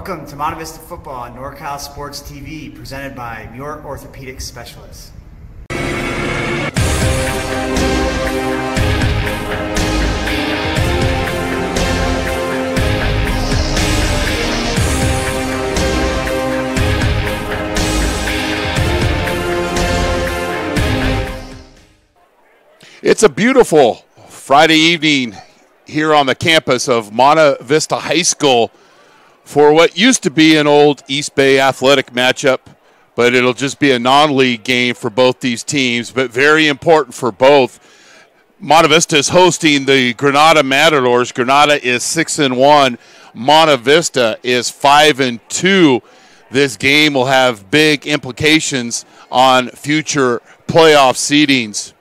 Welcome to Monte Vista Football on NorCal Sports TV, presented by Muir Orthopedic Specialists. It's a beautiful Friday evening here on the campus of Monte Vista High School for what used to be an old East Bay athletic matchup, but it'll just be a non-league game for both these teams, but very important for both. Monte Vista is hosting the Granada Matadors. Granada is 6-1. Monte Vista is 5-2. This game will have big implications on future playoff seedings.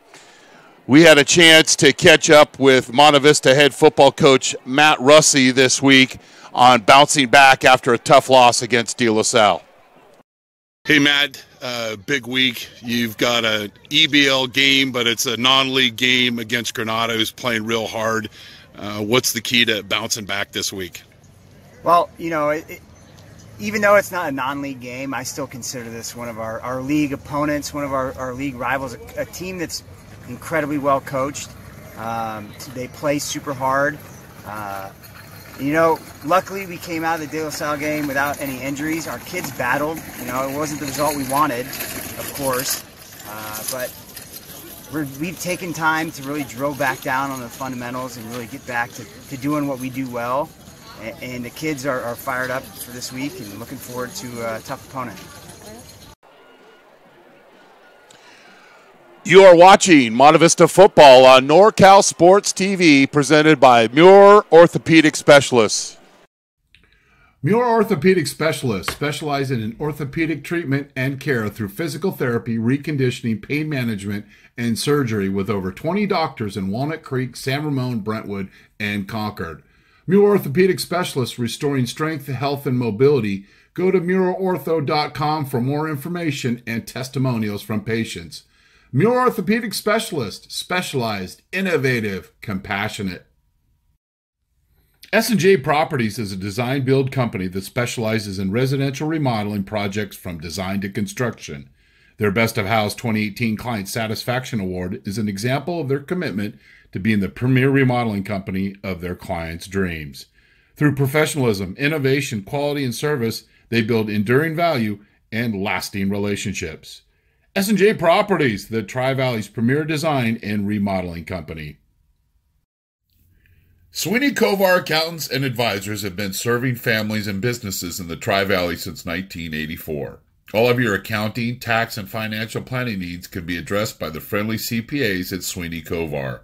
We had a chance to catch up with Monte Vista head football coach Matt Russi this week on bouncing back after a tough loss against De La Salle. Hey, Matt, big week. You've got an EBL game, but it's a non-league game against Granada, who's playing real hard. What's the key to bouncing back this week? Well, you know, even though it's not a non-league game, I still consider this one of our league opponents, one of our league rivals, a team that's incredibly well coached. They play super hard. You know, luckily we came out of the De La Salle game without any injuries. Our kids battled. You know, it wasn't the result we wanted, of course, but we've taken time to really drill back down on the fundamentals and really get back to doing what we do well. And the kids are fired up for this week and looking forward to a tough opponent. You are watching Monte Vista Football on NorCal Sports TV, presented by Muir Orthopedic Specialists. Muir Orthopedic Specialists specialize in orthopedic treatment and care through physical therapy, reconditioning, pain management, and surgery with over 20 doctors in Walnut Creek, San Ramon, Brentwood, and Concord. Muir Orthopedic Specialists, restoring strength, health, and mobility. Go to muirortho.com for more information and testimonials from patients. Muir Orthopedic Specialist, specialized, innovative, compassionate. S&J Properties is a design-build company that specializes in residential remodeling projects from design to construction. Their Best of House 2018 Client Satisfaction Award is an example of their commitment to being the premier remodeling company of their clients' dreams. Through professionalism, innovation, quality, and service, they build enduring value and lasting relationships. S&J Properties, the Tri-Valley's premier design and remodeling company. Sweeney Kovar Accountants and Advisors have been serving families and businesses in the Tri-Valley since 1984. All of your accounting, tax, and financial planning needs can be addressed by the friendly CPAs at Sweeney Kovar.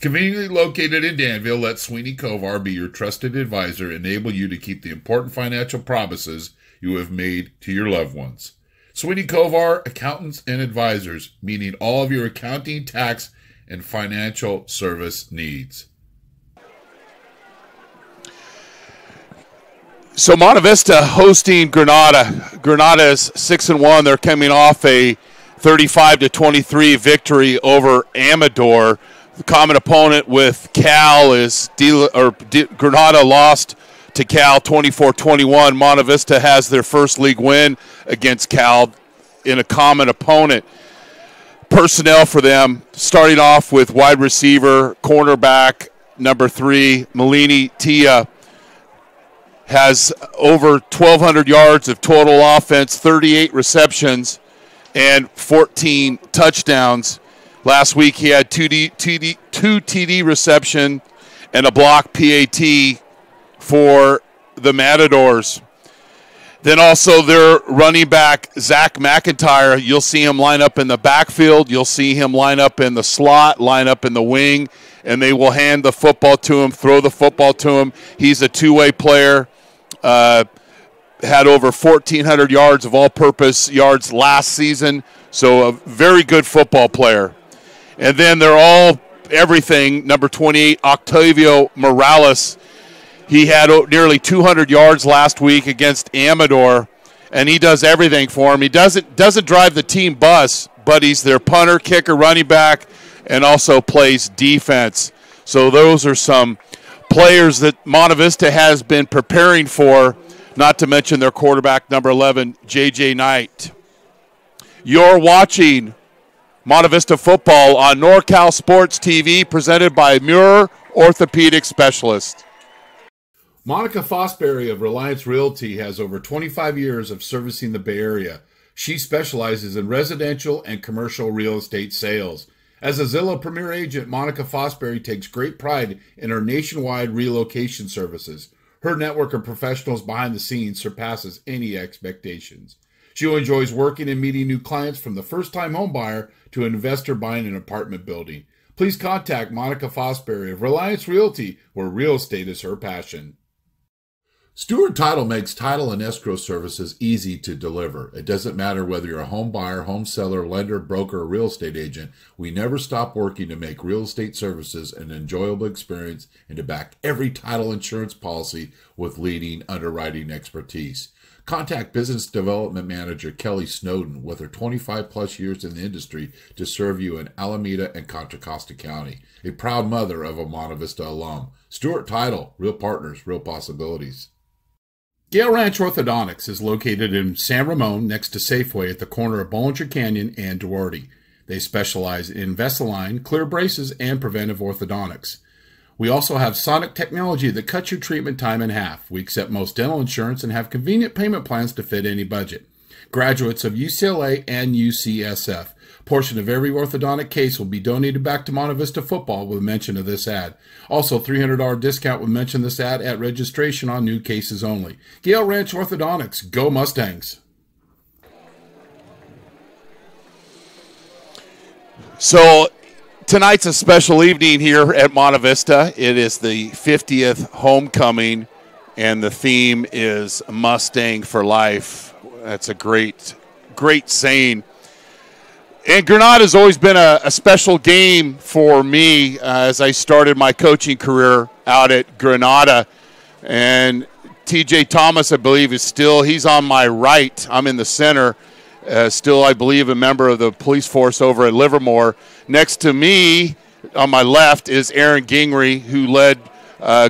Conveniently located in Danville, let Sweeney Kovar be your trusted advisor, enable you to keep the important financial promises you have made to your loved ones. Sweeney Kovar Accountants and Advisors, meeting all of your accounting, tax, and financial service needs. So Monte Vista hosting Granada. Granada is 6-1. They're coming off a 35-23 victory over Amador. The common opponent with Cal is Granada lost to Cal 24-21. Monte Vista has their first league win against Cal in a common opponent. Personnel for them, starting off with wide receiver, cornerback, number 3, Melini Tia, has over 1,200 yards of total offense, 38 receptions, and 14 touchdowns. Last week he had two TD reception and a block PAT for the Matadors. Then also their running back, Zach McIntyre, you'll see him line up in the backfield. You'll see him line up in the slot, line up in the wing, and they will hand the football to him, throw the football to him. He's a two-way player. Had over 1,400 yards of all-purpose yards last season, so a very good football player. And then they're all everything. Number 28, Octavio Morales. He had nearly 200 yards last week against Amador, and he does everything for him. He doesn't drive the team bus, but he's their punter, kicker, running back, and also plays defense. So those are some players that Monte Vista has been preparing for, not to mention their quarterback, number 11, J.J. Knight. You're watching Monte Vista football on NorCal Sports TV, presented by Muir Orthopedic Specialist. Monica Fosbury of Reliance Realty has over 25 years of servicing the Bay Area. She specializes in residential and commercial real estate sales. As a Zillow Premier Agent, Monica Fosbury takes great pride in her nationwide relocation services. Her network of professionals behind the scenes surpasses any expectations. She enjoys working and meeting new clients, from the first-time home buyer to an investor buying an apartment building. Please contact Monica Fosbury of Reliance Realty, where real estate is her passion. Stewart Title makes title and escrow services easy to deliver. It doesn't matter whether you're a home buyer, home seller, lender, broker, or real estate agent. We never stop working to make real estate services an enjoyable experience and to back every title insurance policy with leading underwriting expertise. Contact Business Development Manager Kelly.Snowden with her 25-plus years in the industry to serve you in Alameda and Contra Costa County. A proud mother of a Monte Vista alum. Stewart Title, real partners, real possibilities. Gale Ranch Orthodontics is located in San Ramon, next to Safeway, at the corner of Bollinger Canyon and Duarte. They specialize in Invisalign, clear braces, and preventive orthodontics. We also have sonic technology that cuts your treatment time in half. We accept most dental insurance and have convenient payment plans to fit any budget. Graduates of UCLA and UCSF. Portion of every orthodontic case will be donated back to Monte Vista football with mention of this ad. Also, $300 discount with mention of this ad at registration on new cases only. Gale Ranch Orthodontics. Go Mustangs! So tonight's a special evening here at Monte Vista. It is the 50th homecoming, and the theme is Mustang for Life. That's a great saying. And Granada has always been a special game for me as I started my coaching career out at Granada. And T.J. Thomas, I believe, he's on my right. I'm in the center. Still, I believe, a member of the police force over at Livermore. Next to me, on my left, is Aaron Gingrey, who led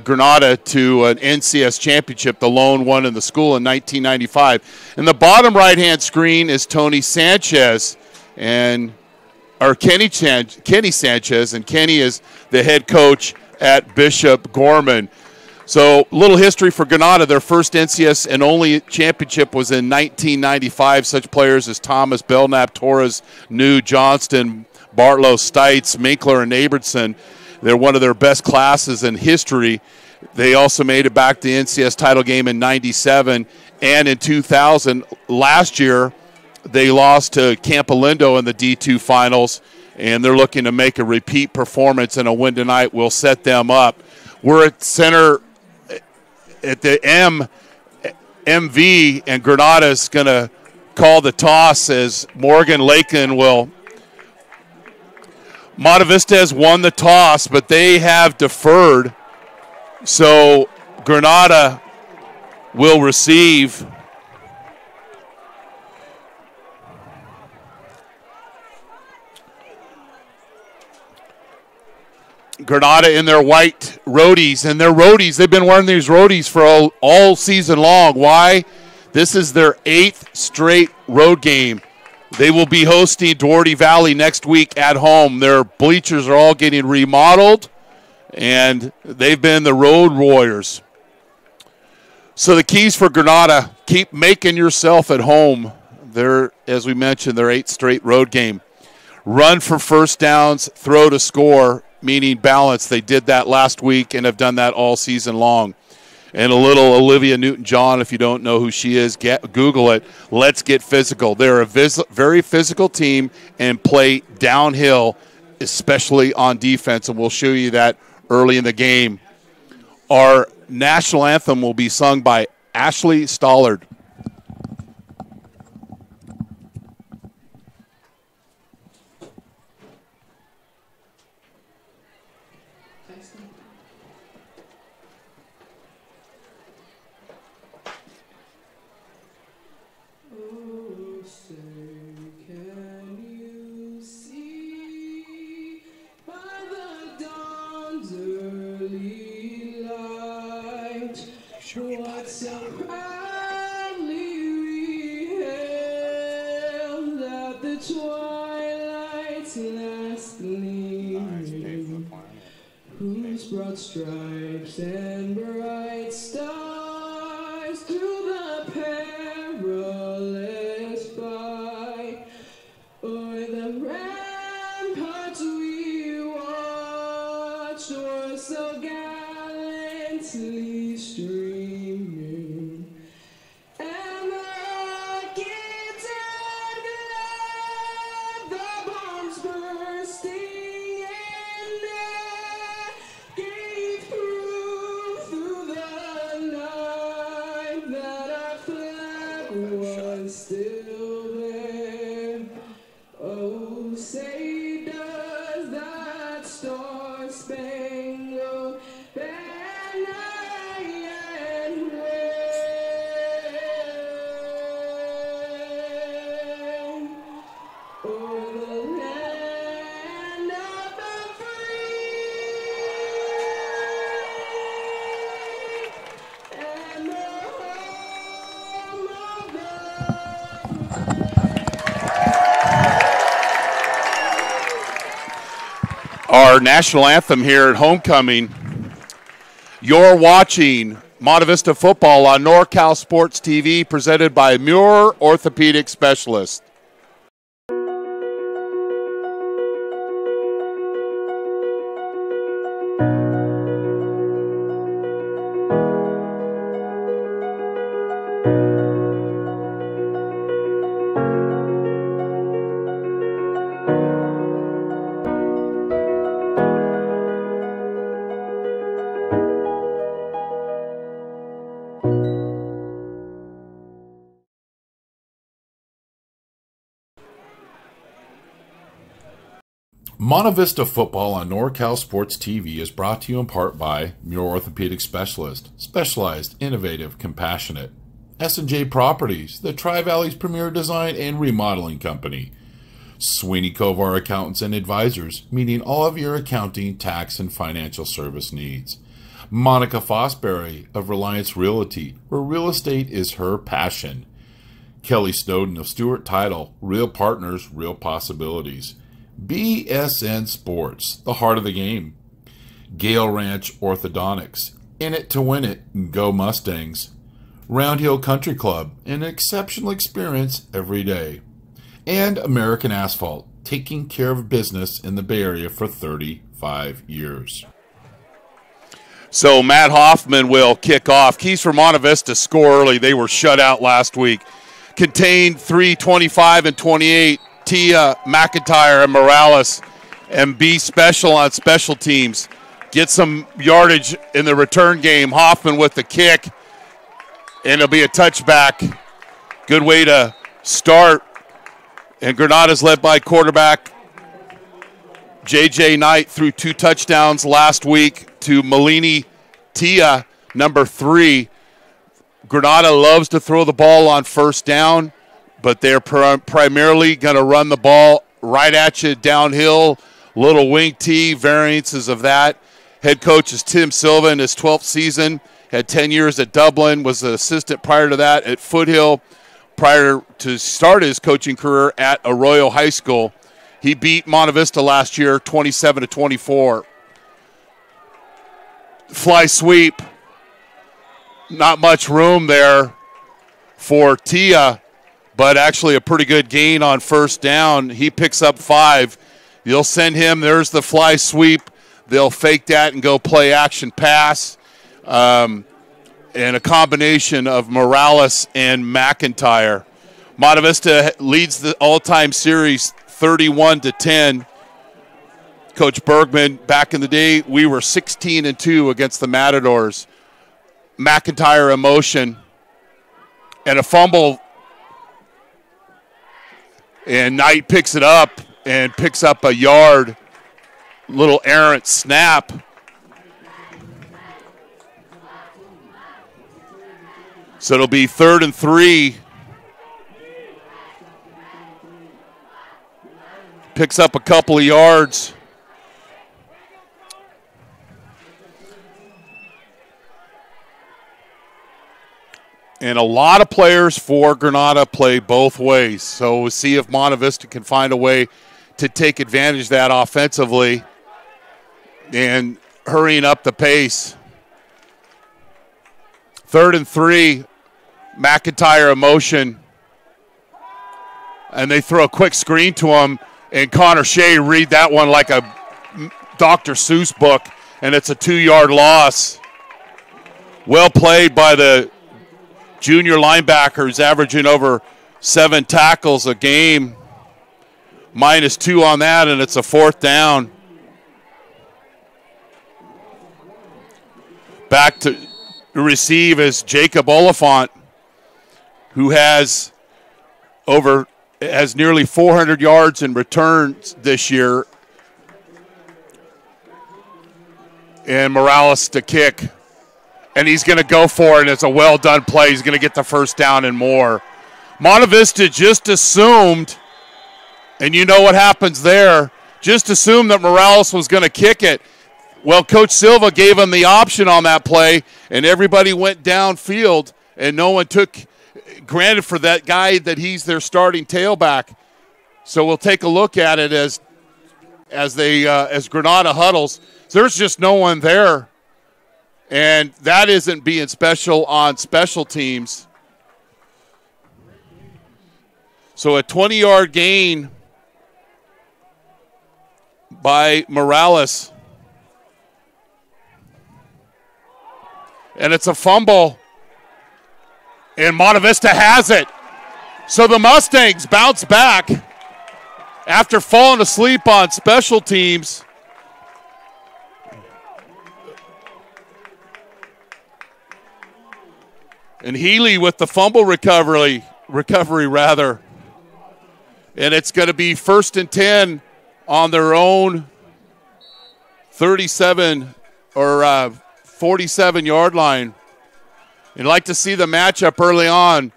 Granada to an NCS championship, the lone one in the school in 1995. In the bottom right-hand screen is Tony Sanchez, Kenny Sanchez, and Kenny is the head coach at Bishop Gorman. So, little history for Granada. Their first NCS and only championship was in 1995. Such players as Thomas, Belknap, Torres, New, Johnston, Bartlow, Stites, Minkler, and Abertson. They're one of their best classes in history. They also made it back to the NCS title game in 97 and in 2000. Last year, they lost to Campolindo in the D2 finals, and they're looking to make a repeat performance, and a win tonight will set them up. We're at center at the MV, and Granada's going to call the toss as Morgan Lakin will. Monte Vista has won the toss, but they have deferred. So Granada will receive. Granada in their white roadies, and their roadies, they've been wearing these roadies for all season long. Why? This is their 8th straight road game. They will be hosting Doherty Valley next week at home. Their bleachers are all getting remodeled, and they've been the road warriors. So the keys for Granada, keep making yourself at home. They're, as we mentioned, their 8th straight road game. Run for first downs, throw to score, meaning balance. They did that last week and have done that all season long. And a little Olivia Newton-John, if you don't know who she is, Google it. Let's get physical. They're a very physical team and play downhill, especially on defense, and we'll show you that early in the game. Our national anthem will be sung by Ashley Stollard. What so proudly we hailed at the twilight's last gleaming, whose broad stripes and bright stars through the perilous fight o'er the ramparts we watched were so gallantly streaming, and the gilded glare, the bombs bursting in air, gave proof through the night that our flag was still there. Oh, say does that star-spangled banner yet wave o'er the land of the free and the home of the Our national anthem here at homecoming. You're watching Monte Vista football on NorCal Sports TV, presented by Muir Orthopedic Specialist. Monte Vista football on NorCal Sports TV is brought to you in part by Muir Orthopedic Specialist, specialized, innovative, compassionate. S&J Properties, the Tri-Valley's premier design and remodeling company. Sweeney Kovar Accountants and Advisors, meeting all of your accounting, tax, and financial service needs. Monica Fosbury of Reliance Realty, where real estate is her passion. Kelly.Snowden of Stewart Title, real partners, real possibilities. BSN Sports, the heart of the game. Gale Ranch Orthodontics, In it to win it, go Mustangs. Round Hill Country Club, an exceptional experience every day. And American Asphalt, taking care of business in the Bay Area for 35 years. So Matt Hoffman will kick off. Keys for Monte Vista score early. They were shut out last week. Contained 325 and 28. Tia, McIntyre, and Morales. And be special on special teams. Get some yardage in the return game. Hoffman with the kick. And it'll be a touchback. Good way to start. And Granada's led by quarterback J.J. Knight, threw 2 touchdowns last week to Malini Tia, number 3. Granada loves to throw the ball on first down, but they're primarily going to run the ball right at you downhill, little wing T, variances of that. Head coach is Tim Silva in his 12th season, had 10 years at Dublin, was an assistant prior to that at Foothill, prior to start his coaching career at Arroyo High School. He beat Monte Vista last year 27-24. Fly sweep. Not much room there for Tia, but actually a pretty good gain on first down. He picks up 5. You'll send him. There's the fly sweep. They'll fake that and go play action pass. And a combination of Morales and McIntyre. Monte Vista leads the all-time series 31-10. Coach Bergman, back in the day, we were 16-2 against the Matadors. McIntyre in motion and a fumble. And Knight picks it up and picks up a yard. Little errant snap. So it'll be 3rd and 3. Picks up a couple of yards. And a lot of players for Granada play both ways. So we'll see if Monte Vista can find a way to take advantage of that offensively and hurrying up the pace. 3rd and 3, McIntyre in motion. And they throw a quick screen to him. And Connor Shea read that one like a Dr. Seuss book, and it's a 2-yard loss. Well played by the junior linebackers, averaging over 7 tackles a game. -2 on that, and it's a 4th down. Back to receive is Jacob Oliphant, who has nearly 400 yards in returns this year. And Morales to kick. And he's going to go for it. It's a well-done play. He's going to get the first down and more. Monte Vista just assumed, and you know what happens there, just assumed that Morales was going to kick it. Well, Coach Silva gave him the option on that play, and everybody went downfield, and no one took granted for that guy that he's their starting tailback. So we'll take a look at it as Granada huddles. There's just no one there. And that isn't being special on special teams. So a 20-yard gain by Morales. And it's a fumble. And Monte Vista has it. So the Mustangs bounce back after falling asleep on special teams. And Healy with the fumble recovery. And it's going to be 1st and 10 on their own 37 or 47-yard line. You'd like to see the matchup early on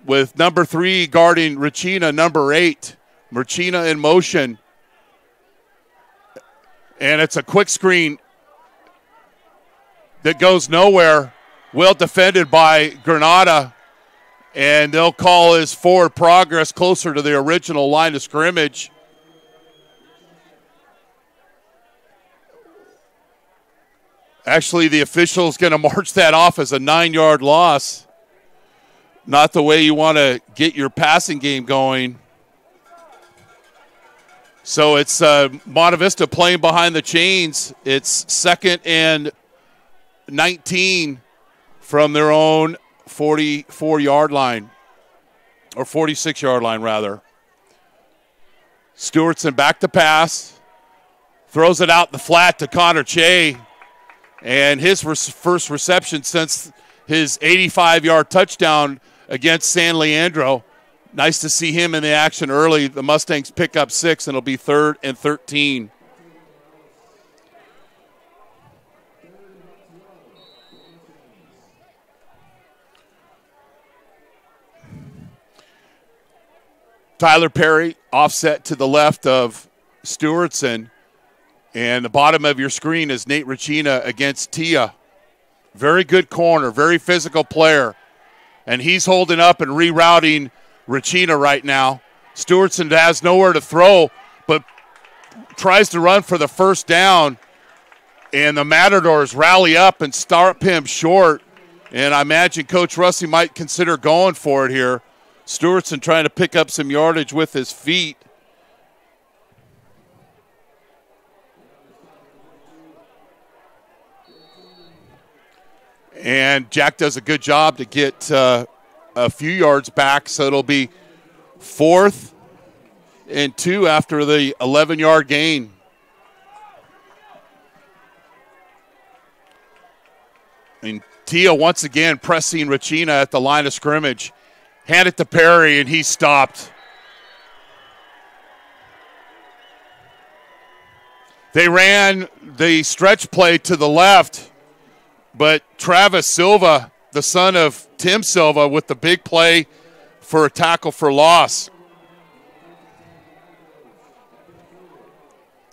with number 3 guarding Regina, number 8. Regina in motion. And it's a quick screen that goes nowhere. Well defended by Granada. And they'll call his forward progress closer to the original line of scrimmage. Actually, the official's going to march that off as a 9-yard loss. Not the way you want to get your passing game going. So it's Monte Vista playing behind the chains. It's 2nd and 19 from their own 44-yard line, or 46-yard line, rather. Stewartson back to pass. Throws it out in the flat to Connor Che. And his first reception since his 85-yard touchdown against San Leandro. Nice to see him in the action early. The Mustangs pick up 6, and it'll be 3rd and 13. Tyler Perry offset to the left of Stewardson. And the bottom of your screen is Nate Ricina against Tia. Very good corner, very physical player. And he's holding up and rerouting Ricina right now. Stewardson has nowhere to throw, but tries to run for the first down. And the Matadors rally up and start him short. And I imagine Coach Russi might consider going for it here. Stewardson trying to pick up some yardage with his feet. And Jack does a good job to get a few yards back, so it'll be 4th and 2 after the 11-yard gain. And Tia once again pressing Ricina at the line of scrimmage. Hand it to Perry, and he's stopped. They ran the stretch play to the left, but Travis Silva, the son of Tim Silva, with the big play for a tackle for loss.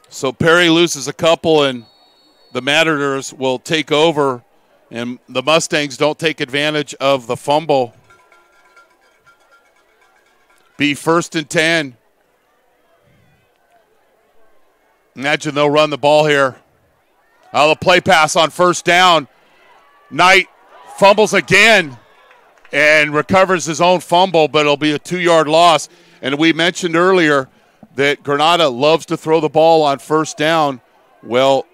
So Perry loses a couple, and the Matadors will take over, and the Mustangs don't take advantage of the fumble. Be 1st and 10. Imagine they'll run the ball here. The play pass on first down. Knight fumbles again and recovers his own fumble, but it'll be a 2-yard loss. And we mentioned earlier that Granada loves to throw the ball on first down. Well,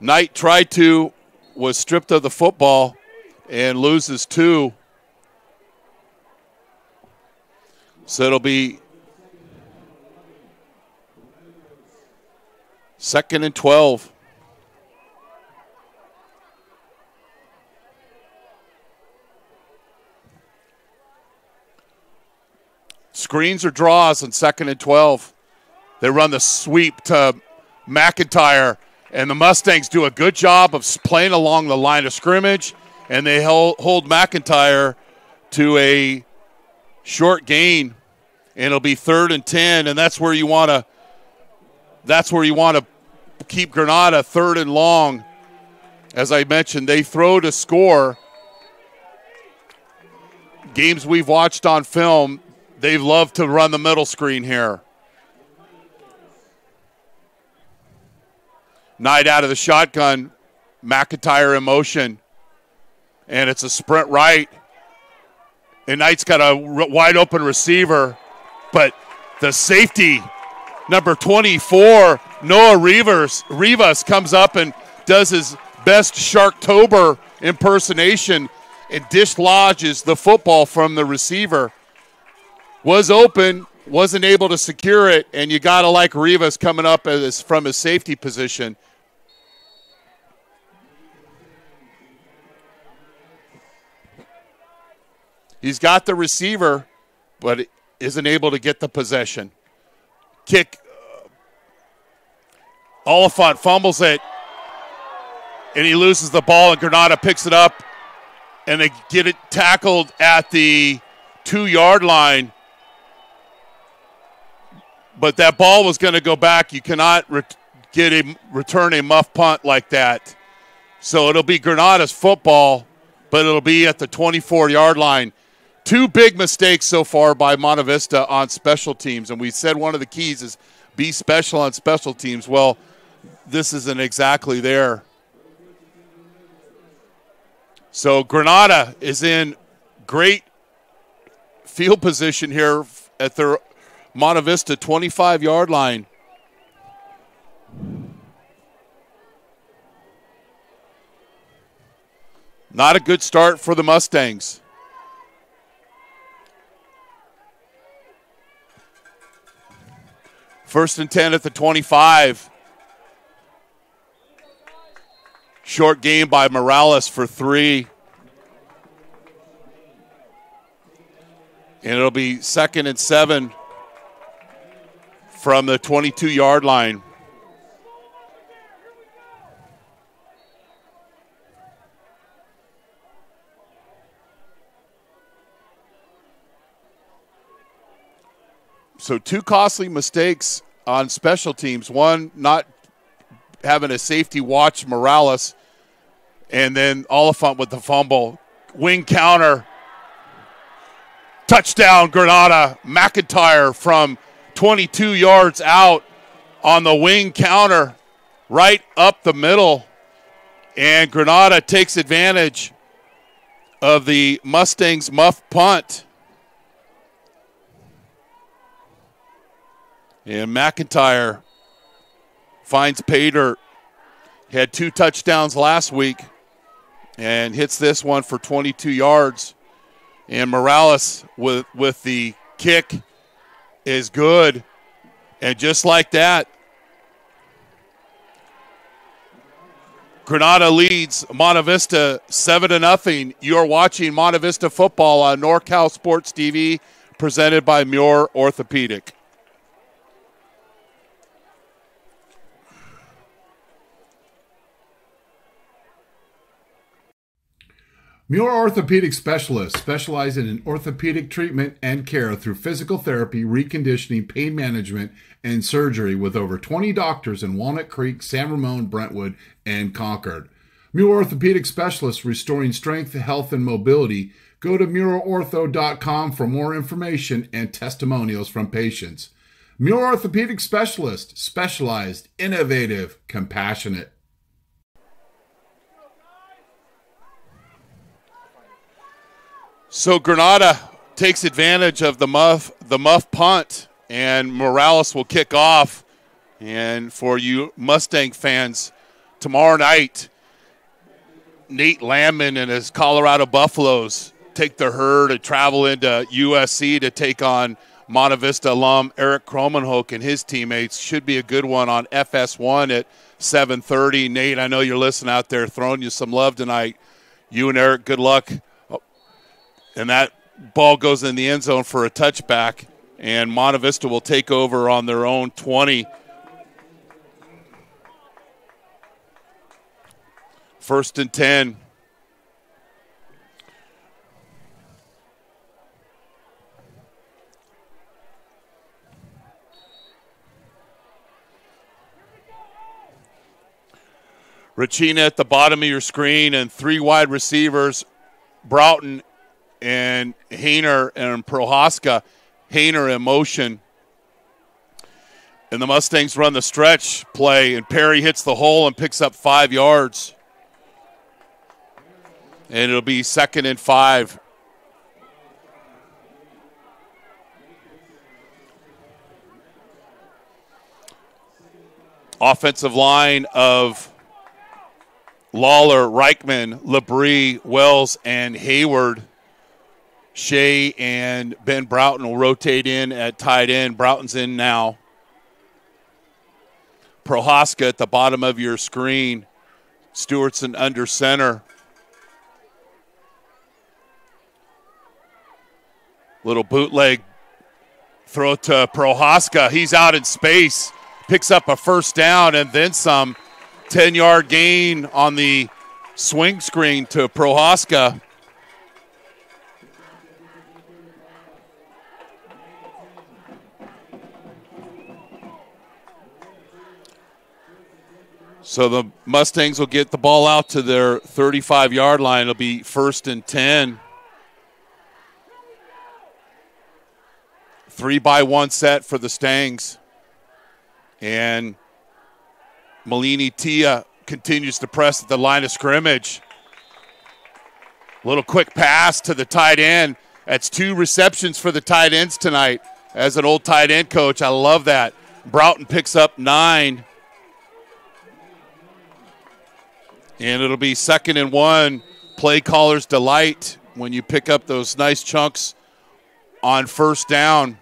Knight tried to, was stripped of the football, and loses 2. So it'll be 2nd and 12. Screens or draws on 2nd and 12. They run the sweep to McIntyre, and the Mustangs do a good job of playing along the line of scrimmage, and they hold McIntyre to a short gain, and it'll be 3rd and 10, and that's where you want to keep Granada, 3rd and long. As I mentioned, they throw to score. Games we've watched on film, they love to run the middle screen here. Knight out of the shotgun, McIntyre in motion, and it's a sprint right. And Knight's got a wide open receiver, but the safety, number 24, Noah Rivas comes up and does his best Sharktober impersonation and dislodges the football from the receiver. Was open, wasn't able to secure it, and you got to like Rivas coming up from his safety position. He's got the receiver, but isn't able to get the possession. Kick. Oliphant fumbles it, and he loses the ball, and Granada picks it up, and they get it tackled at the 2-yard line. But that ball was going to go back. You cannot return a muff punt like that. So it'll be Granada's football, but it'll be at the 24-yard line. 2 big mistakes so far by Monte Vista on special teams, and we said one of the keys is be special on special teams. Well, this isn't exactly there. So Granada is in great field position here at their Monte Vista 25-yard line. Not a good start for the Mustangs. First and 10 at the 25. Short game by Morales for 3. And it'll be 2nd and 7 from the 22-yard line. So 2 costly mistakes on special teams. One, not having a safety watch Morales, and then Oliphant with the fumble. Wing counter. Touchdown, Granada. McIntyre from 22 yards out on the wing counter, right up the middle. And Granada takes advantage of the Mustangs' muff punt. And McIntyre finds pay dirt. Had 2 touchdowns last week and hits this one for 22 yards. And Morales with the kick is good. And just like that, Granada leads Monte Vista 7-0. You're watching Monte Vista football on NorCal Sports TV, presented by Muir Orthopedic. Muir Orthopedic Specialists specialize in orthopedic treatment and care through physical therapy, reconditioning, pain management, and surgery with over 20 doctors in Walnut Creek, San Ramon, Brentwood, and Concord. Muir Orthopedic Specialists, restoring strength, health, and mobility. Go to muirortho.com for more information and testimonials from patients. Muir Orthopedic Specialist, specialized, innovative, compassionate. So Granada takes advantage of the muff punt, and Morales will kick off. And for you Mustang fans, tomorrow night, Nate Landman and his Colorado Buffaloes take the herd and travel into USC to take on Monte Vista alum Eric Kromenhoek and his teammates. Should be a good one on FS1 at 7:30. Nate, I know you're listening out there, throwing you some love tonight. You and Eric, good luck. And that ball goes in the end zone for a touchback, and Monte Vista will take over on their own 20. First and 10. Racina at the bottom of your screen, and 3 wide receivers, Broughton and Hayner and Prohaska. Hayner in motion. And the Mustangs run the stretch play, and Perry hits the hole and picks up 5 yards. And it'll be 2nd and 5. Offensive line of Lawler, Reichman, Labrie, Wells, and Hayward. Shea and Ben Broughton will rotate in at tight end. Broughton's in now. Prohaska at the bottom of your screen. Stewart's in under center. Little bootleg throw to Prohaska. He's out in space. Picks up a first down and then some. 10-yard gain on the swing screen to Prohaska. So the Mustangs will get the ball out to their 35-yard line. It'll be 1st and 10. 3-by-1 set for the Stangs. And Malini Tia continues to press at the line of scrimmage. Little quick pass to the tight end. That's 2 receptions for the tight ends tonight. As an old tight end coach, I love that. Broughton picks up 9. And it'll be 2nd and 1. Play caller's delight when you pick up those nice chunks on first down.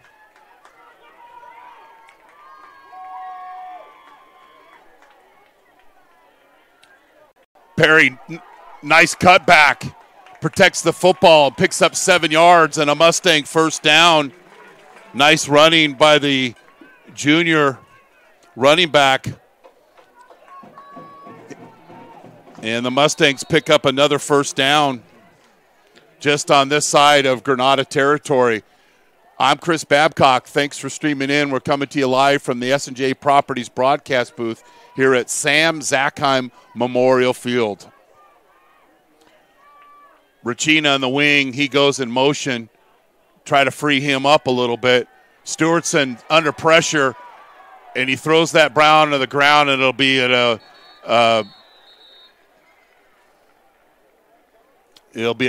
Perry, nice cutback. Protects the football, picks up 7 yards, and a Mustang first down. Nice running by the junior running back. And the Mustangs pick up another first down just on this side of Granada territory. I'm Chris Babcock. Thanks for streaming in. We're coming to you live from the S&J Properties broadcast booth here at Sam Zackheim Memorial Field. Rachina on the wing. He goes in motion. Try to free him up a little bit. Stewartson under pressure, and he throws that Brown to the ground, and it'll be at a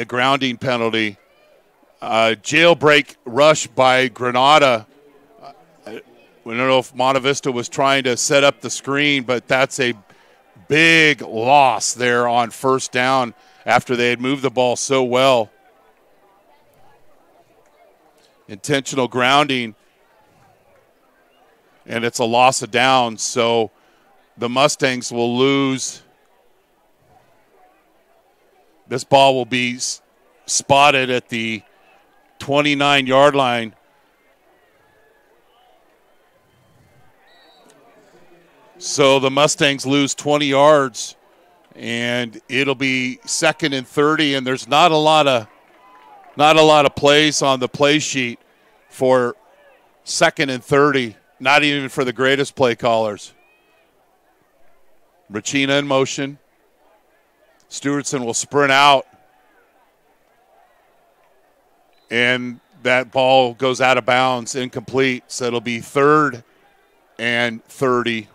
grounding penalty. Jailbreak rush by Granada. We don't know if Monte Vista was trying to set up the screen, but that's a big loss there on first down after they had moved the ball so well. Intentional grounding, and it's a loss of downs, so the Mustangs will lose. This ball will be spotted at the 29-yard line. So the Mustangs lose 20 yards, and it'll be 2nd and 30, and there's not a lot of plays on the play sheet for 2nd and 30, not even for the greatest play callers. Rachina in motion. Stewartson will sprint out, and that ball goes out of bounds, incomplete. So it'll be 3rd and 30.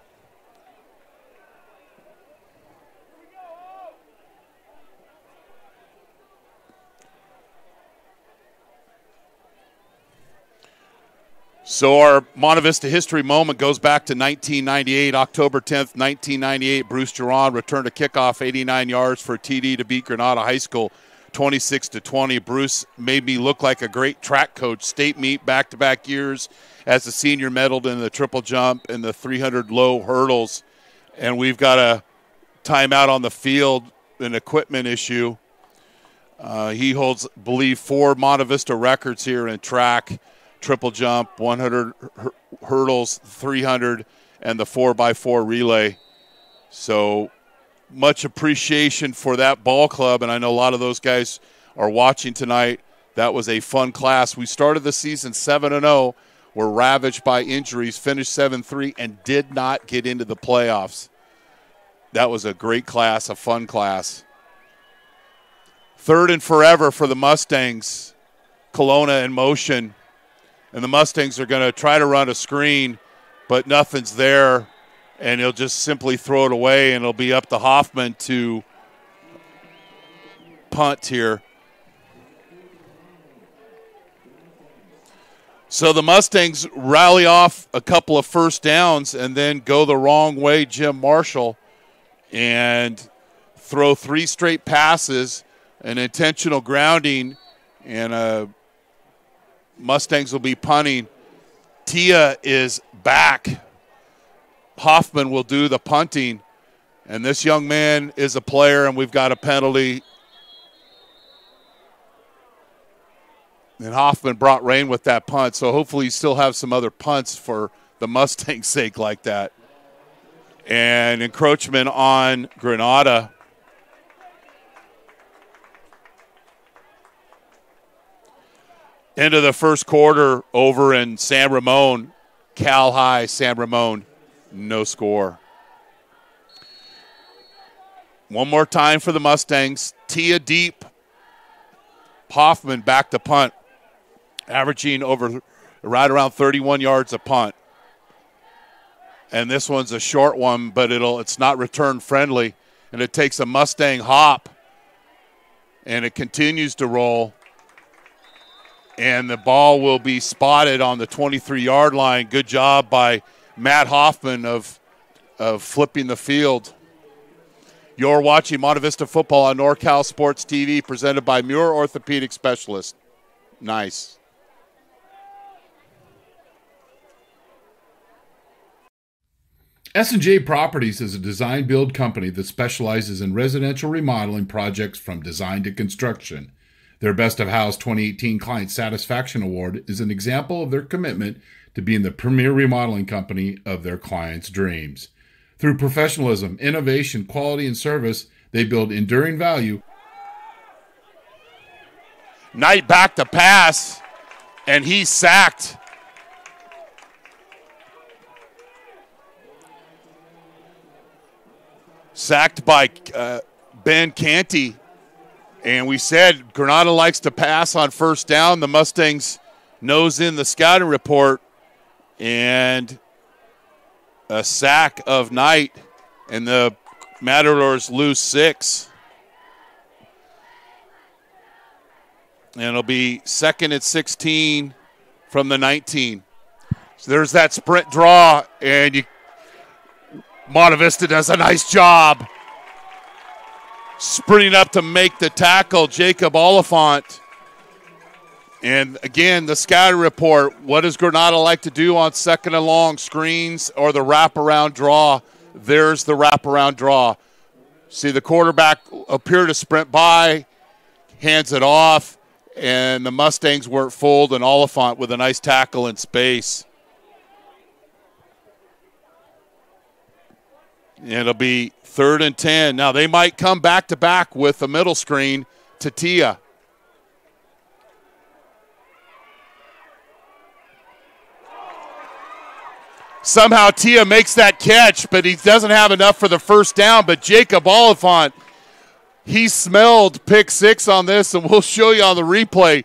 So our Monte Vista history moment goes back to 1998, October 10th, 1998. Bruce Giron returned a kickoff 89 yards for a TD to beat Granada High School 26-20. Bruce made me look like a great track coach. State meet back-to-back years as a senior, medaled in the triple jump and the 300 low hurdles. And we've got a timeout on the field, an equipment issue. He holds, I believe, 4 Monte Vista records here in track. Triple jump, 100 hurdles, 300, and the 4x4 relay. So much appreciation for that ball club, and I know a lot of those guys are watching tonight. That was a fun class. We started the season 7-0, were ravaged by injuries, finished 7-3, and did not get into the playoffs. That was a great class, a fun class. 3rd and forever for the Mustangs. Kelowna in motion. And the Mustangs are going to try to run a screen, but nothing's there, and he'll just simply throw it away, and it'll be up to Hoffman to punt here. So the Mustangs rally off a couple of first downs and then go the wrong way, Jim Marshall, and throw 3 straight passes, an intentional grounding, and a Mustangs will be punting. Tia is back. Hoffman will do the punting. And this young man is a player, and we've got a penalty. And Hoffman brought rain with that punt, so hopefully you still have some other punts for the Mustangs' sake like that. And encroachment on Granada. End of the first quarter over in San Ramon. Cal High, San Ramon, no score. One more time for the Mustangs. Tia deep. Hoffman back to punt, averaging over right around 31 yards a punt. And this one's a short one, but it's not return friendly. And it takes a Mustang hop and it continues to roll. And the ball will be spotted on the 23-yard line. Good job by Matt Hoffman of flipping the field. You're watching Monte Vista football on NorCal Sports TV, presented by Muir Orthopedic Specialist. Nice. S&J Properties is a design-build company that specializes in residential remodeling projects from design to construction. Their Best of House 2018 Client Satisfaction Award is an example of their commitment to being the premier remodeling company of their clients' dreams. Through professionalism, innovation, quality, and service, they build enduring value. Knight back to pass, and he's sacked. Sacked by Ben Canty. And we said Granada likes to pass on first down. The Mustangs nose in the scouting report. And a sack of Knight. And the Matadors lose 6. And it'll be 2nd and 16 from the 19. So there's that sprint draw. And Monte Vista does a nice job sprinting up to make the tackle, Jacob Oliphant. And again, the scouting report, what does Granada like to do on 2nd and long? Screens or the wraparound draw? There's the wraparound draw. See the quarterback appear to sprint by, hands it off, and the Mustangs weren't fooled, and Oliphant with a nice tackle in space. And it'll be 3rd and 10. Now, they might come back-to-back with a middle screen to Tia. Somehow Tia makes that catch, but he doesn't have enough for the first down. But Jacob Oliphant, he smelled pick 6 on this, and we'll show you on the replay.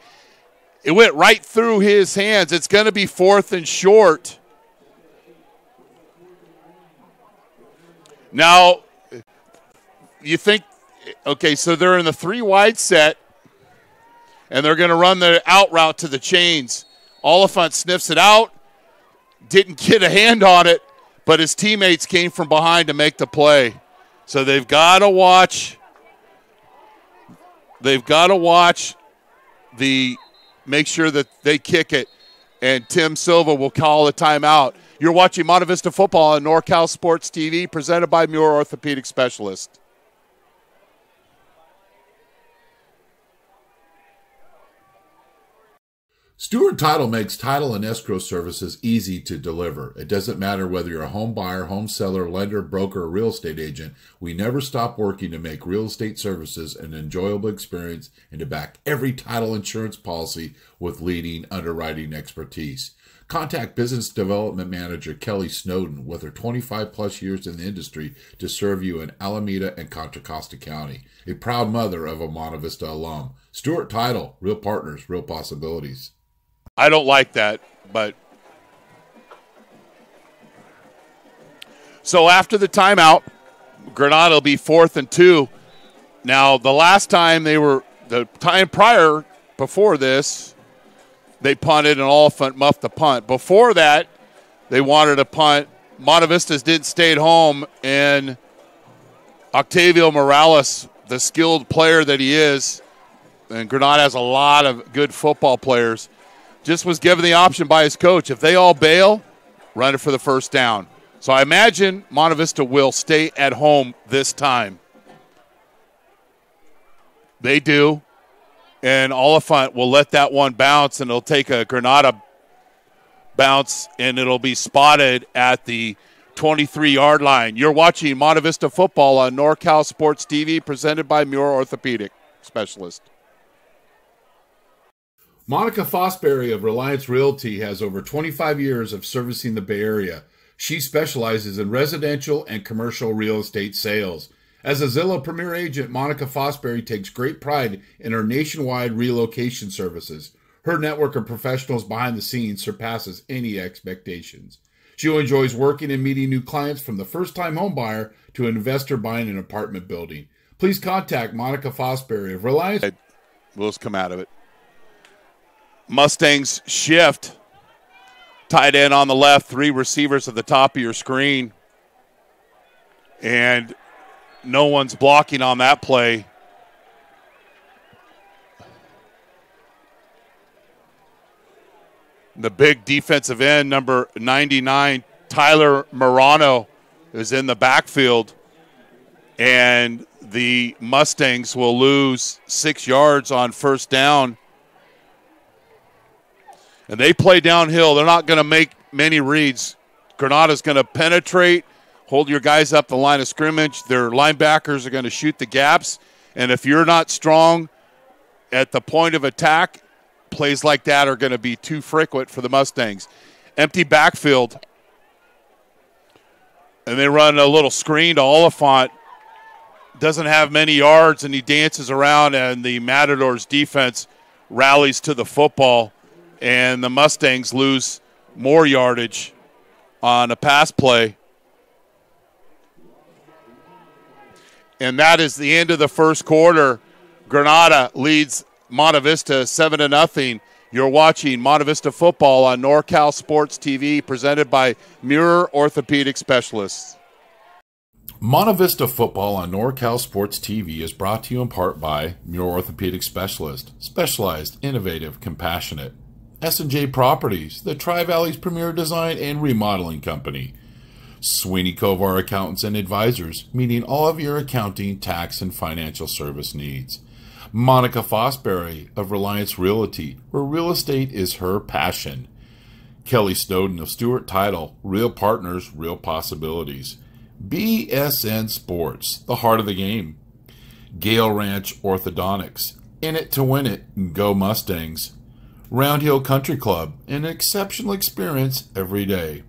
It went right through his hands. It's going to be 4th and short. Now, you think, okay, so they're in the 3-wide set, and they're going to run the out route to the chains. Oliphant sniffs it out, didn't get a hand on it, but his teammates came from behind to make the play. So they've got to watch. They've got to watch make sure that they kick it, and Tim Silva will call a timeout. You're watching Monte Vista football on NorCal Sports TV, presented by Muir Orthopedic Specialist. Stewart Title makes title and escrow services easy to deliver. It doesn't matter whether you're a home buyer, home seller, lender, broker, or real estate agent. We never stop working to make real estate services an enjoyable experience and to back every title insurance policy with leading underwriting expertise. Contact Business Development Manager Kelly.Snowden with her 25-plus years in the industry to serve you in Alameda and Contra Costa County. A proud mother of a Monte Vista alum. Stewart Title, real partners, real possibilities. I don't like that, but so after the timeout, Granada will be 4th and 2. Now, the last time the time prior, before this, they punted and Oliphant muffed the punt. Before that, they wanted a punt. Monte Vistas didn't stay at home, and Octavio Morales, the skilled player that he is, and Granada has a lot of good football players, just was given the option by his coach. If they all bail, run it for the first down. So I imagine Monte Vista will stay at home this time. They do. And Oliphant will let that one bounce, and it'll take a Granada bounce, and it'll be spotted at the 23-yard line. You're watching Monte Vista football on NorCal Sports TV, presented by Muir Orthopedic Specialist. Monica Fosbury of Reliance Realty has over 25 years of servicing the Bay Area. She specializes in residential and commercial real estate sales. As a Zillow Premier Agent, Monica Fosbury takes great pride in her nationwide relocation services. Her network of professionals behind the scenes surpasses any expectations. She enjoys working and meeting new clients, from the first-time home buyer to an investor buying an apartment building. Please contact Monica Fosbury of Reliance. We'll just come out of it. Mustangs shift. Tight end on the left, 3 receivers at the top of your screen. And no one's blocking on that play. The big defensive end, number 99, Tyler Morano, is in the backfield. And the Mustangs will lose 6 yards on first down. And they play downhill. They're not going to make many reads. Granada's going to penetrate, hold your guys up the line of scrimmage. Their linebackers are going to shoot the gaps. And if you're not strong at the point of attack, plays like that are going to be too frequent for the Mustangs. Empty backfield. And they run a little screen to Oliphant. Doesn't have many yards, and he dances around, and the Matadors defense rallies to the football, and the Mustangs lose more yardage on a pass play. And that is the end of the first quarter. Granada leads Monte Vista 7-0. You're watching Monte Vista football on NorCal Sports TV, presented by Muir Orthopedic Specialists. Monte Vista football on NorCal Sports TV is brought to you in part by Muir Orthopedic Specialist, specialized, innovative, compassionate. S&J Properties, the Tri-Valley's premier design and remodeling company. Sweeney Kovar Accountants and Advisors, meeting all of your accounting, tax, and financial service needs. Monica Fosbury of Reliance Realty, where real estate is her passion. Kelly.Snowden of Stewart Title, real partners, real possibilities. BSN Sports, the heart of the game. Gale Ranch Orthodontics, in it to win it, go Mustangs. Round Hill Country Club, an exceptional experience every day.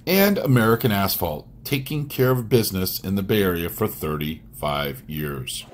And American Asphalt, taking care of business in the Bay Area for 35 years.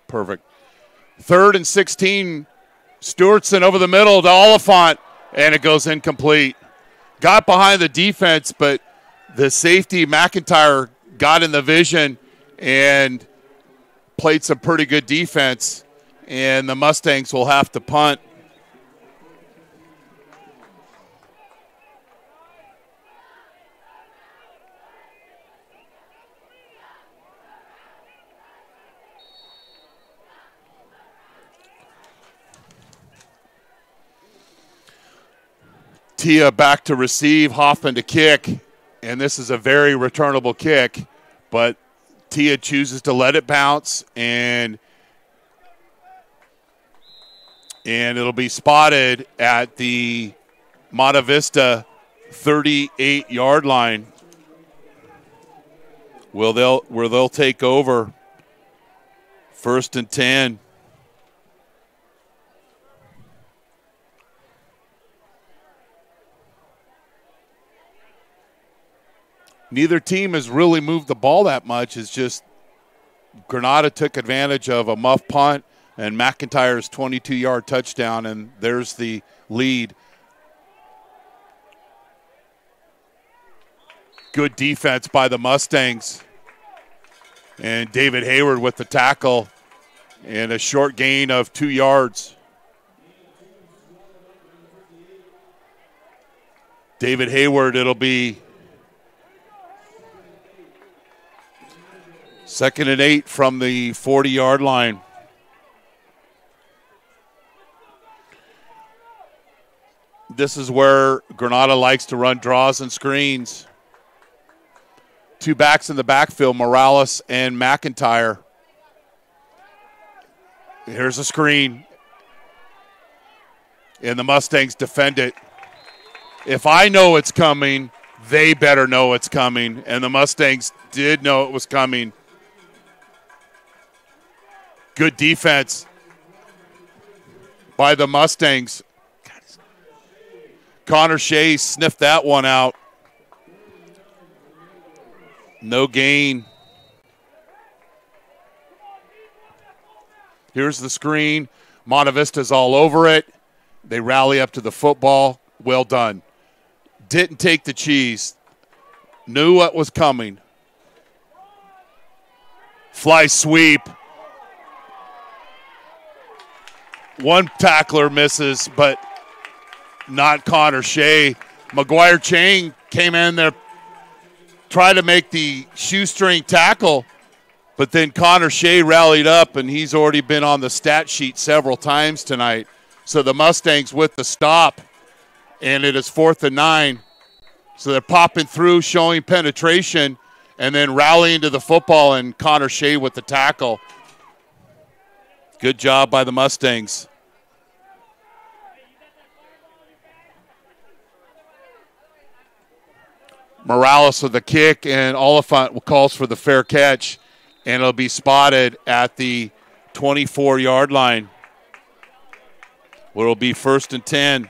Perfect. 3rd and 16. Stewartson over the middle to Oliphant, and it goes incomplete. Got behind the defense, but the safety, McIntyre, got in the vision and played some pretty good defense, and the Mustangs will have to punt. Tia back to receive, Hoffman to kick, and this is a very returnable kick, but Tia chooses to let it bounce, and it'll be spotted at the Monte Vista 38-yard line, where they'll take over. 1st and 10. Neither team has really moved the ball that much. It's just Granada took advantage of a muff punt and McIntyre's 22-yard touchdown, and there's the lead. Good defense by the Mustangs. And David Hayward with the tackle and a short gain of 2 yards. David Hayward, it'll be 2nd and 8 from the 40-yard line. This is where Granada likes to run draws and screens. 2 backs in the backfield, Morales and McIntyre. Here's a screen. and the Mustangs defend it. If I know it's coming, they better know it's coming, and the Mustangs did know it was coming. Good defense by the Mustangs. Connor Shea sniffed that one out. No gain. Here's the screen. Monte Vista's all over it. They rally up to the football. Well done. Didn't take the cheese. Knew what was coming. Fly sweep. One tackler misses, but not Connor Shea. McGuire Chang came in there, tried to make the shoestring tackle, but then Connor Shea rallied up, and he's already been on the stat sheet several times tonight. So the Mustangs with the stop, and it is 4th and 9. So they're popping through, showing penetration, and then rallying to the football, and Connor Shea with the tackle. Good job by the Mustangs. Morales with the kick, and Oliphant calls for the fair catch, and it'll be spotted at the 24-yard line, where it'll be 1st and 10.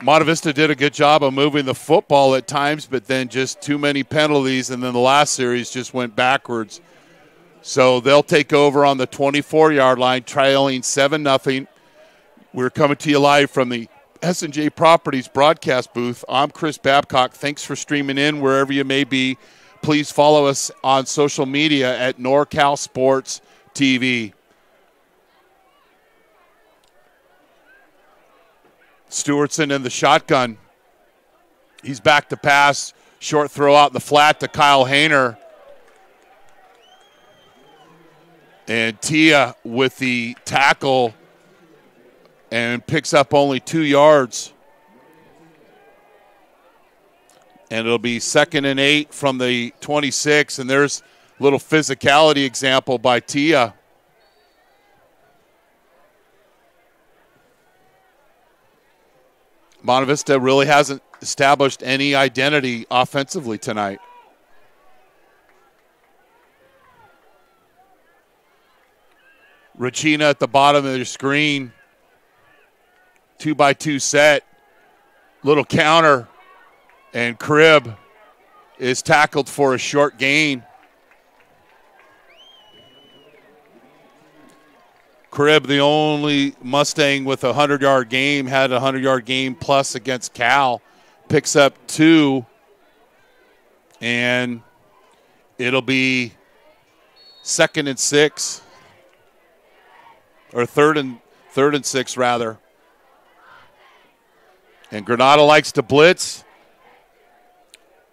Monte Vista did a good job of moving the football at times, but then just too many penalties, and then the last series just went backwards. So they'll take over on the 24-yard line, trailing 7-0. We're coming to you live from the S&J Properties broadcast booth. I'm Chris Babcock. Thanks for streaming in wherever you may be. Please follow us on social media at NorCal Sports TV. Stewartson in the shotgun. He's back to pass. Short throw out in the flat to Kyle Hayner. And Tia with the tackle and picks up only 2 yards. And it'll be 2nd and 8 from the 26. And there's a little physicality example by Tia. Monte Vista really hasn't established any identity offensively tonight. Regina at the bottom of the screen. 2-by-2 set. Little counter. And Cribb is tackled for a short gain. Cribb, the only Mustang with a 100-yard game, had a 100-yard game plus against Cal. Picks up 2. And it'll be 2nd and 6. Or third and 6 rather. And Granada likes to blitz.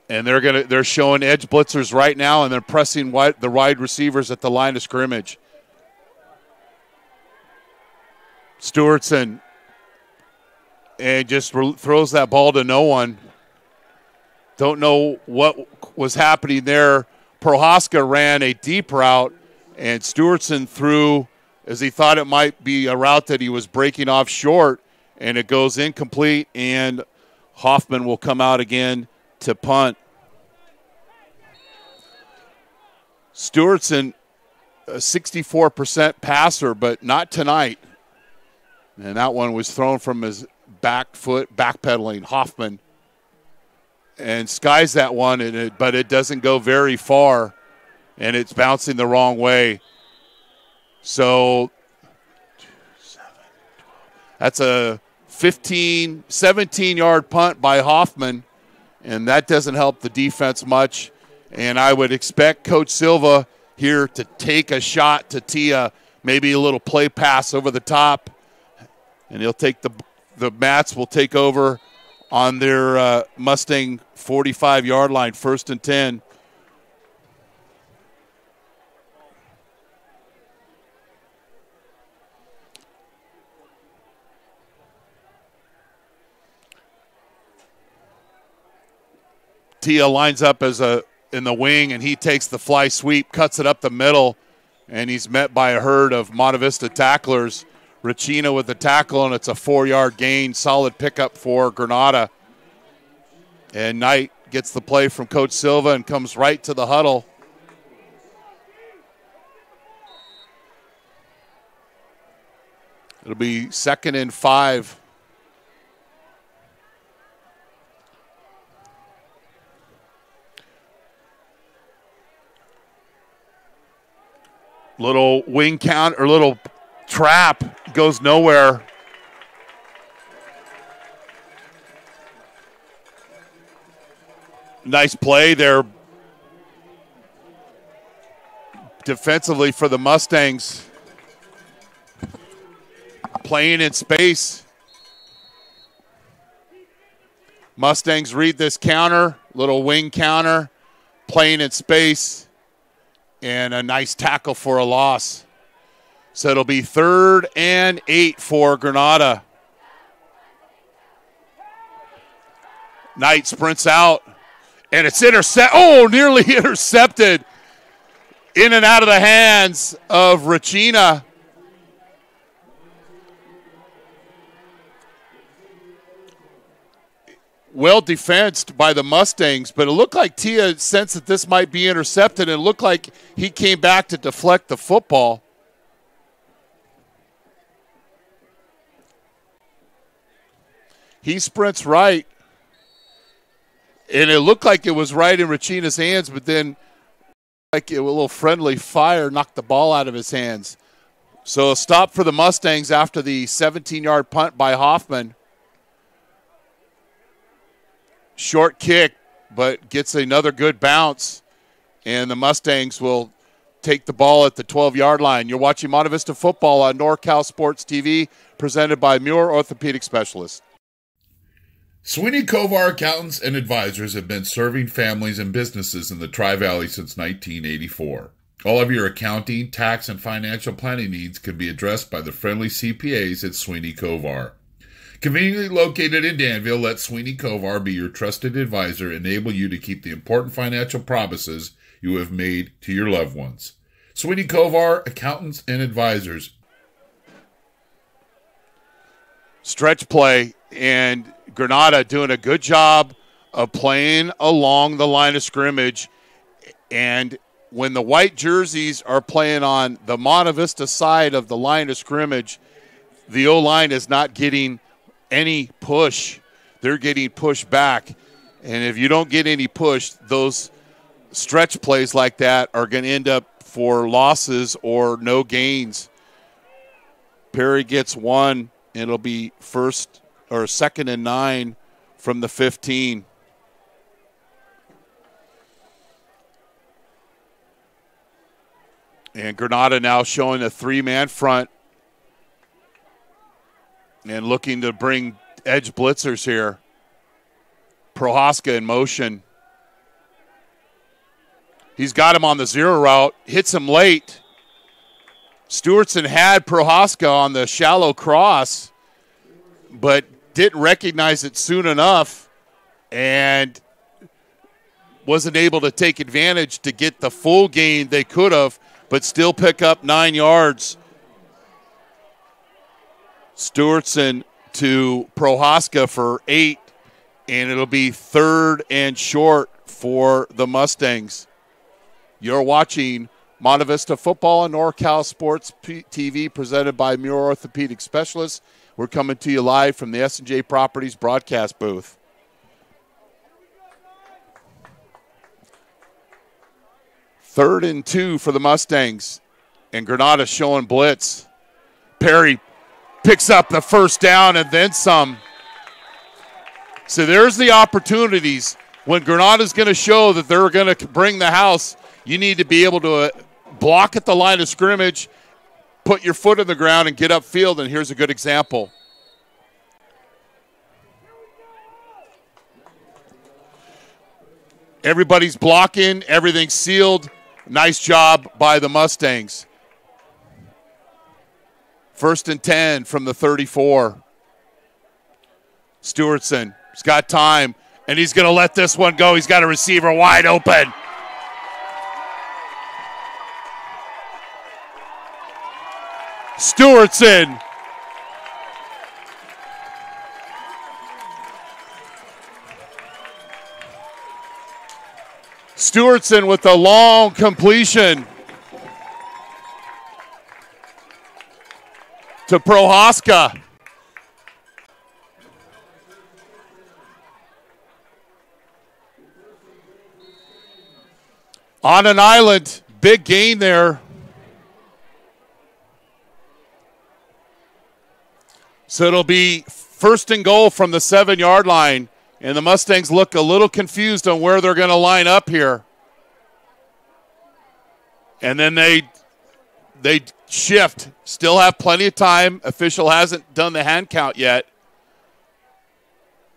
And they're showing edge blitzers right now, and they're pressing the wide receivers at the line of scrimmage. Stewartson and just throws that ball to no one. Don't know what was happening there. Prohaska ran a deep route, and Stewartson threw as he thought it might be a route that he was breaking off short, and it goes incomplete, and Hoffman will come out again to punt. Stewartson, a 64% passer, but not tonight. And that one was thrown from his back foot, backpedaling. Hoffman and skies that one, but it doesn't go very far, and it's bouncing the wrong way. So that's a 17-yard punt by Hoffman, and that doesn't help the defense much. And I would expect Coach Silva here to take a shot to Tia, maybe a little play pass over the top, and he'll take the Mats will take over on their Mustang 45-yard line, 1st and 10. Tia lines up in the wing, and he takes the fly sweep, cuts it up the middle, and he's met by a herd of Monte Vista tacklers. Regina with the tackle, and it's a 4-yard gain. Solid pickup for Granada. And Knight gets the play from Coach Silva and comes right to the huddle. It'll be 2nd and 5. Little wing count or little trap goes nowhere. Nice play there defensively for the Mustangs. Playing in space. Mustangs read this counter, little wing counter, playing in space, and a nice tackle for a loss. So it'll be 3rd and 8 for Granada. Knight sprints out, and it's nearly intercepted. In and out of the hands of Regina. Well defensed by the Mustangs, but it looked like Tia sensed that this might be intercepted, and it looked like he came back to deflect the football. He sprints right, and it looked like it was right in Regina's hands, but then like a little friendly fire knocked the ball out of his hands. So a stop for the Mustangs after the 17-yard punt by Hoffman. Short kick, but gets another good bounce, and the Mustangs will take the ball at the 12-yard line. You're watching Monte Vista football on NorCal Sports TV, presented by Muir Orthopedic Specialists. Sweeney Kovar Accountants and Advisors have been serving families and businesses in the Tri-Valley since 1984. All of your accounting, tax, and financial planning needs can be addressed by the friendly CPAs at Sweeney Kovar. Conveniently located in Danville, let Sweeney Kovar be your trusted advisor, enable you to keep the important financial promises you have made to your loved ones. Sweeney Kovar Accountants and Advisors. Stretch play, and Granada doing a good job of playing along the line of scrimmage. And when the white jerseys are playing on the Monte Vista side of the line of scrimmage, the O-line is not getting any push. They're getting pushed back. And if you don't get any push, those stretch plays like that are going to end up for losses or no gains. Perry gets one, and it'll be 2nd and 9 from the 15. And Granada now showing a 3-man front and looking to bring edge blitzers here. Prohaska in motion. He's got him on the 0 route, hits him late. Stewartson had Prohaska on the shallow cross, but didn't recognize it soon enough and wasn't able to take advantage to get the full gain they could have, but still pick up 9 yards. Stewartson to Prohaska for 8, and it'll be 3rd and short for the Mustangs. You're watching Monte Vista football on NorCal Sports TV, presented by Muir Orthopedic Specialists. We're coming to you live from the S&J Properties broadcast booth. Third and 2 for the Mustangs, and Granada showing blitz. Perry picks up the first down and then some. So there's the opportunities. When Granada's going to show that they're going to bring the house, you need to be able to block at the line of scrimmage, put your foot in the ground, and get upfield, and here's a good example. Everybody's blocking, everything's sealed. Nice job by the Mustangs. 1st and 10 from the 34. Stewartson, he's got time, and he's going to let this one go. He's got a receiver wide open. Stewartson Stewartson with a long completion to Prohaska. On an island, big gain there. So it'll be first and goal from the 7-yard line, and the Mustangs look a little confused on where they're going to line up here. And then they shift. Still have plenty of time. Official hasn't done the hand count yet.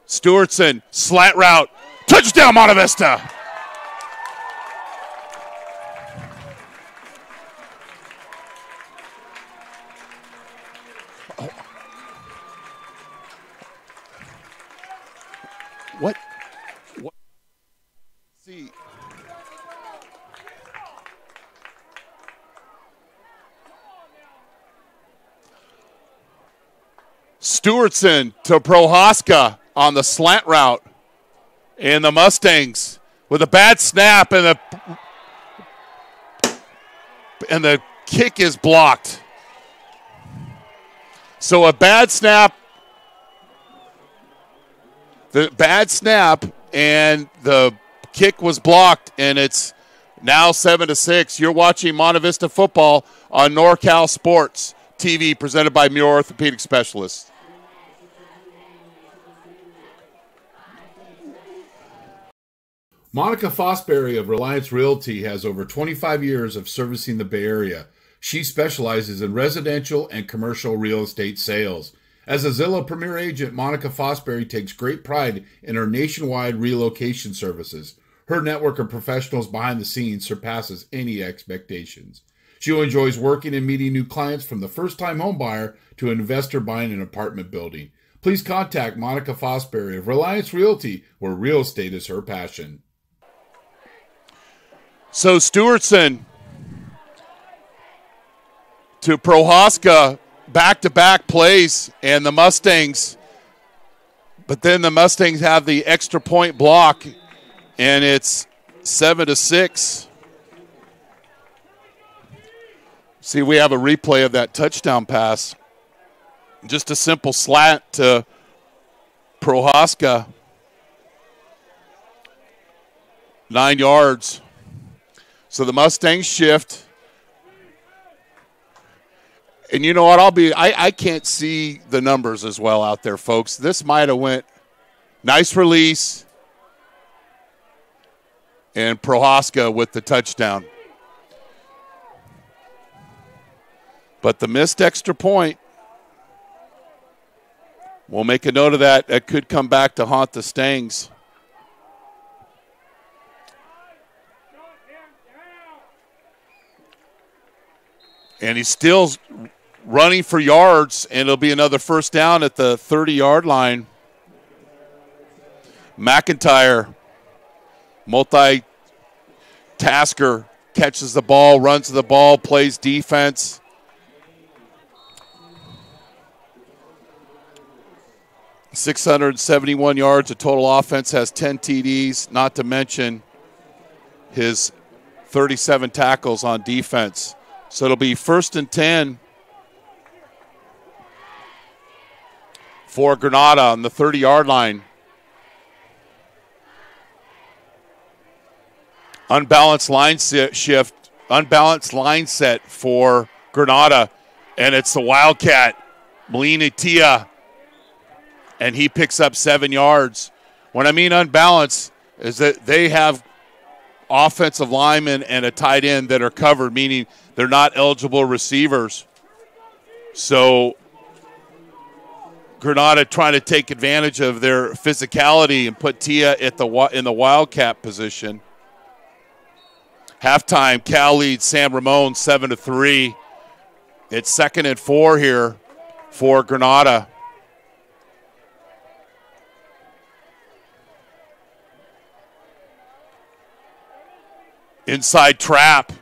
Stewartson, slant route, touchdown Monte Vista. What? See. Stewartson to Prohaska on the slant route. And the Mustangs with a bad snap, and the kick is blocked. So a bad snap. The bad snap, and the kick was blocked, and it's now 7-6. You're watching Monte Vista football on NorCal Sports TV, presented by Muir Orthopedic Specialists. Monica Fosbury of Reliance Realty has over 25 years of servicing the Bay Area. She specializes in residential and commercial real estate sales. As a Zillow Premier Agent, Monica Fosbury takes great pride in her nationwide relocation services. Her network of professionals behind the scenes surpasses any expectations. She enjoys working and meeting new clients, from the first-time home buyer to an investor buying an apartment building. Please contact Monica Fosbury of Reliance Realty, where real estate is her passion. So Stewartson to Prohaska, back-to-back plays, and the Mustangs, but then the Mustangs have the extra point block, and it's 7-6. See, we have a replay of that touchdown pass. Just a simple slant to Prohaska. 9 yards. So the Mustangs shift. And you know what? I can't see the numbers as well out there, folks. This might have went nice release, and Prohaska with the touchdown. But the missed extra point, we'll make a note of that. That could come back to haunt the Stangs. And he's still running for yards, and it'll be another first down at the 30-yard line. McIntyre, multi-tasker, catches the ball, runs the ball, plays defense. .671 yards of total offense, has 10 TDs, not to mention his 37 tackles on defense. So it'll be 1st and 10 for Granada on the 30-yard line. Unbalanced line set for Granada, and it's the Wildcat, Melina Tia, and he picks up 7 yards. When I mean unbalanced, is that they have offensive linemen and a tight end that are covered, meaning they're not eligible receivers. So Granada trying to take advantage of their physicality and put Tia in the Wildcat position. Halftime, Cal leads San Ramon 7-3. It's 2nd and 4 here for Granada. Inside trap,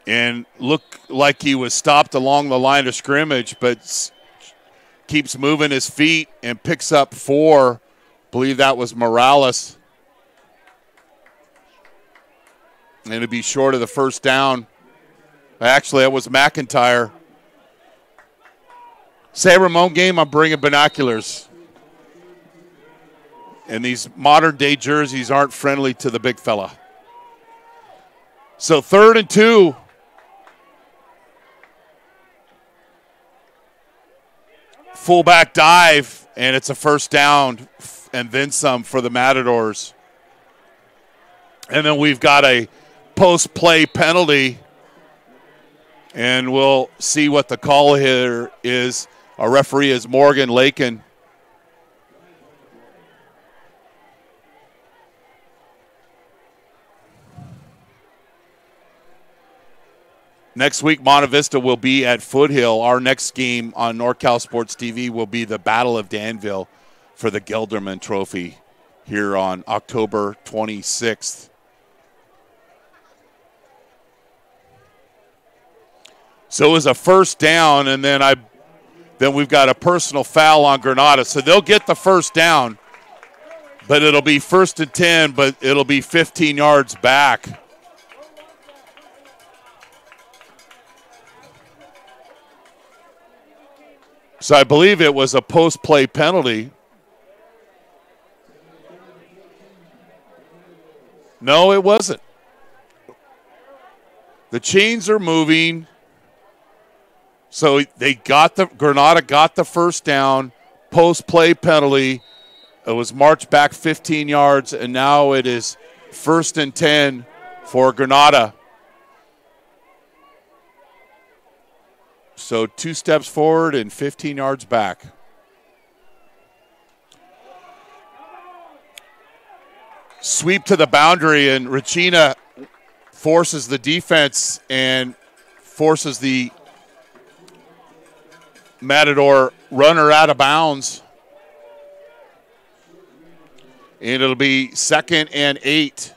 and looked like he was stopped along the line of scrimmage, but keeps moving his feet and picks up 4. I believe that was Morales. And it'll be short of the first down. Actually, that was McIntyre. San Ramon game, I'm bringing binoculars. And these modern-day jerseys aren't friendly to the big fella. So 3rd and 2. Fullback dive, and it's a first down and then some for the Matadors. And then we've got a post-play penalty, and we'll see what the call here is. Our referee is Morgan Lakin. Next week, Monte Vista will be at Foothill. Our next game on NorCal Sports TV will be the Battle of Danville for the Gelderman Trophy here on October 26th. So it was a first down, and then we've got a personal foul on Granada. So they'll get the first down, but it'll be 1st and 10, but it'll be 15 yards back. So I believe it was a post-play penalty. No, it wasn't. The chains are moving. So Granada got the first down, post-play penalty. It was marched back 15 yards, and now it is 1st and 10 for Granada. So 2 steps forward and 15 yards back. Sweep to the boundary, and Regina forces the defense and forces the Matador runner out of bounds. And it'll be 2nd and 8.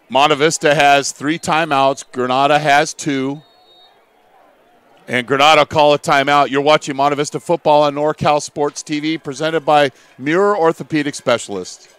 Monte Vista has 3 timeouts. Granada has 2. And Granada call a timeout. You're watching Monte Vista football on NorCal Sports TV, presented by Muir Orthopedic Specialists.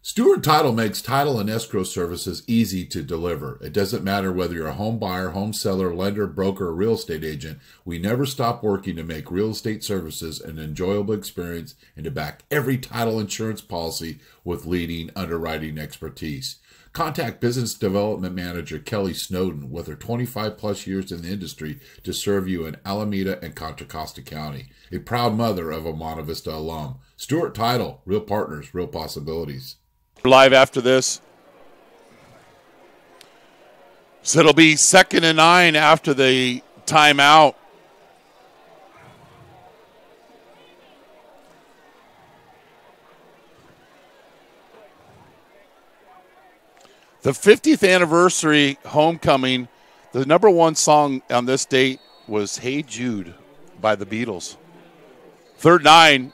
Stewart Title makes title and escrow services easy to deliver. It doesn't matter whether you're a home buyer, home seller, lender, broker, or real estate agent. We never stop working to make real estate services an enjoyable experience and to back every title insurance policy with leading underwriting expertise. Contact Business Development Manager Kelly.Snowden with her 25-plus years in the industry to serve you in Alameda and Contra Costa County. A proud mother of a Monte Vista alum. Stewart Title, real partners, real possibilities. Live after this. So it'll be 2nd and 9 after the timeout. The 50th anniversary homecoming, the number 1 song on this date was Hey Jude by the Beatles. 3rd 9,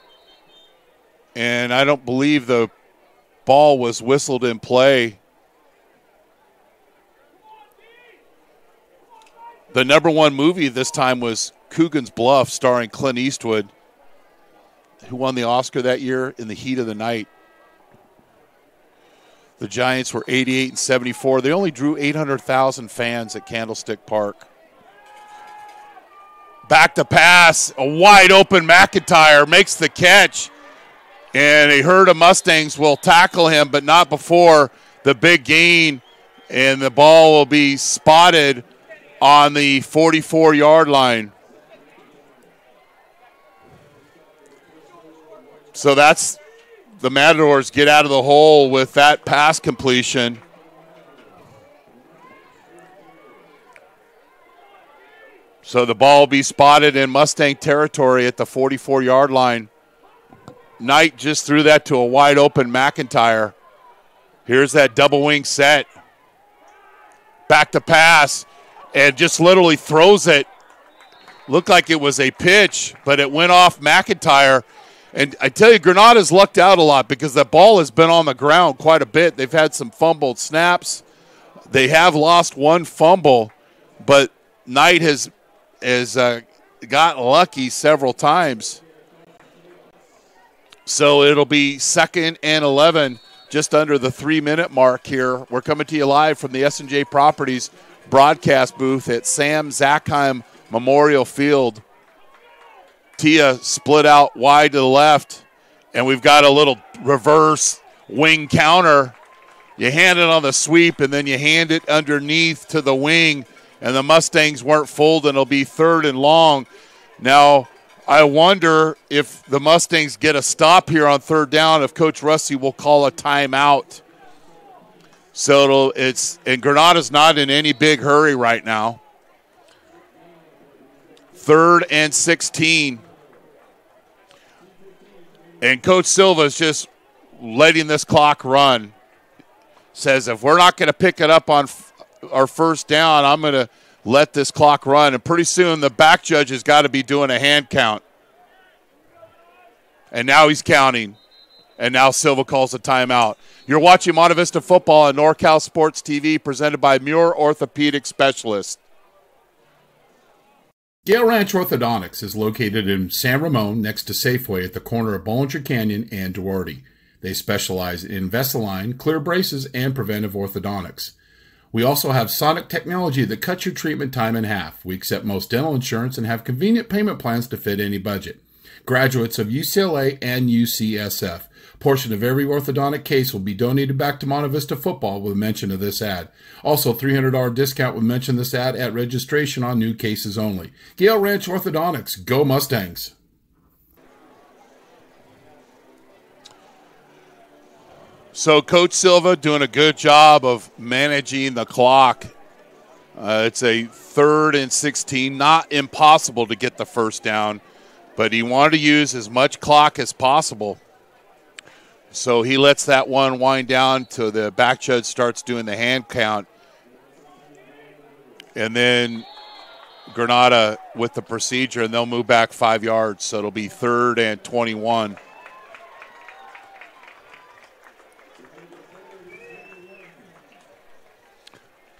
and I don't believe the ball was whistled in play. The number 1 movie this time was Coogan's Bluff, starring Clint Eastwood, who won the Oscar that year, In the Heat of the Night. The Giants were 88-74. They only drew 800,000 fans at Candlestick Park. Back to pass, a wide open McIntyre makes the catch. And a herd of Mustangs will tackle him, but not before the big gain. And the ball will be spotted on the 44-yard line. So that's the Matadors get out of the hole with that pass completion. So the ball will be spotted in Mustang territory at the 44-yard line. Knight just threw that to a wide open McIntyre. Here's that double wing set. Back to pass, and just literally throws it. Looked like it was a pitch, but it went off McIntyre. And I tell you, Granada's lucked out a lot because that ball has been on the ground quite a bit. They've had some fumbled snaps. They have lost 1 fumble, but Knight has got lucky several times. So it'll be 2nd and 11, just under the 3-minute mark here. We're coming to you live from the S&J Properties broadcast booth at Sam Zackheim Memorial Field. Tia split out wide to the left, and we've got a little reverse wing counter. You hand it on the sweep, and then you hand it underneath to the wing, and the Mustangs weren't folding. It'll be 3rd and long. Now, I wonder if the Mustangs get a stop here on 3rd down, if Coach Rusty will call a timeout. So and Granada's not in any big hurry right now. 3rd and 16. And Coach Silva's just letting this clock run. Says if we're not going to pick it up on our 1st down, I'm going to let this clock run. And pretty soon the back judge has got to be doing a hand count. And now he's counting. And now Silva calls a timeout. You're watching Monte Vista football on NorCal Sports TV, presented by Muir Orthopedic Specialists. Gale Ranch Orthodontics is located in San Ramon next to Safeway at the corner of Bollinger Canyon and Duarte. They specialize in Invisalign, clear braces, and preventive orthodontics. We also have sonic technology that cuts your treatment time in half. We accept most dental insurance and have convenient payment plans to fit any budget. Graduates of UCLA and UCSF. Portion of every orthodontic case will be donated back to Monte Vista football with mention of this ad. Also, $300 discount with mention of this ad at registration on new cases only. Gale Ranch Orthodontics. Go Mustangs! So Coach Silva doing a good job of managing the clock. It's a 3rd and 16. Not impossible to get the 1st down, but he wanted to use as much clock as possible. So he lets that one wind down till the back judge starts doing the hand count. And then Granada with the procedure, and they'll move back 5 yards. So it'll be 3rd and 21.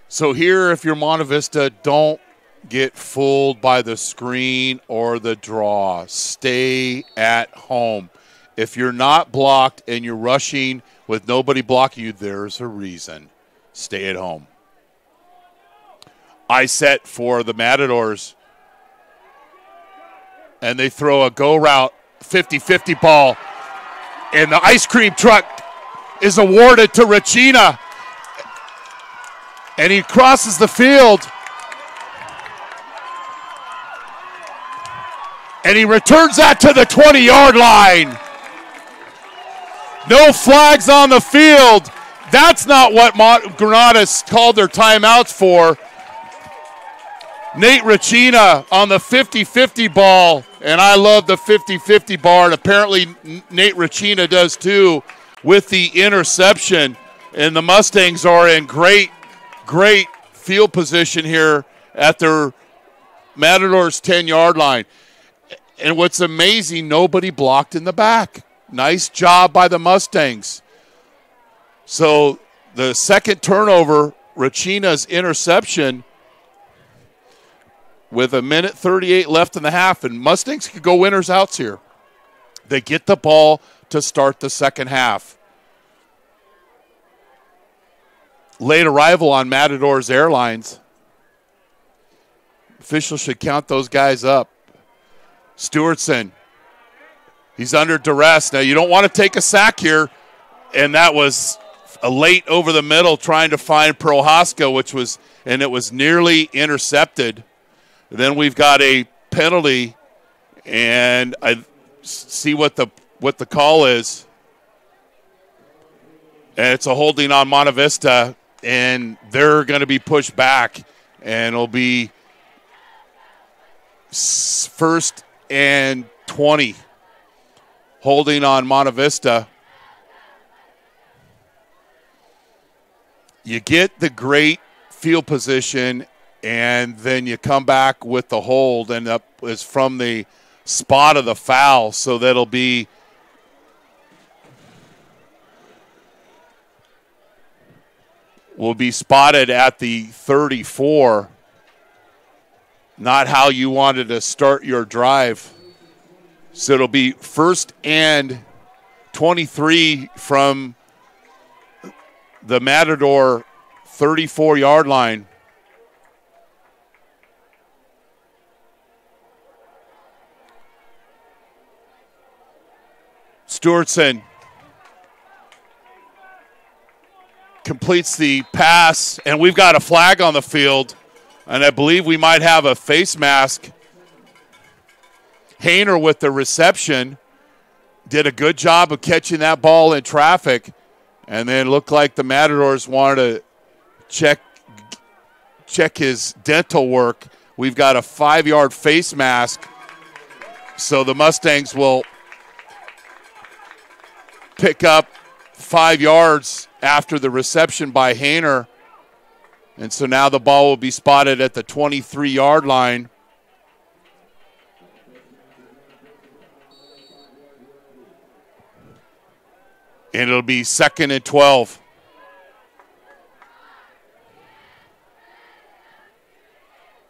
So here, if you're Monte Vista, don't get fooled by the screen or the draw. Stay at home. If you're not blocked and you're rushing with nobody blocking you, there's a reason. Stay at home. I set for the Matadors, and they throw a go route 50-50 ball, and the ice cream truck is awarded to Regina. And he crosses the field. And he returns that to the 20-yard line. No flags on the field. That's not what Granada's called their timeouts for. Nate Regina on the 50-50 ball. And I love the 50-50 ball. And apparently Nate Regina does too with the interception. And the Mustangs are in great field position here at their Matadors 10-yard line. And what's amazing, nobody blocked in the back. Nice job by the Mustangs. So the second turnover, Regina's interception, with 1:38 left in the half, and Mustangs could go winners outs here. They get the ball to start the second half. Late arrival on Matadors Airlines. Officials should count those guys up. Stewartson, he's under duress. Now, you don't want to take a sack here, and that was a late over the middle trying to find Prohaska, and it was nearly intercepted. Then we've got a penalty, and I see what the call is. And it's a holding on Monte Vista, and they're going to be pushed back, and it'll be 1st and 20. Holding on Monte Vista. You get the great field position, and then you come back with the hold, and up is from the spot of the foul, so that'll be will be spotted at the 34. not how you wanted to start your drive. So it'll be 1st and 23 from the Matador 34-yard line. Stewartson completes the pass, and we've got a flag on the field, and I believe we might have a face mask. Hayner with the reception did a good job of catching that ball in traffic, and then looked like the Matadors wanted to check his dental work. We've got a 5-yard face mask, so the Mustangs will pick up 5 yards after the reception by Hayner. And so now the ball will be spotted at the 23-yard line. And it'll be 2nd and 12.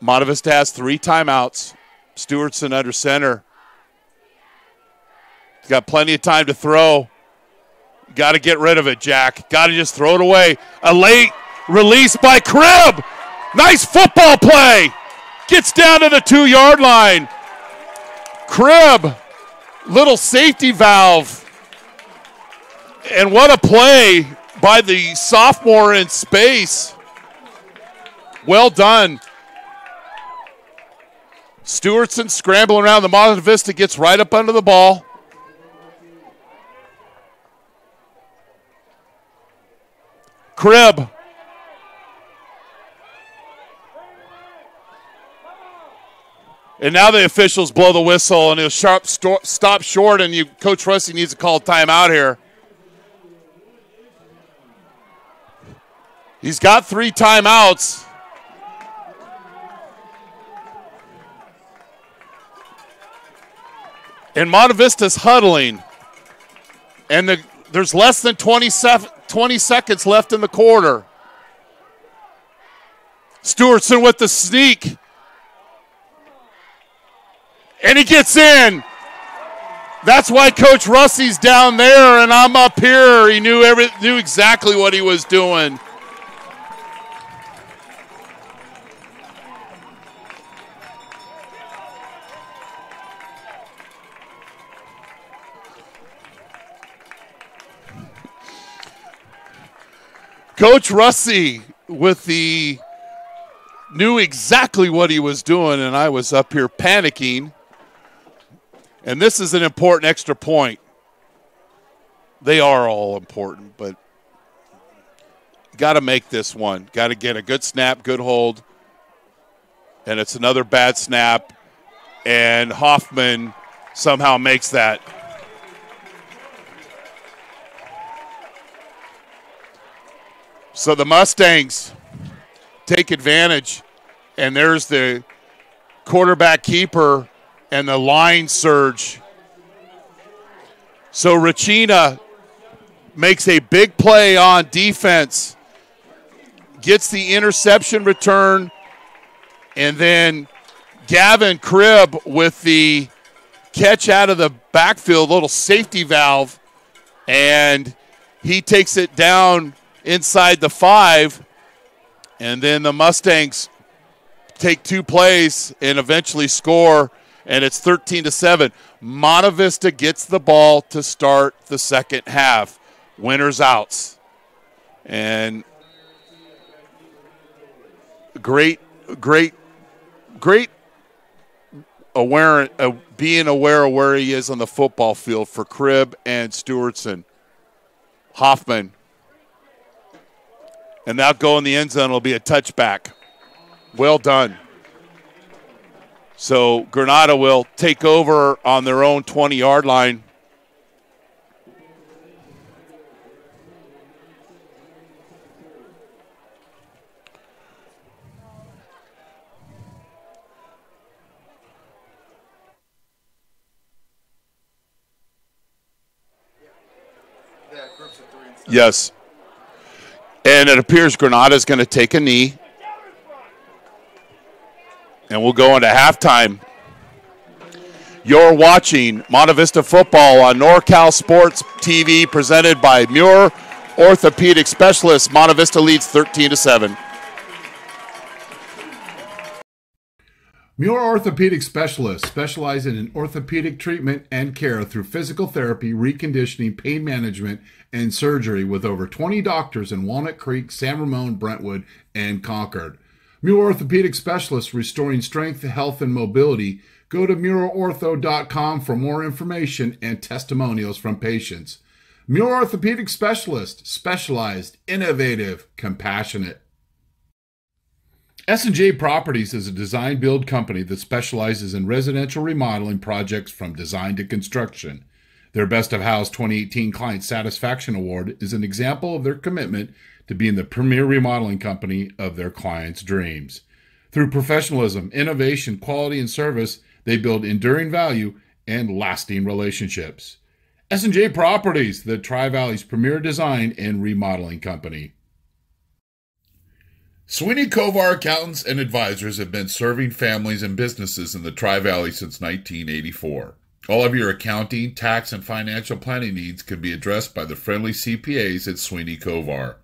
Monte Vista has 3 timeouts. Stewartson under center. He's got plenty of time to throw. Got to get rid of it, Jack. Got to just throw it away. A late release by Cribb. Nice football play. Gets down to the 2-yard line. Cribb, little safety valve. And what a play by the sophomore in space. Well done. Stewartson scrambling around. The Monte Vista gets right up under the ball. Cribb. And now the officials blow the whistle, and he'll stop short, and Coach Rusty needs to call a timeout here. He's got 3 timeouts. And Monte Vista's huddling. And there's less than 20 seconds left in the quarter. Stewartson with the sneak. And he gets in. That's why Coach Russey's down there and I'm up here. He knew exactly what he was doing. Coach Russey knew exactly what he was doing, and I was up here panicking. And this is an important extra point. They are all important, but got to make this one. Got to get a good snap, good hold. And it's another bad snap, and Hoffman somehow makes that. So the Mustangs take advantage, and there's the quarterback keeper and the line surge. So Racina makes a big play on defense, gets the interception return, and then Gavin Cribb with the catch out of the backfield, little safety valve, and he takes it down inside the 5, and then the Mustangs take 2 plays and eventually score, and it's 13-7. Monte Vista gets the ball to start the second half. Winners outs. And great being aware of where he is on the football field for Cribb and Stewartson. Hoffman. And that'll go in the end zone. It'll be a touchback. Well done. So Granada will take over on their own 20-yard line. Yes. And it appears Granada is going to take a knee. and we'll go into halftime. You're watching Monte Vista football on NorCal Sports TV, presented by Muir Orthopedic Specialists. Monte Vista leads 13-7. Muir Orthopedic Specialists specialize in orthopedic treatment and care through physical therapy, reconditioning, pain management, and surgery with over 20 doctors in Walnut Creek, San Ramon, Brentwood, and Concord. Muir Orthopedic Specialists, restoring strength, health, and mobility. Go to muirortho.com for more information and testimonials from patients. Muir Orthopedic Specialist, specialized, innovative, compassionate. S&J Properties is a design-build company that specializes in residential remodeling projects from design to construction. Their Best of House 2018 Client Satisfaction Award is an example of their commitment to being the premier remodeling company of their clients' dreams. Through professionalism, innovation, quality, and service, they build enduring value and lasting relationships. S&J Properties, the Tri-Valley's premier design and remodeling company. Sweeney Kovar Accountants and Advisors have been serving families and businesses in the Tri-Valley since 1984. All of your accounting, tax, and financial planning needs can be addressed by the friendly CPAs at Sweeney Kovar.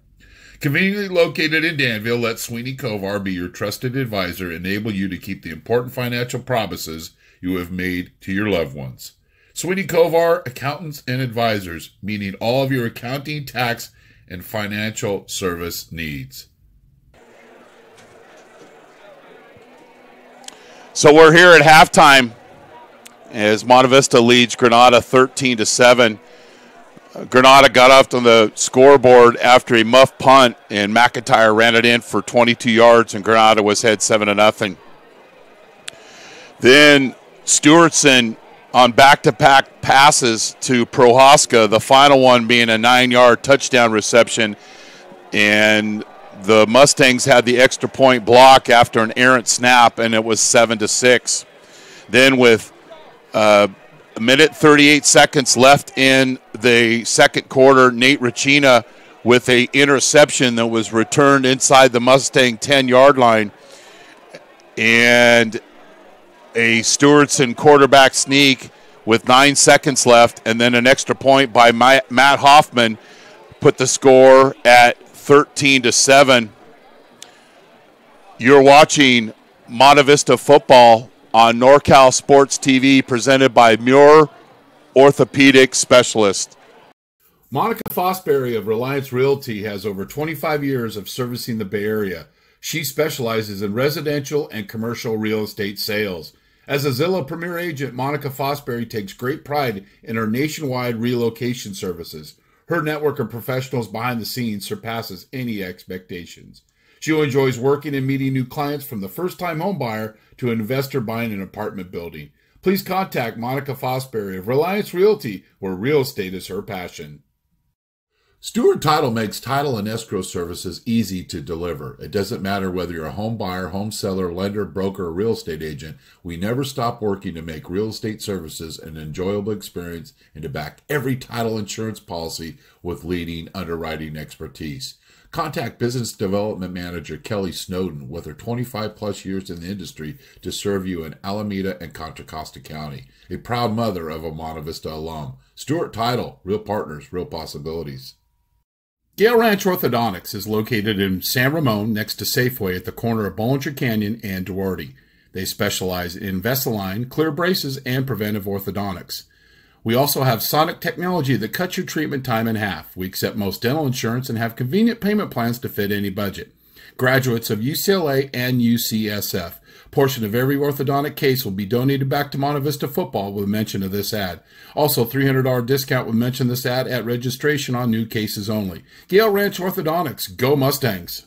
Conveniently located in Danville, let Sweeney Kovar be your trusted advisor, enable you to keep the important financial promises you have made to your loved ones. Sweeney Kovar Accountants and Advisors, meeting all of your accounting, tax, and financial service needs. So we're here at halftime as Monte Vista leads Granada 13-7. Granada got up on the scoreboard after a muff punt, and McIntyre ran it in for 22 yards, and Granada was ahead 7-0. Then Stewartson on back-to-back passes to Prohaska, the final one being a 9-yard touchdown reception, and the Mustangs had the extra point block after an errant snap, and it was 7-6. Then with a minute 38 seconds left in the second quarter, Nate Ricina with a interception that was returned inside the Mustang 10-yard line, and a Stewartson quarterback sneak with 9 seconds left, and then an extra point by Matt Hoffman put the score at 13-7. You're watching Monte Vista football on NorCal Sports TV, presented by Muir Orthopedic Specialist. Monica Fosbury of Reliance Realty has over 25 years of servicing the Bay Area. She specializes in residential and commercial real estate sales. As a Zillow Premier Agent, Monica Fosbury takes great pride in her nationwide relocation services. Her network of professionals behind the scenes surpasses any expectations. She enjoys working and meeting new clients, from the first-time home buyer to an investor buying an apartment building. Please contact Monica Fosbury of Reliance Realty, where real estate is her passion. Stewart Title makes title and escrow services easy to deliver. It doesn't matter whether you're a home buyer, home seller, lender, broker, or real estate agent. We never stop working to make real estate services an enjoyable experience and to back every title insurance policy with leading underwriting expertise. Contact Business Development Manager Kelly.Snowden with her 25-plus years in the industry to serve you in Alameda and Contra Costa County. A proud mother of a Monte Vista alum. Stewart Title, real partners, real possibilities. Gale Ranch Orthodontics is located in San Ramon next to Safeway at the corner of Bollinger Canyon and Duarte. They specialize in Invisalign, clear braces, and preventive orthodontics. We also have sonic technology that cuts your treatment time in half. We accept most dental insurance and have convenient payment plans to fit any budget. Graduates of UCLA and UCSF. Portion of every orthodontic case will be donated back to Monte Vista football with mention of this ad. Also, $300 discount with mention of this ad at registration on new cases only. Gale Ranch Orthodontics. Go Mustangs!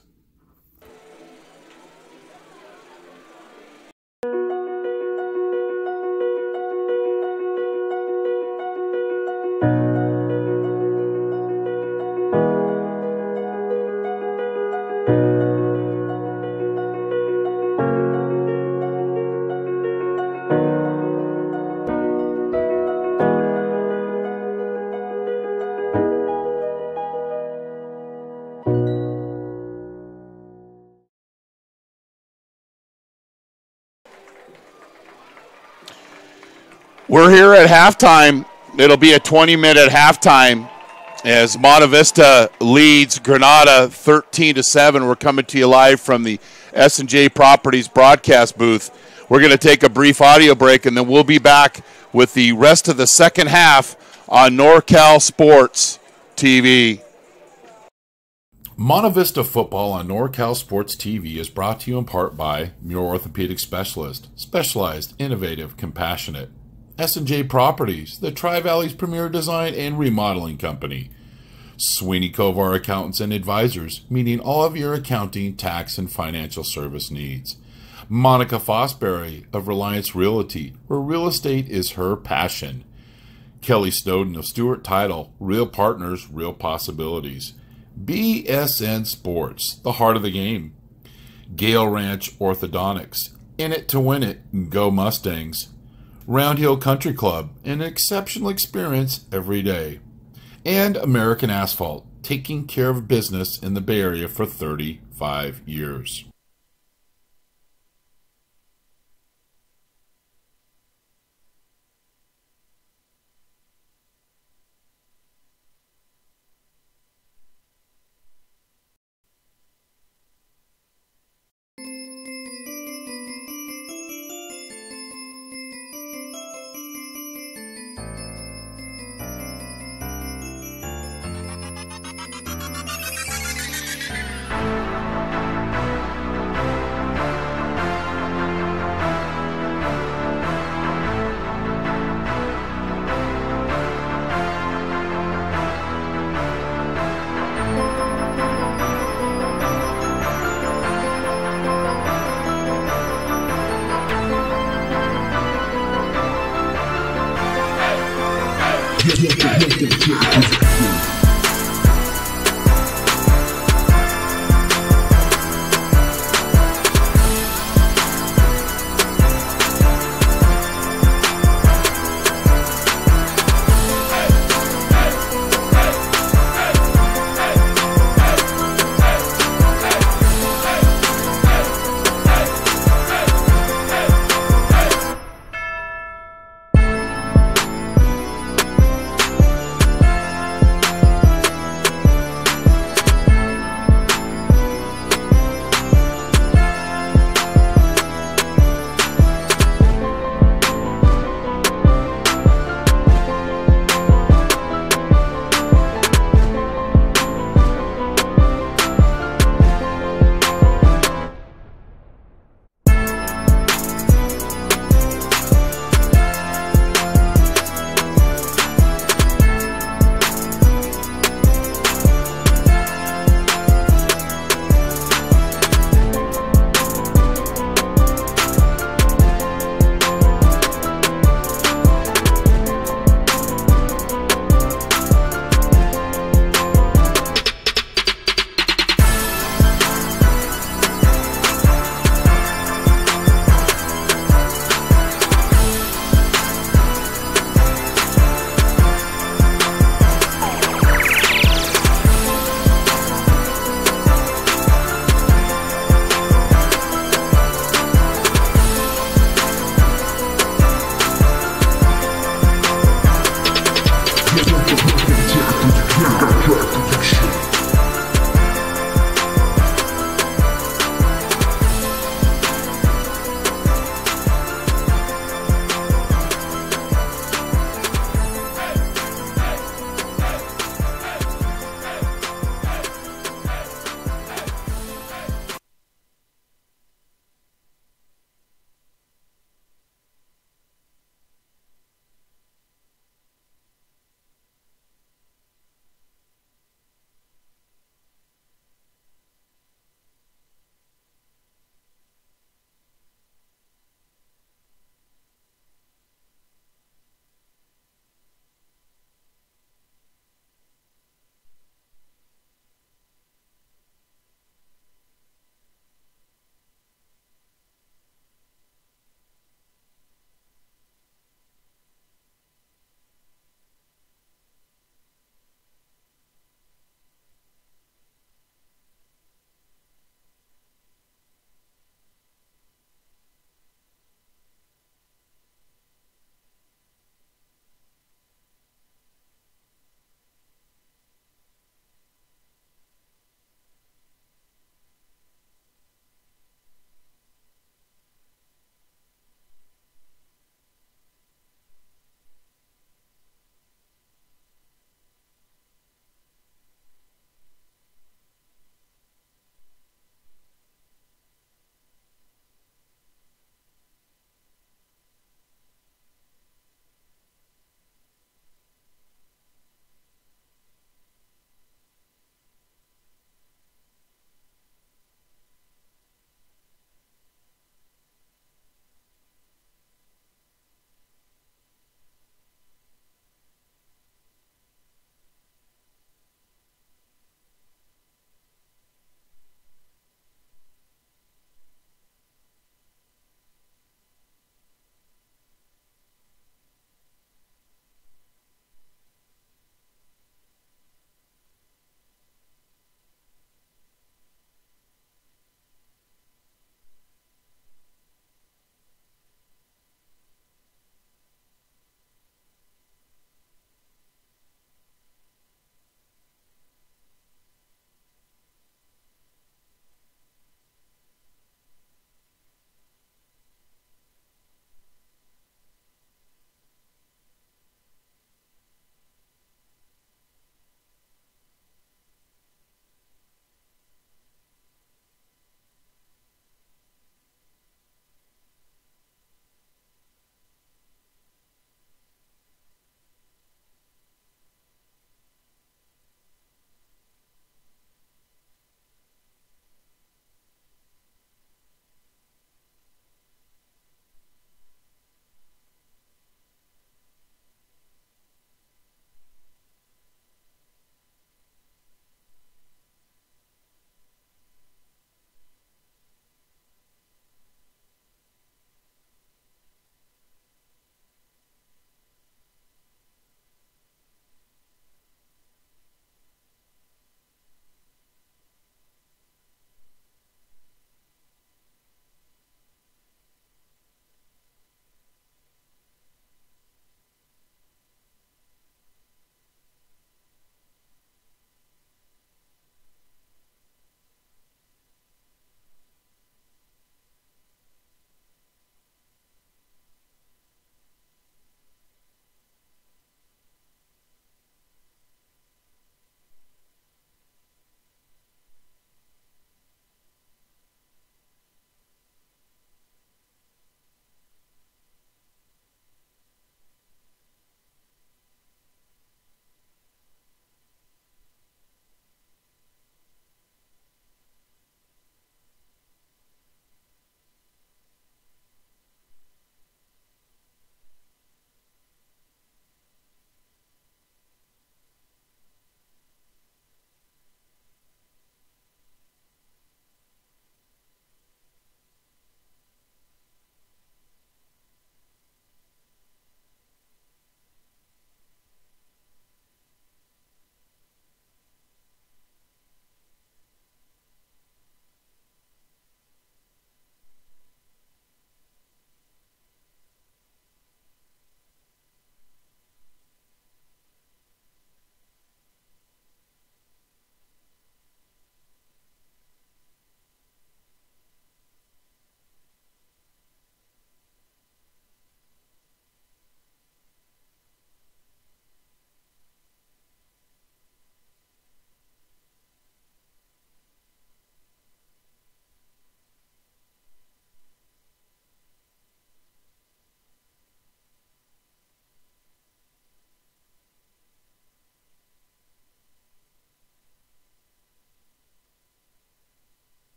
We're here at halftime. It'll be a 20-minute halftime as Monte Vista leads Granada 13-7. We're coming to you live from the S&J Properties broadcast booth. We're going to take a brief audio break, and then we'll be back with the rest of the second half on NorCal Sports TV. Monte Vista football on NorCal Sports TV is brought to you in part by Muir Orthopedic Specialist, specialized, innovative, compassionate. S&J Properties, the Tri-Valley's premier design and remodeling company. Sweeney Kovar Accountants and Advisors, meeting all of your accounting, tax, and financial service needs. Monica Fosbury of Reliance Realty, where real estate is her passion. Kelly.Snowden of Stewart Title, real partners, real possibilities. BSN Sports, the heart of the game. Gale Ranch Orthodontics, in it to win it, go Mustangs. Round Hill Country Club, an exceptional experience every day. And American Asphalt, taking care of business in the Bay Area for 35 years.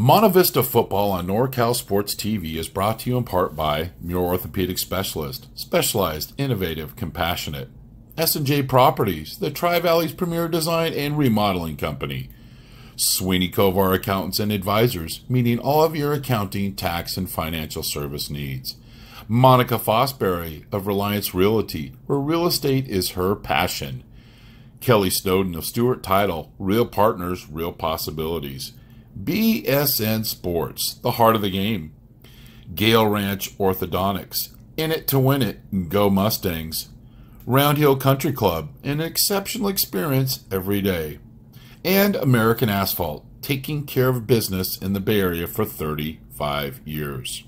Monte Vista football on NorCal Sports TV is brought to you in part by Muir Orthopedic Specialist, specialized, innovative, compassionate. S&J Properties, the Tri-Valley's premier design and remodeling company. Sweeney Kovar Accountants and Advisors, meeting all of your accounting, tax, and financial service needs. Monica Fosbury of Reliance Realty, where real estate is her passion. Kelly.Snowden of Stewart Title, real partners, real possibilities. BSN Sports, the heart of the game. Gale Ranch Orthodontics, in it to win it, go Mustangs. Round Hill Country Club, an exceptional experience every day. And American Asphalt, taking care of business in the Bay Area for 35 years.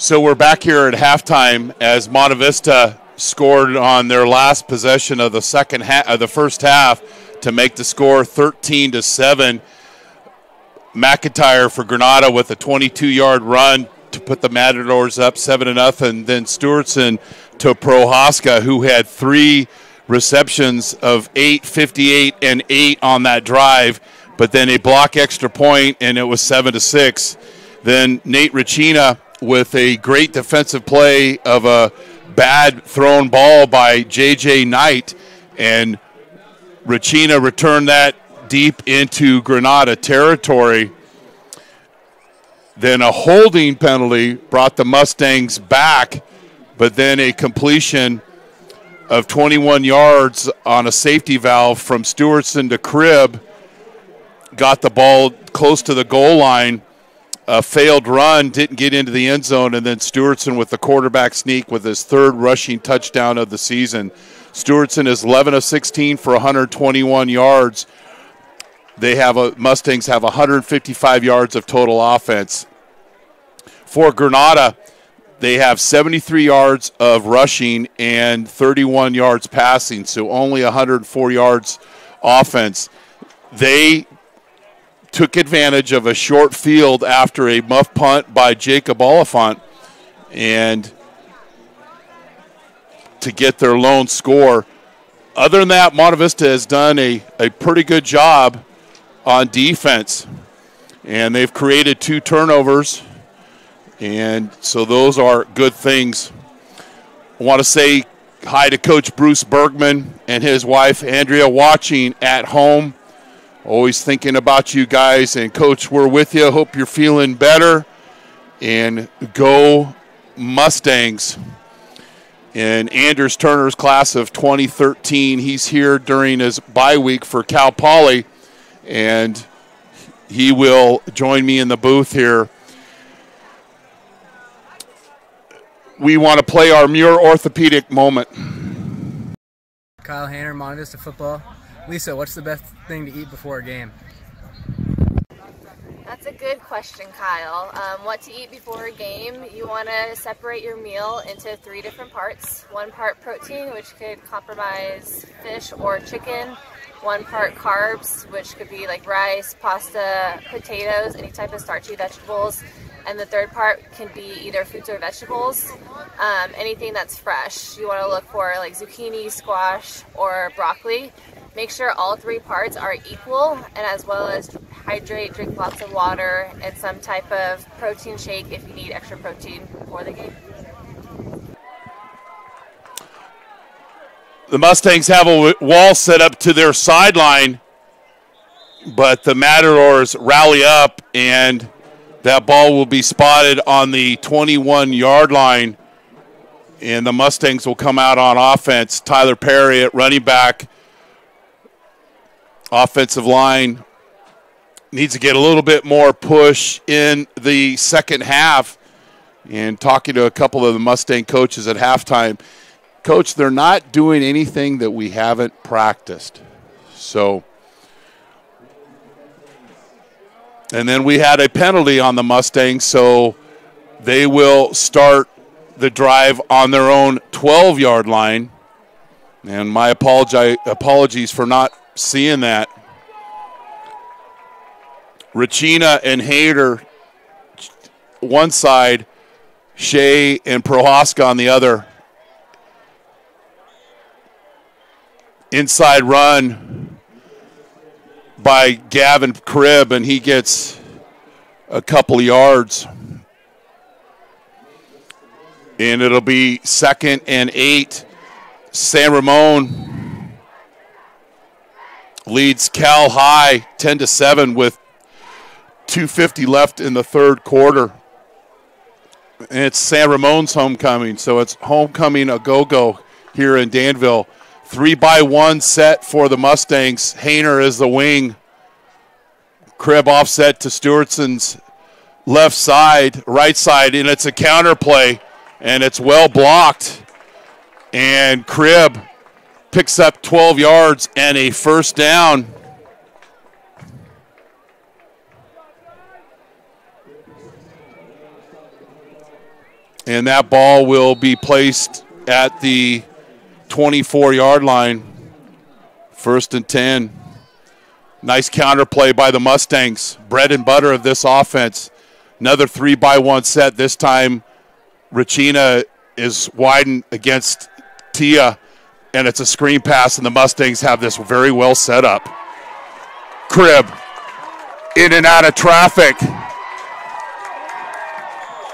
So we're back here at halftime as Monte Vista scored on their last possession of the first half to make the score 13-7. McIntyre for Granada with a 22-yard run to put the Matadors up 7-0. Then Stewartson to Prohaska, who had 3 receptions of 8, 58, and 8 on that drive, but then a block extra point, and it was 7-6. Then Nate Ricina with a great defensive play of a bad thrown ball by J.J. Knight, and Ricina returned that deep into Granada territory. Then a holding penalty brought the Mustangs back, but then a completion of 21 yards on a safety valve from Stewartson to Cribb got the ball close to the goal line. A failed run, didn't get into the end zone, and then Stewartson with the quarterback sneak with his 3rd rushing touchdown of the season. Stewartson is 11 of 16 for 121 yards. Mustangs have 155 yards of total offense. For Granada, they have 73 yards of rushing and 31 yards passing, so only 104 yards offense. They took advantage of a short field after a muff punt by Jacob Oliphant and to get their lone score. Other than that, Monte Vista has done a pretty good job on defense, and they've created 2 turnovers, and so those are good things. I want to say hi to Coach Bruce Bergman and his wife Andrea watching at home. Always thinking about you guys. And, Coach, we're with you. Hope you're feeling better. And go Mustangs. in Anders Turner's class of 2013. He's here during his bye week for Cal Poly, and he will join me in the booth here. We want to play our Muir orthopedic moment. Kyle Hainer, Monte Vista football. Lisa, what's the best thing to eat before a game? That's a good question, Kyle. What to eat before a game? You want to separate your meal into 3 different parts. 1 part protein, which could compromise fish or chicken. 1 part carbs, which could be like rice, pasta, potatoes, any type of starchy vegetables. And the 3rd part can be either fruits or vegetables, anything that's fresh. You want to look for like zucchini, squash, or broccoli. Make sure all 3 parts are equal, and as well as hydrate, drink lots of water, and some type of protein shake if you need extra protein before the game. The Mustangs have a wall set up to their sideline, but the Matadors rally up, and that ball will be spotted on the 21-yard line, and the Mustangs will come out on offense. Tyler Perry at running back. Offensive line needs to get a little bit more push in the second half. And talking to a couple of the Mustang coaches at halftime, Coach, they're not doing anything that we haven't practiced. So, and then we had a penalty on the Mustangs, so they will start the drive on their own 12-yard line. And my apologies for not seeing that. Regina and Hayter one side, Shea and Prohaska on the other. Inside run by Gavin Cribb, and he gets a couple of yards. And it'll be 2nd and 8. San Ramon leads Cal High 10-7 with 2:50 left in the 3rd quarter. And it's San Ramon's homecoming, so it's homecoming a go-go here in Danville. 3-by-1 set for the Mustangs. Hayner is the wing. Cribb offset to Stewartson's left side, right side, and it's a counter play, and it's well blocked. And Cribb picks up 12 yards and a first down. And that ball will be placed at the 24-yard line. 1st and 10. Nice counter play by the Mustangs. Bread and butter of this offense. Another 3-by-1 set. This time, Regina is widened against Tia, and it's a screen pass, and the Mustangs have this very well set up. Cribb in and out of traffic.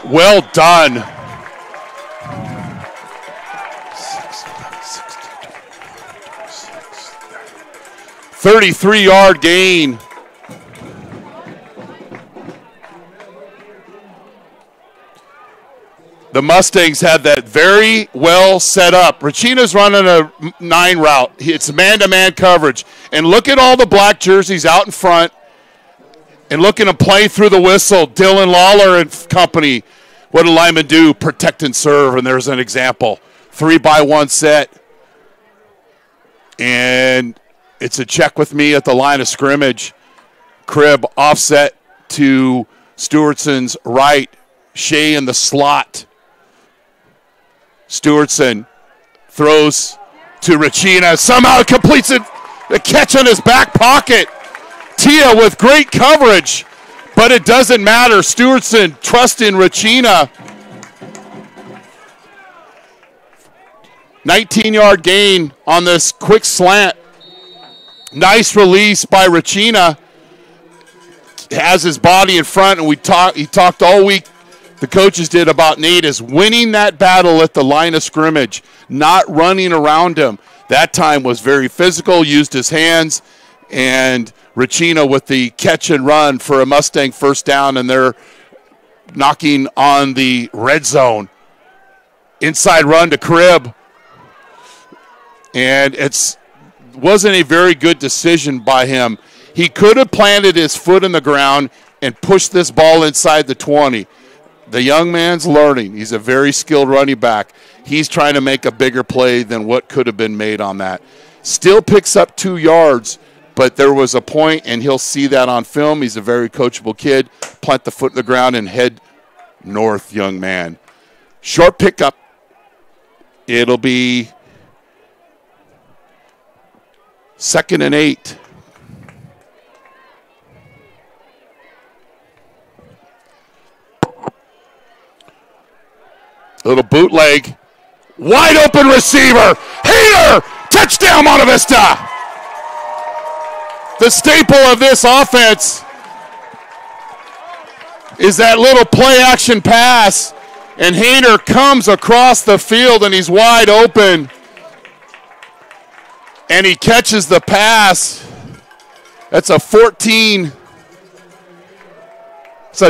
Well done. 33-yard gain. The Mustangs had that very well set up. Regina's running a 9 route. It's man-to-man coverage. And look at all the black jerseys out in front. And looking to play through the whistle. Dylan Lawler and company. What do linemen do? Protect and serve, and there's an example. 3-by-1 set. And it's a check with me at the line of scrimmage. Cribb offset to Stewartson's right. Shea in the slot. Stewardson throws to Regina. Somehow completes it. The catch on his back pocket. Tia with great coverage, but it doesn't matter. Stewardson trusting Regina. 19-yard gain on this quick slant. Nice release by Regina. Has his body in front, and he talked all week, the coaches did, about Nate is winning that battle at the line of scrimmage, not running around him. That time was very physical, used his hands, and Regina with the catch and run for a Mustang first down, and they're knocking on the red zone. inside run to Cribb. And it wasn't a very good decision by him. He could have planted his foot in the ground and pushed this ball inside the 20. The young man's learning. He's a very skilled running back. He's trying to make a bigger play than what could have been made on that. Still picks up 2 yards, but there was a point, and he'll see that on film. He's a very coachable kid. Plant the foot in the ground and head north, young man. Short pickup. It'll be 2nd and 8. Little bootleg. Wide open receiver. Hader! Touchdown, Monte Vista! The staple of this offense is that little play action pass. And Hader comes across the field and he's wide open. And he catches the pass. That's a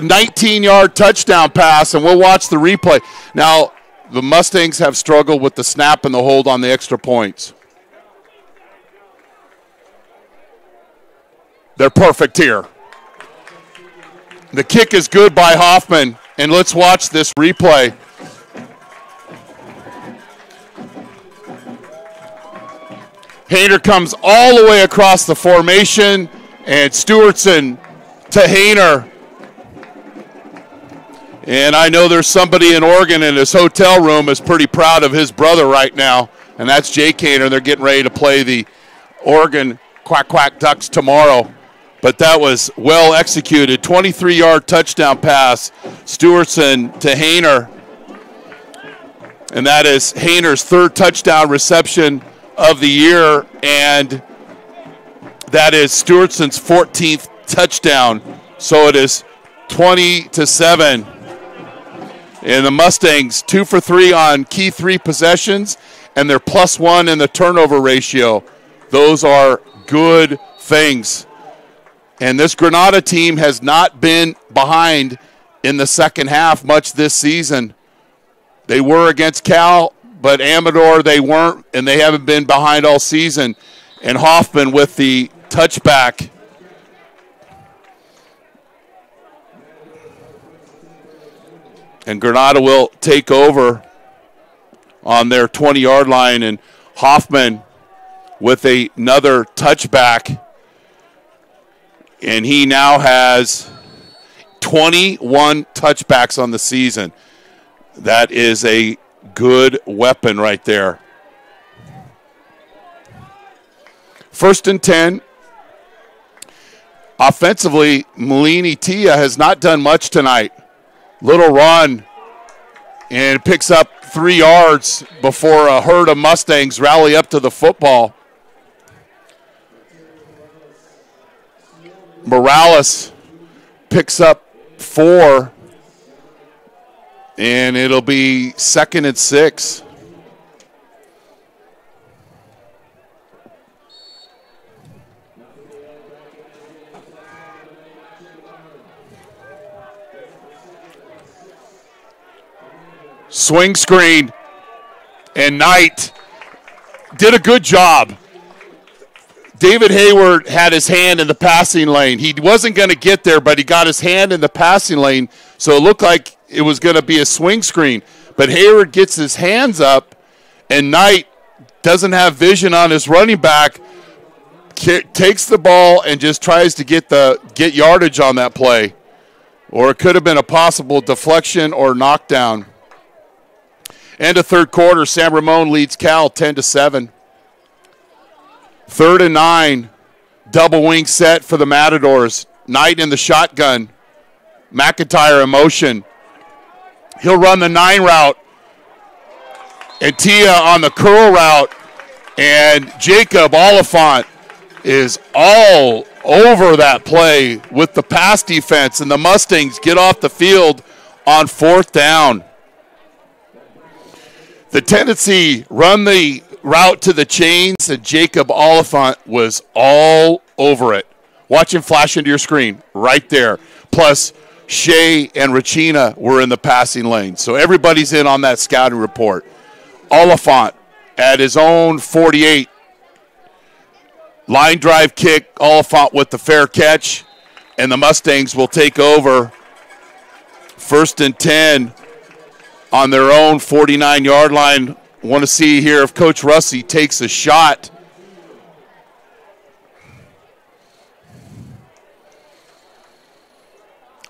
19-yard touchdown pass, and we'll watch the replay. Now, the Mustangs have struggled with the snap and the hold on the extra points. They're perfect here. The kick is good by Hoffman, and let's watch this replay. Hader comes all the way across the formation, and Stewartson to Hader. And I know there's somebody in Oregon in his hotel room is pretty proud of his brother right now, and that's Jake Hader. They're getting ready to play the Oregon Quack Quack Ducks tomorrow. But that was well executed. 23-yard touchdown pass, Stewartson to Hader. And that is Hader's 3rd touchdown reception of the year, and that is Stewartson's 14th touchdown. So it is 20-7. And the Mustangs 2 for 3 on key 3 possessions, and they're +1 in the turnover ratio. Those are good things. And this Granada team has not been behind in the second half much this season. They were against Cal, but Amador they weren't, and they haven't been behind all season. And Hoffman with the touchback. And Granada will take over on their 20-yard line, and Hoffman with another touchback. And he now has 21 touchbacks on the season. That is a good weapon right there. 1st and 10. Offensively, Malini Tia has not done much tonight. Little run, and picks up 3 yards before a herd of Mustangs rally up to the football. Morales picks up 4, and it'll be 2nd and 6. Swing screen, and Knight did a good job. David Hayward had his hand in the passing lane. He wasn't going to get there, but he got his hand in the passing lane, so it looked like it was going to be a swing screen. But Hayward gets his hands up, and Knight doesn't have vision on his running back, takes the ball and just tries to get yardage on that play. Or it could have been a possible deflection or knockdown. End of 3rd quarter, San Ramon leads Cal 10-7. 3rd and 9, double wing set for the Matadors. Knight in the shotgun. McIntyre in motion. He'll run the 9 route. And Tia on the curl route. And Jacob Oliphant is all over that play with the pass defense. And the Mustangs get off the field on 4th down. The tendency, run the route to the chains, and Jacob Oliphant was all over it. Watch him flash into your screen right there. Plus Shea and Regina were in the passing lane. So everybody's in on that scouting report. Oliphant at his own 48. Line drive kick, Oliphant with the fair catch, and the Mustangs will take over 1st and 10 on their own 49-yard line. Want to see here if Coach Russi takes a shot.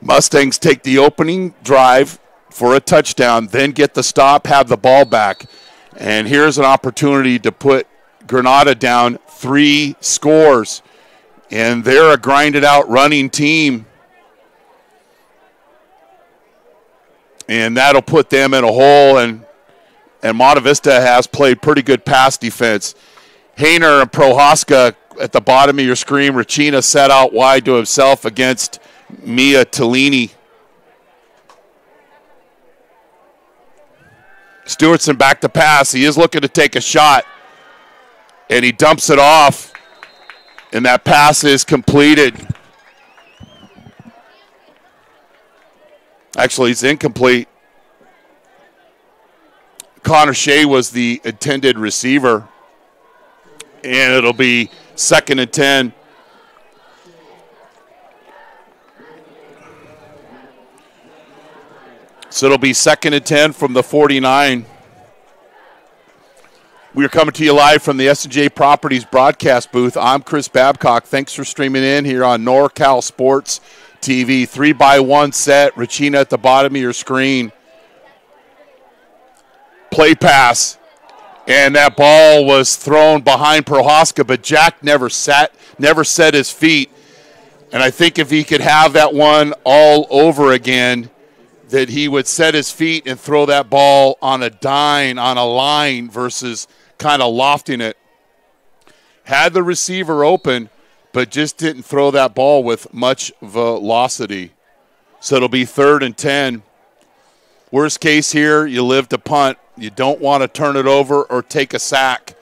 Mustangs take the opening drive for a touchdown, then get the stop, have the ball back. And here's an opportunity to put Granada down 3 scores. And they're a grinded-out running team. And that'll put them in a hole. And Monte Vista has played pretty good pass defense. Hayner and Prohaska at the bottom of your screen. Regina set out wide to himself against Mia Tellini. Stewartson back to pass. He is looking to take a shot, and he dumps it off, and that pass is completed. Actually, it's incomplete. Connor Shea was the intended receiver, and it'll be 2nd and 10. So it'll be 2nd and 10 from the 49. We are coming to you live from the S&J Properties broadcast booth. I'm Chris Babcock. Thanks for streaming in here on NorCal Sports TV. 3-by-1 set. Regina at the bottom of your screen. Play pass. And that ball was thrown behind Prohaska, but Jack never set his feet. And I think if he could have that one all over again, that he would set his feet and throw that ball on a dime, on a line, versus kind of lofting it. Had the receiver open, but just didn't throw that ball with much velocity. So it'll be 3rd and 10. Worst case here, you live to punt. You don't want to turn it over or take a sack.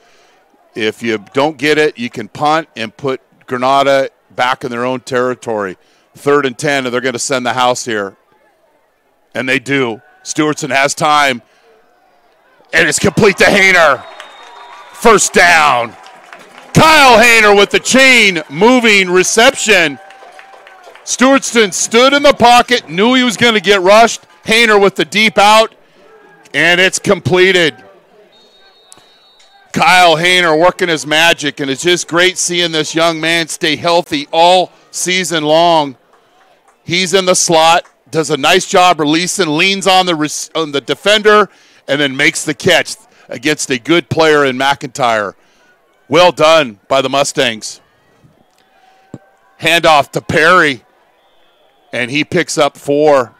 If you don't get it, you can punt and put Granada back in their own territory. 3rd and 10, and they're going to send the house here. And they do. Stewartson has time. And it's complete to Hayner. 1st down. Kyle Hayner with the chain moving reception. Stewartson stood in the pocket, knew he was going to get rushed. Hayner with the deep out. And it's completed. Kyle Hayner working his magic. And it's just great seeing this young man stay healthy all season long. He's in the slot. Does a nice job releasing, leans on the defender, and then makes the catch against a good player in McIntyre. Well done by the Mustangs. Handoff to Perry, and he picks up 4.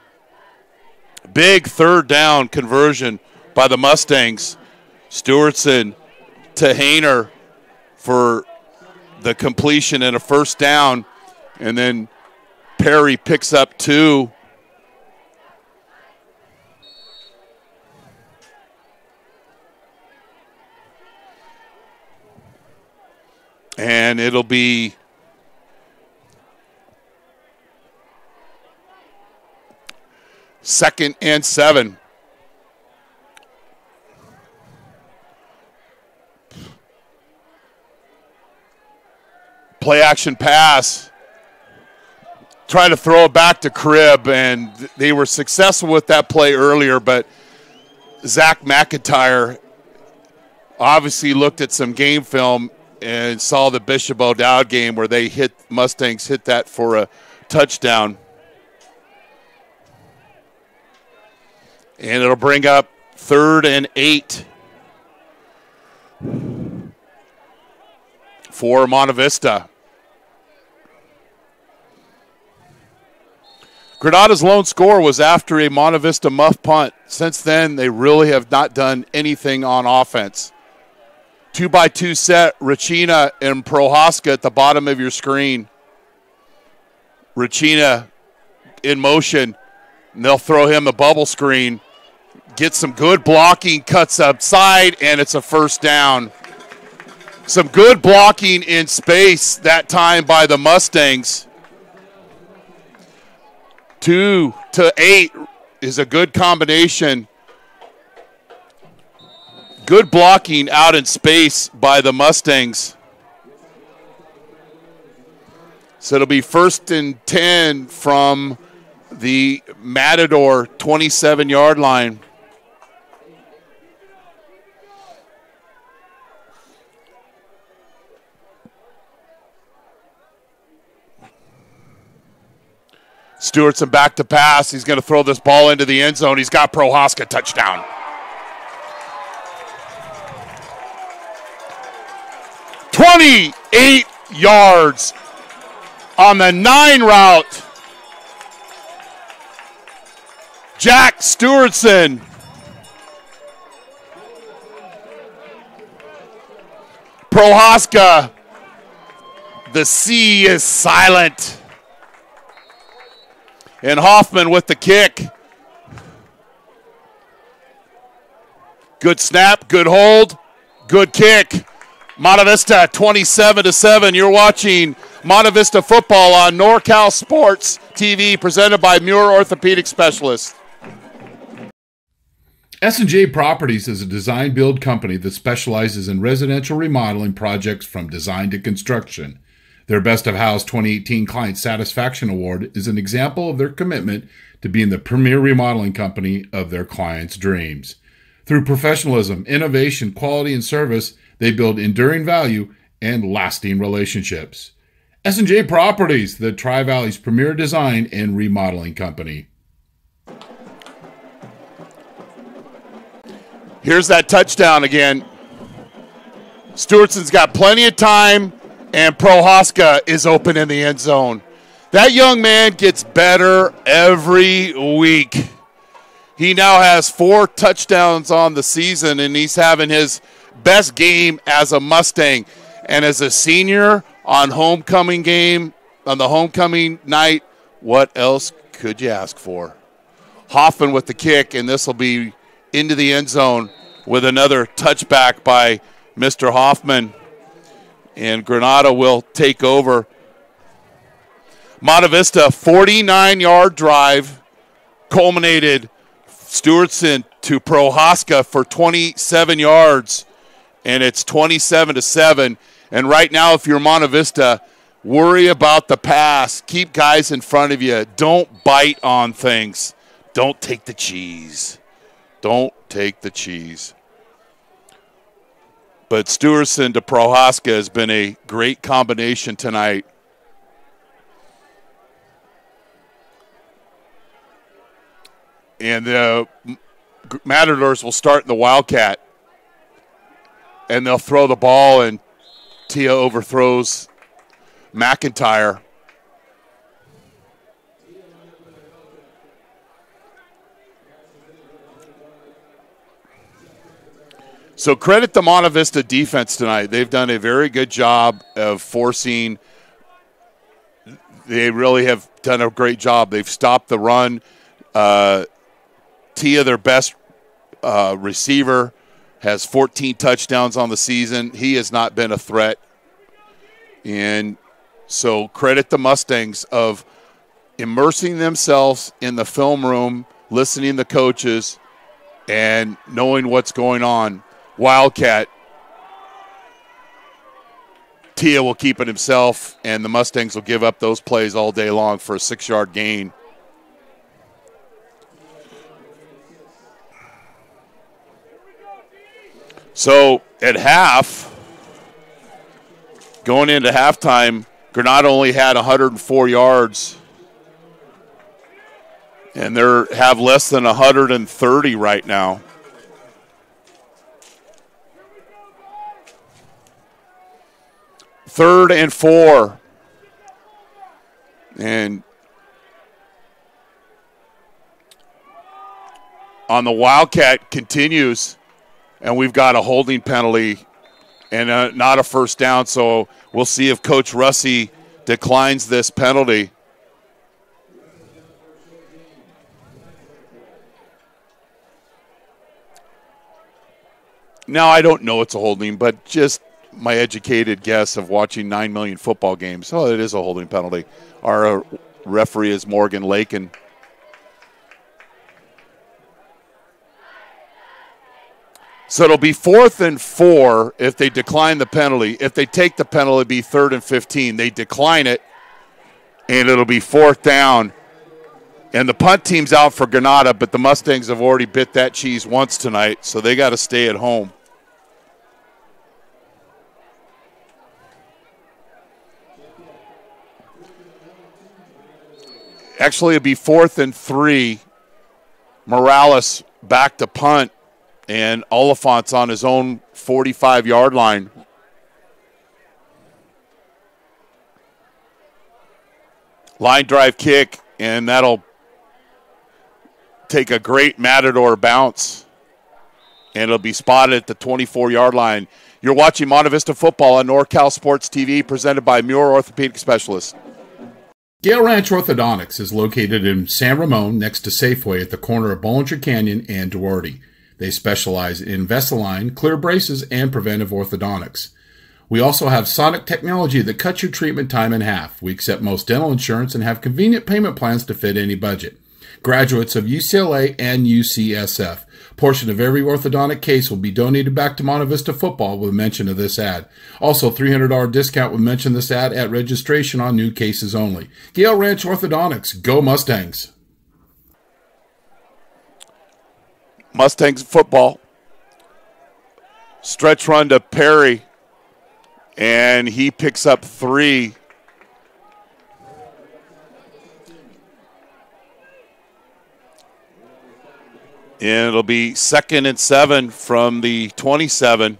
Big 3rd down conversion by the Mustangs. Stewartson to Hayner for the completion and a 1st down, and then Perry picks up 2. And it'll be second and 7. Play action pass. Try to throw it back to Cribb, and they were successful with that play earlier, but Zach McIntyre obviously looked at some game film and saw the Bishop O'Dowd game where Mustangs hit that for a touchdown. And it'll bring up 3rd and 8 for Monte Vista. Granada's lone score was after a Monte Vista muff punt. Since then, they really have not done anything on offense. 2-by-2 set, Regina and Prohaska at the bottom of your screen. Regina in motion, and they'll throw him a bubble screen. Get some good blocking, cuts outside, and it's a 1st down. Some good blocking in space that time by the Mustangs. 2 to 8 is a good combination. Good blocking out in space by the Mustangs. So it'll be 1st and 10 from the Matador 27-yard line. Stewartson back to pass. He's going to throw this ball into the end zone. He's got Prohaska touchdown. "28 yards on the 9 route. Jack Stewardson. Prohaska. The sea is silent. And Hoffman with the kick. Good snap, good hold, good kick. Monte Vista 27-7. You're watching Monte Vista football on NorCal Sports TV, presented by Muir Orthopedic Specialists. S&J Properties is a design-build company that specializes in residential remodeling projects from design to construction. Their Best of House 2018 Client Satisfaction Award is an example of their commitment to being the premier remodeling company of their clients' dreams. Through professionalism, innovation, quality, and service, they build enduring value and lasting relationships. S&J Properties, the Tri-Valley's premier design and remodeling company. Here's that touchdown again. Stewartson's got plenty of time, and Prohaska is open in the end zone. That young man gets better every week. He now has 4 touchdowns on the season, and he's having his best game as a Mustang. And as a senior on the homecoming night, what else could you ask for? Hoffman with the kick, and this will be into the end zone with another touchback by Mr. Hoffman. And Granada will take over. Monte Vista, 49-yard drive, culminated Stewardson to Prohaska for 27 yards, and it's 27-7. And right now, if you're Monte Vista, worry about the pass. Keep guys in front of you. Don't bite on things. Don't take the cheese. Don't take the cheese. But Stewardson to Prohaska has been a great combination tonight. And the Matadors will start in the Wildcat. And they'll throw the ball, and Tia overthrows McIntyre. So credit the Monte Vista defense tonight. They've done a very good job of forcing. They really have done a great job. They've stopped the run. Tia, their best receiver, has 14 touchdowns on the season. He has not been a threat. And so credit the Mustangs of immersing themselves in the film room, listening to coaches, and knowing what's going on. Wildcat, Tia will keep it himself, and the Mustangs will give up those plays all day long for a 6-yard gain. So at half, going into halftime, Granada only had 104 yards, and they have less than 130 right now. Third and 4. And on the Wildcat continues, and we've got a holding penalty and not a first down, so we'll see if Coach Russi declines this penalty. Now, I don't know it's a holding, but just my educated guess of watching 9 million football games. Oh, it is a holding penalty. Our referee is Morgan Lakin. So it'll be 4th and 4 if they decline the penalty. If they take the penalty, it'll be 3rd and 15. They decline it, and it'll be 4th down. And the punt team's out for Granada, but the Mustangs have already bit that cheese once tonight, so they got to stay at home. Actually, it'll be 4th and 3. Morales back to punt, and Oliphant's on his own 45-yard line. Line drive kick, and that'll take a great Matador bounce, and it'll be spotted at the 24-yard line. You're watching Monte Vista football on NorCal Sports TV, presented by Muir Orthopedic Specialists. Gale Ranch Orthodontics is located in San Ramon next to Safeway at the corner of Bollinger Canyon and Duarte. They specialize in Invisalign, clear braces, and preventive orthodontics. We also have sonic technology that cuts your treatment time in half. We accept most dental insurance and have convenient payment plans to fit any budget. Graduates of UCLA and UCSF. Portion of every orthodontic case will be donated back to Monte Vista football with mention of this ad. Also, $300 discount with mention of this ad at registration on new cases only. Gale Ranch Orthodontics. Go Mustangs. Mustangs football. Stretch run to Perry, and he picks up 3. And it'll be 2nd and 7 from the 27.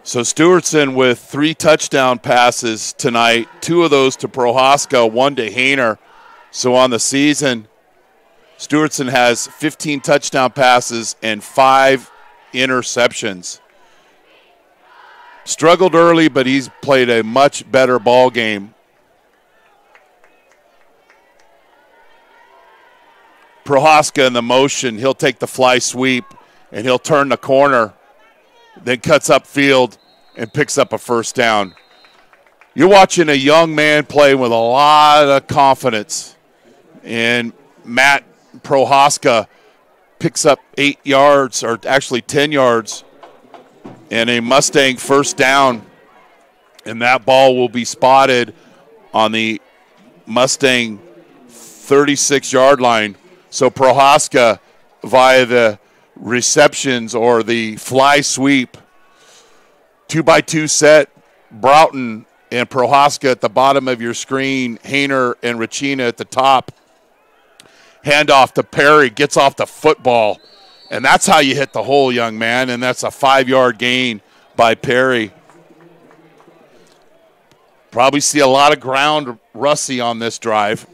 So Stewartson with 3 touchdown passes tonight, 2 of those to Prohaska, 1 to Hayner. So on the season, Stewartson has 15 touchdown passes and 5 interceptions. Struggled early, but he's played a much better ball game. Prohaska in the motion, he'll take the fly sweep, and he'll turn the corner, then cuts upfield and picks up a first down. You're watching a young man play with a lot of confidence, and Matt Prohaska picks up 8 yards, or actually 10 yards, and a Mustang first down, and that ball will be spotted on the Mustang 36-yard line. So Prohaska, via the receptions or the fly sweep, 2-by-2 set, Broughton and Prohaska at the bottom of your screen, Hayner and Racina at the top. Handoff to Perry, gets off the football, and that's how you hit the hole, young man, and that's a 5-yard gain by Perry. Probably see a lot of ground Rusty on this drive.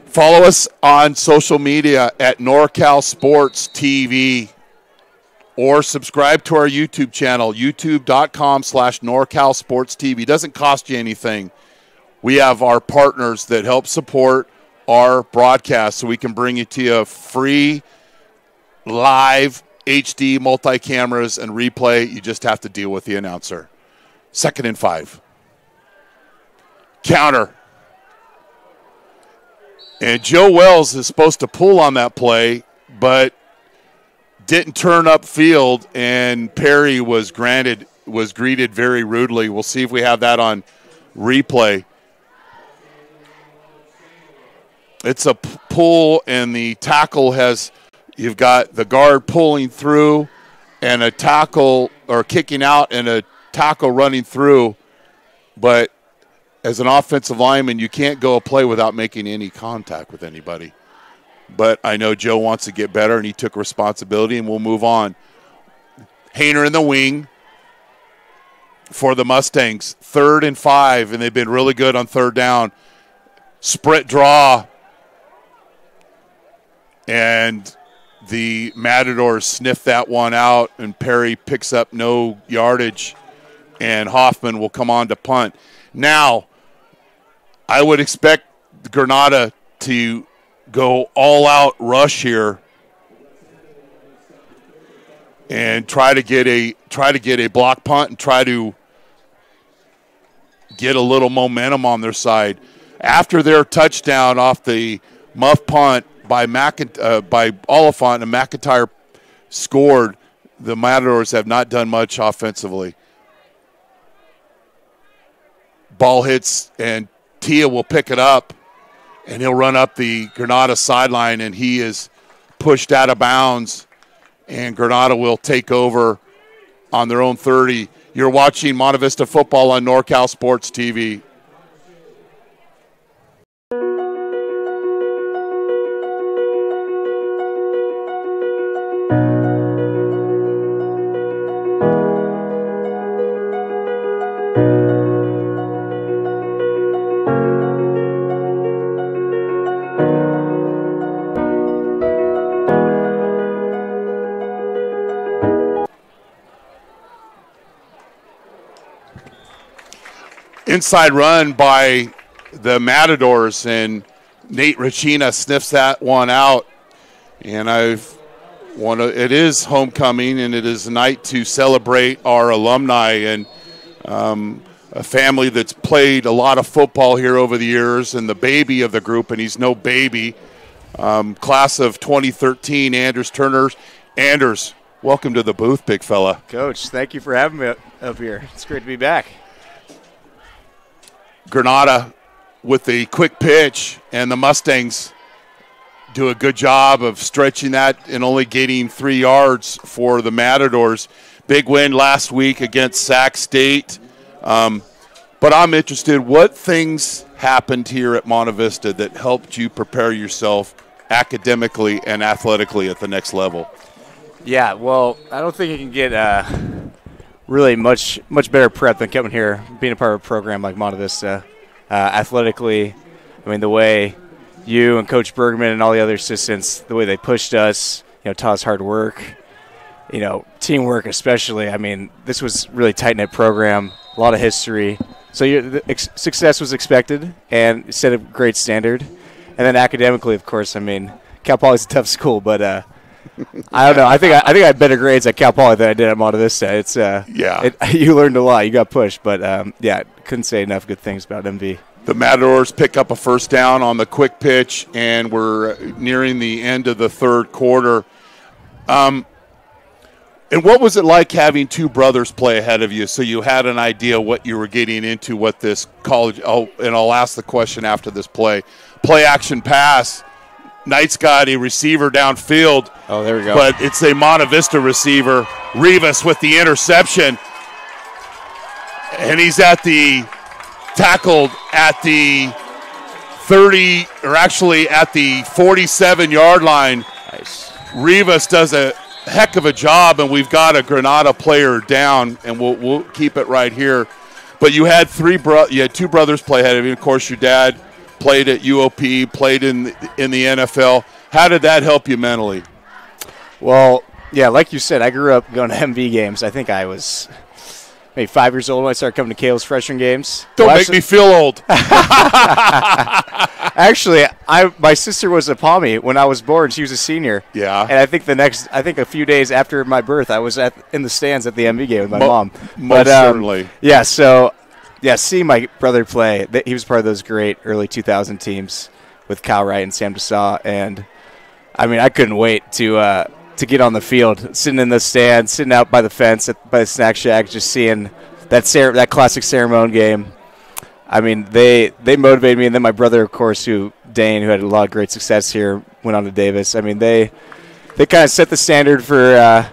Follow us on social media at NorCal Sports TV, or subscribe to our YouTube channel, youtube.com/NorCal Sports TV. Doesn't cost you anything. We have our partners that help support our broadcast so we can bring it to you free, live, HD, multi-cameras, and replay. You just have to deal with the announcer. 2nd and 5. Counter. And Joe Wells is supposed to pull on that play, but didn't turn upfield, and Perry was greeted very rudely. We'll see if we have that on replay. It's a pull, and the tackle you've got the guard pulling through, and a tackle, or kicking out, and a tackle running through, but as an offensive lineman, you can't go a play without making any contact with anybody. But I know Joe wants to get better, and he took responsibility, and we'll move on. Hayner in the wing for the Mustangs. 3rd and 5, and they've been really good on 3rd down. Sprint draw, and the Matadors sniff that one out, and Perry picks up no yardage, and Hoffman will come on to punt. Now, I would expect Granada to go all-out rush here and try to get a block punt and try to get a little momentum on their side. After their touchdown off the muff punt, by Oliphant, and McIntyre scored. The Matadors have not done much offensively. Ball hits, and Tia will pick it up, and he'll run up the Granada sideline, and he is pushed out of bounds, and Granada will take over on their own 30. You're watching Monte Vista football on NorCal Sports TV. Inside run by the Matadors, and Nate Ricina sniffs that one out. And it is homecoming, and it is a night to celebrate our alumni and a family that's played a lot of football here over the years, and the baby of the group, and he's no baby. Class of 2013, Anders Turner. Anders, welcome to the booth, big fella. Coach, thank you for having me up here. It's great to be back. Granada with the quick pitch, and the Mustangs do a good job of stretching that and only gaining 3 yards for the Matadors. Big win last week against Sac State. But I'm interested, what things happened here at Monte Vista that helped you prepare yourself academically and athletically at the next level? Yeah, well, I don't think you can get really much better prep than coming here, being a part of a program like Monte Vista. Athletically, I mean, the way you and Coach Bergman and all the other assistants, the way they pushed us, taught us hard work, teamwork especially. I mean, this was really tight-knit program, a lot of history. So success was expected and set a great standard. And then academically, of course, I mean, Cal Poly's a tough school, but I don't know. I think I had better grades at Cal Poly than I did at Monte Vista. It's you learned a lot. You got pushed, but couldn't say enough good things about MV. The Matadors pick up a first down on the quick pitch, and we're nearing the end of the third quarter. And what was it like having two brothers play ahead of you, so you had an idea what you were getting into, what this college? Oh, and I'll ask the question after this play. Play action pass. Knight's got a receiver downfield. Oh, there we go. But it's a Monte Vista receiver. Rivas with the interception. And he's tackled at the 30, or actually at the 47-yard line. Nice. Rivas does a heck of a job, and we've got a Granada player down, and we'll keep it right here. But you had two brothers play ahead of you. Of course, your dad played at UOP, played in the NFL. How did that help you mentally? Well, yeah, like you said, I grew up going to MV games. I think I was maybe 5 years old when I started coming to Kale's freshman games. Don't make me feel old. Actually, my sister was a Palmy when I was born. She was a senior. Yeah. And I think a few days after my birth, I was in the stands at the MV game with my mom. Most certainly. Yeah, so, seeing my brother play, he was part of those great early 2000 teams with Kyle Wright and Sam Dessau. And, I mean, I couldn't wait to get on the field, sitting in the stands, sitting out by the fence, by the snack shack, just seeing that classic Ceremony game. I mean, they motivated me, and then my brother, of course, Dane, who had a lot of great success here, went on to Davis. I mean, they kind of set the standard for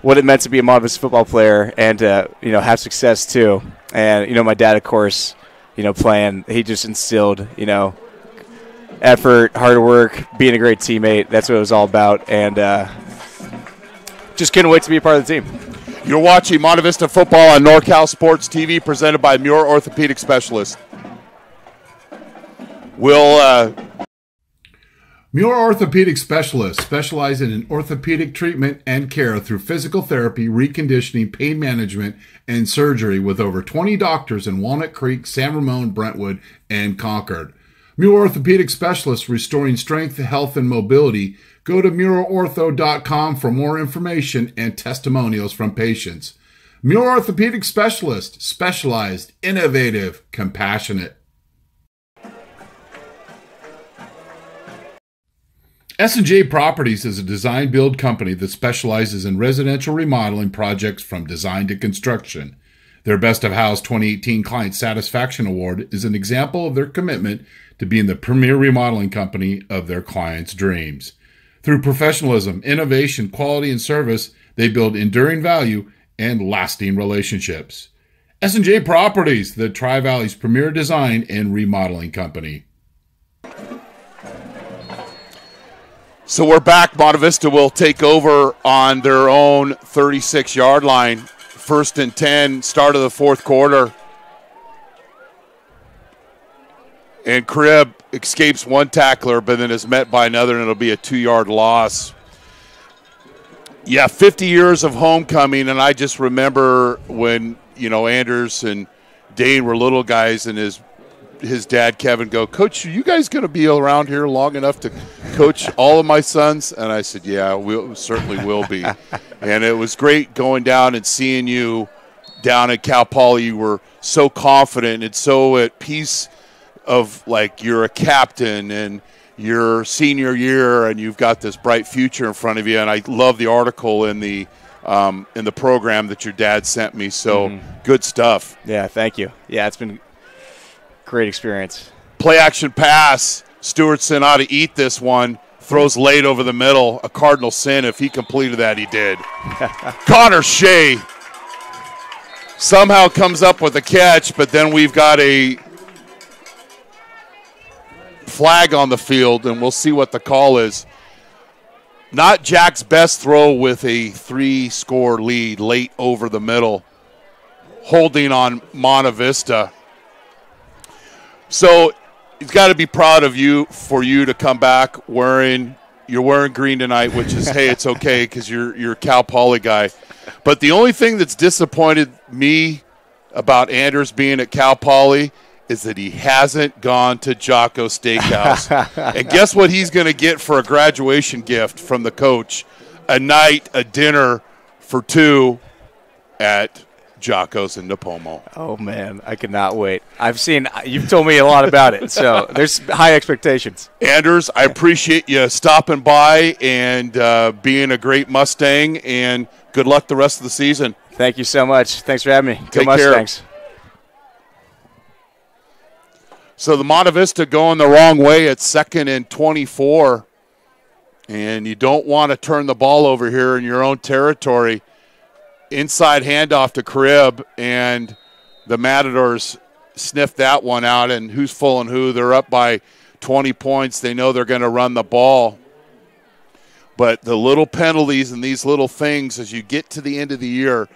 what it meant to be a Monte Vista football player and have success too. And my dad, of course, playing, he just instilled effort, hard work, being a great teammate. That's what it was all about, and just couldn't wait to be a part of the team. You're watching Monte Vista football on NorCal Sports TV, presented by Muir Orthopedic Specialists. Muir Orthopedic Specialists specialize in orthopedic treatment and care through physical therapy, reconditioning, pain management, and surgery with over 20 doctors in Walnut Creek, San Ramon, Brentwood, and Concord. Muir Orthopedic Specialists, restoring strength, health, and mobility. Go to MuirOrtho.com for more information and testimonials from patients. Muir Orthopedic Specialist, specialized, innovative, compassionate. S&J Properties is a design-build company that specializes in residential remodeling projects from design to construction. Their Best of House 2018 Client Satisfaction Award is an example of their commitment to being the premier remodeling company of their clients' dreams. Through professionalism, innovation, quality, and service, they build enduring value and lasting relationships. S&J Properties, the Tri-Valley's premier design and remodeling company. So we're back. Monte Vista will take over on their own 36-yard line. 1st and 10, start of the fourth quarter. And Cribb escapes one tackler, but then is met by another, and it'll be a 2-yard loss. Yeah, 50 years of homecoming, and I just remember when, Anders and Dane were little guys, and his dad, Kevin, go, "Coach, are you guys going to be around here long enough to coach all of my sons?" And I said, "Yeah, we certainly will be." And it was great going down and seeing you down at Cal Poly. You were so confident and so at peace of, like, you're a captain and your senior year and you've got this bright future in front of you. And I love the article in the program that your dad sent me. So good stuff. Yeah, thank you. Yeah, it's been great experience. Play action pass. Stewartson ought to eat this one. Throws late over the middle. A cardinal sin. If he completed that, he did. Connor Shea somehow comes up with a catch, but then we've got a flag on the field, and we'll see what the call is. Not Jack's best throw with a 3-score lead late over the middle. Holding on Monte Vista. So he's got to be proud of you for you to come back you're wearing green tonight, which is, hey, it's okay because you're a Cal Poly guy. But the only thing that's disappointed me about Anders being at Cal Poly is that he hasn't gone to Jocko Steakhouse. And guess what he's going to get for a graduation gift from the coach? A dinner for 2 at Jocko's in Napomo. Oh, man, I cannot wait. You've told me a lot about it, so there's high expectations. Anders, I appreciate you stopping by and being a great Mustang, and good luck the rest of the season. Thank you so much. Thanks for having me. Take Go care. Mustangs. So the Monte Vista going the wrong way at 2nd and 24, and you don't want to turn the ball over here in your own territory. Inside handoff to Cribb, and the Matadors sniffed that one out, and who's fooling who? They're up by 20 points. They know they're going to run the ball. But the little penalties and these little things, as you get to the end of the year,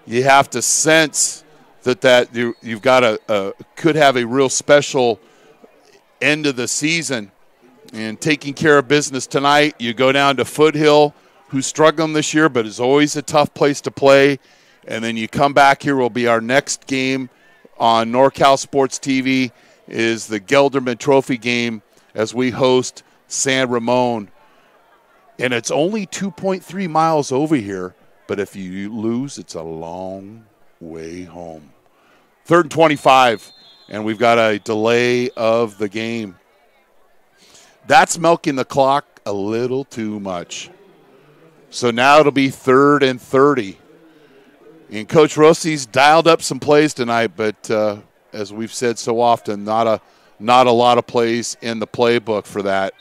you have to sense that you've got could have a real special end of the season. And taking care of business tonight, you go down to Foothill, who's struggling this year, but is always a tough place to play. And then you come back here, will be our next game on NorCal Sports TV, is the Gelderman Trophy game as we host San Ramon. And it's only 2.3 miles over here, but if you lose, it's a long way home. 3rd and 25, and we've got a delay of the game. That's milking the clock a little too much. So now it'll be 3rd and 30. And Coach Rossi's dialed up some plays tonight, but as we've said so often, not a lot of plays in the playbook for that.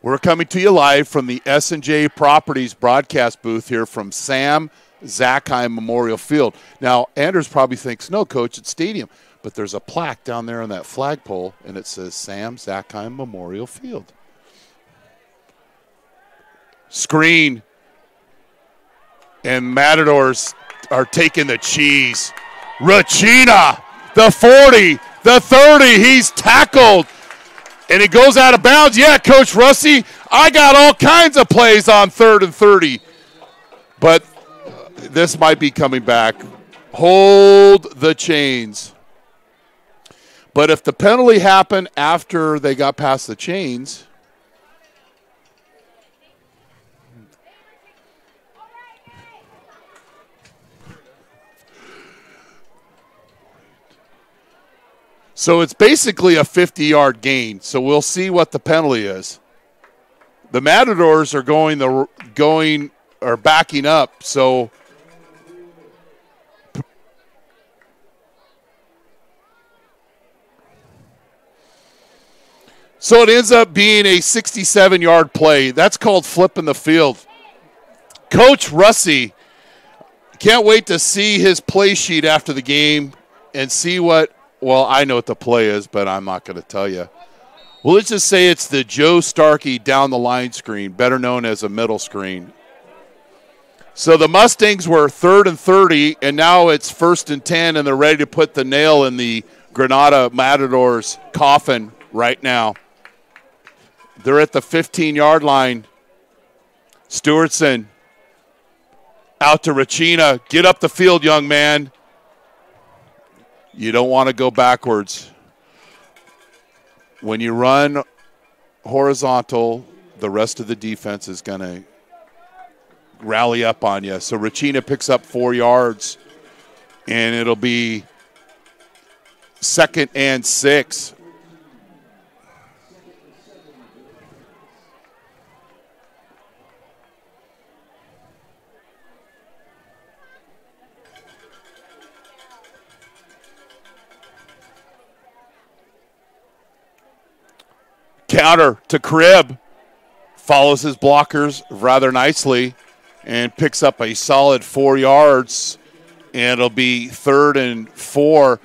We're coming to you live from the S&J Properties broadcast booth here from Sam Zackheim Memorial Field. Now, Anders probably thinks, no, Coach, it's stadium. But there's a plaque down there on that flagpole, and it says Sam Zackheim Memorial Field. Screen. And Matadors are taking the cheese. Rachina, the 40, the 30. He's tackled. And he goes out of bounds. Yeah, Coach Russi, I got all kinds of plays on 3rd and 30. But this might be coming back. Hold the chains. But if the penalty happened after they got past the chains, So it's basically a 50-yard gain. So we'll see what the penalty is. The Matadors are backing up. So it ends up being a 67-yard play. That's called flipping the field. Coach Russi, can't wait to see his play sheet after the game and see what, well, I know what the play is, but I'm not going to tell you. Well, let's just say it's the Joe Starkey down the line screen, better known as a middle screen. So the Mustangs were 3rd and 30, and now it's 1st and 10, and they're ready to put the nail in the Granada Matadors coffin right now. They're at the 15-yard line. Stewartson out to Racina. Get up the field, young man. You don't want to go backwards. When you run horizontal, the rest of the defense is going to rally up on you. So Racina picks up 4 yards, and it'll be 2nd and 6. Counter to Cribb, follows his blockers rather nicely and picks up a solid 4 yards, and it'll be 3rd and 4.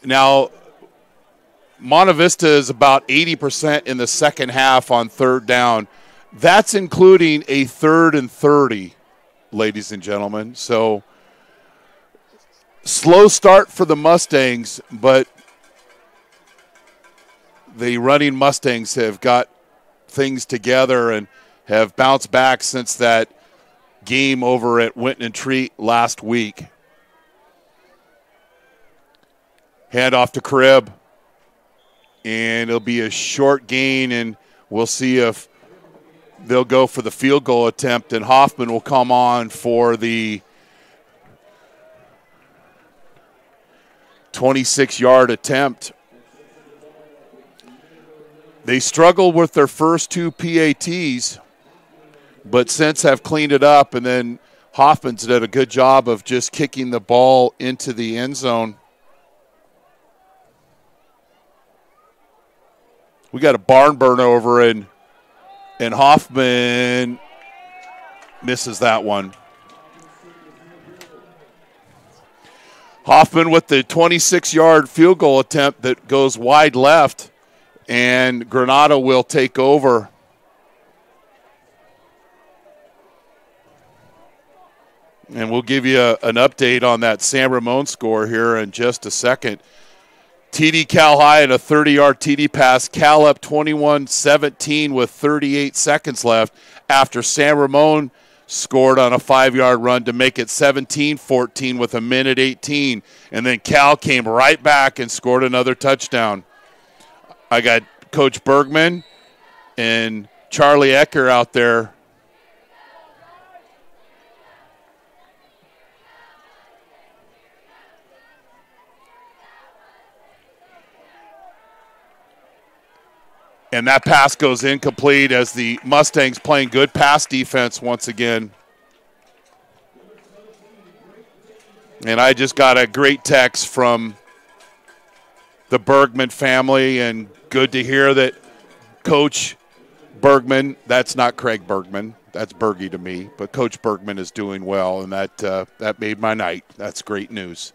Now, Monte Vista is about 80% in the second half on 3rd down. That's including a 3rd and 30, ladies and gentlemen. So, slow start for the Mustangs, but the running Mustangs have got things together and have bounced back since that game over at Winton and Treat last week. Hand off to Cribb, and it'll be a short gain, and we'll see if they'll go for the field goal attempt, and Hoffman will come on for the 26-yard attempt. They struggled with their first 2 PATs, but since have cleaned it up, and then Hoffman's did a good job of just kicking the ball into the end zone. We got a barn burn over, and Hoffman misses that one. Hoffman with the 26-yard field goal attempt that goes wide left, and Granada will take over. And we'll give you an update on that San Ramon score here in just a second. TD Cal High and a 30-yard TD pass. Cal up 21-17 with 38 seconds left after San Ramon scored on a 5-yard run to make it 17-14 with 1:18. And then Cal came right back and scored another touchdown. I got Coach Bergman and Charlie Ecker out there. And that pass goes incomplete as the Mustangs playing good pass defense once again. And I just got a great text from the Bergman family, and good to hear that Coach Bergman, that's not Craig Bergman, that's Bergie to me, but Coach Bergman is doing well, and that made my night. That's great news.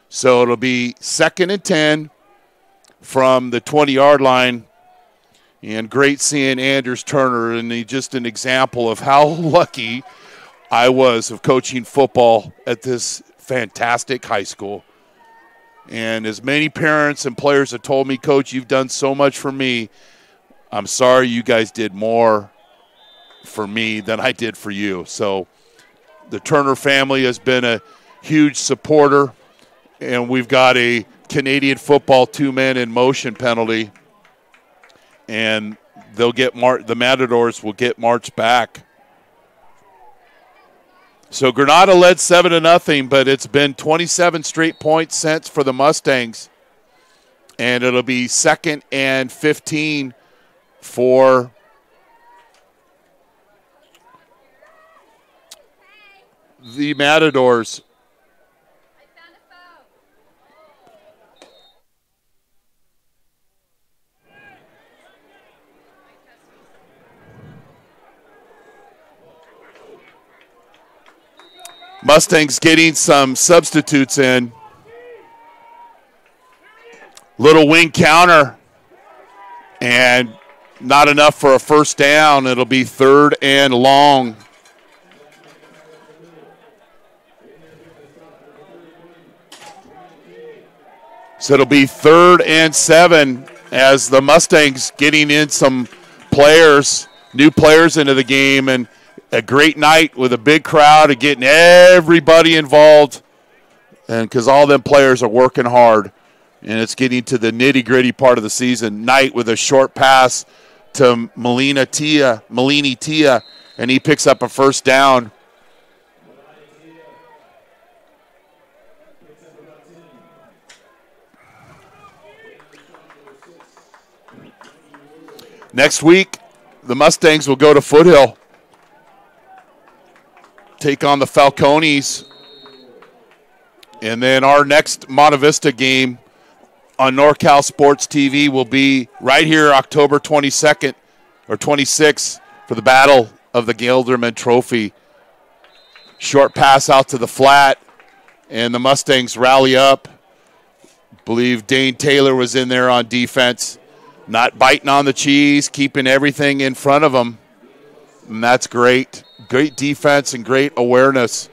So it'll be 2nd and 10 from the 20-yard line, and great seeing Anders Turner, and he's just an example of how lucky I was of coaching football at this fantastic high school. And as many parents and players have told me, Coach, you've done so much for me. I'm sorry you guys did more for me than I did for you. So the Turner family has been a huge supporter, and we've got a Canadian football 2-man in motion penalty, and they'll get the Matadors will get marched back. So Granada led 7-0, but it's been 27 straight points since for the Mustangs. And it'll be 2nd and 15 for the Matadors. Mustangs getting some substitutes in. Little wing counter. And not enough for a first down. It'll be 3rd and long. So it'll be 3rd and 7 as the Mustangs getting in some players, new players into the game, and a great night with a big crowd and getting everybody involved, and because all them players are working hard, and it's getting to the nitty-gritty part of the season. Knight with a short pass to Melini Tia, and he picks up a first down. Next week, the Mustangs will go to Foothill, take on the Falcones. And then our next Monte Vista game on NorCal Sports TV will be right here October 22nd or 26th for the Battle of the Gilderman Trophy. Short pass out to the flat, and the Mustangs rally up. Believe Dane Taylor was in there on defense, not biting on the cheese, keeping everything in front of them. And that's great. Great defense and great awareness.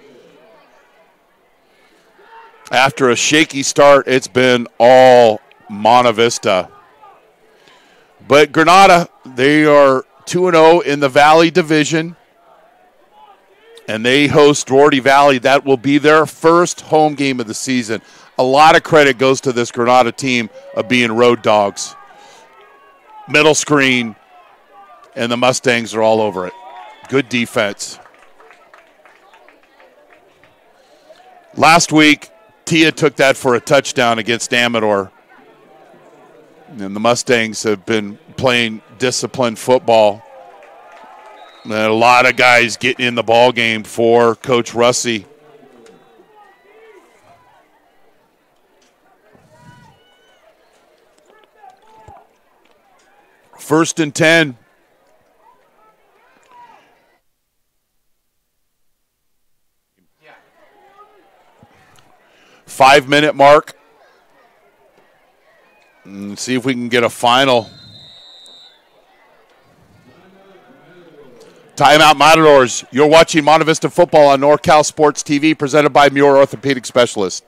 After a shaky start, it's been all Monte Vista. But Granada, they are 2-0 in the Valley Division, and they host Rorty Valley. That will be their first home game of the season. A lot of credit goes to this Granada team of being road dogs. Middle screen, and the Mustangs are all over it. Good defense. Last week, Tia took that for a touchdown against Amador. And the Mustangs have been playing disciplined football. And a lot of guys getting in the ball game for Coach Russi. First and 10. Yeah. 5-minute mark. And see if we can get a final. Timeout Matadors. You're watching Monte Vista football on NorCal Sports TV, presented by Muir Orthopedic Specialist.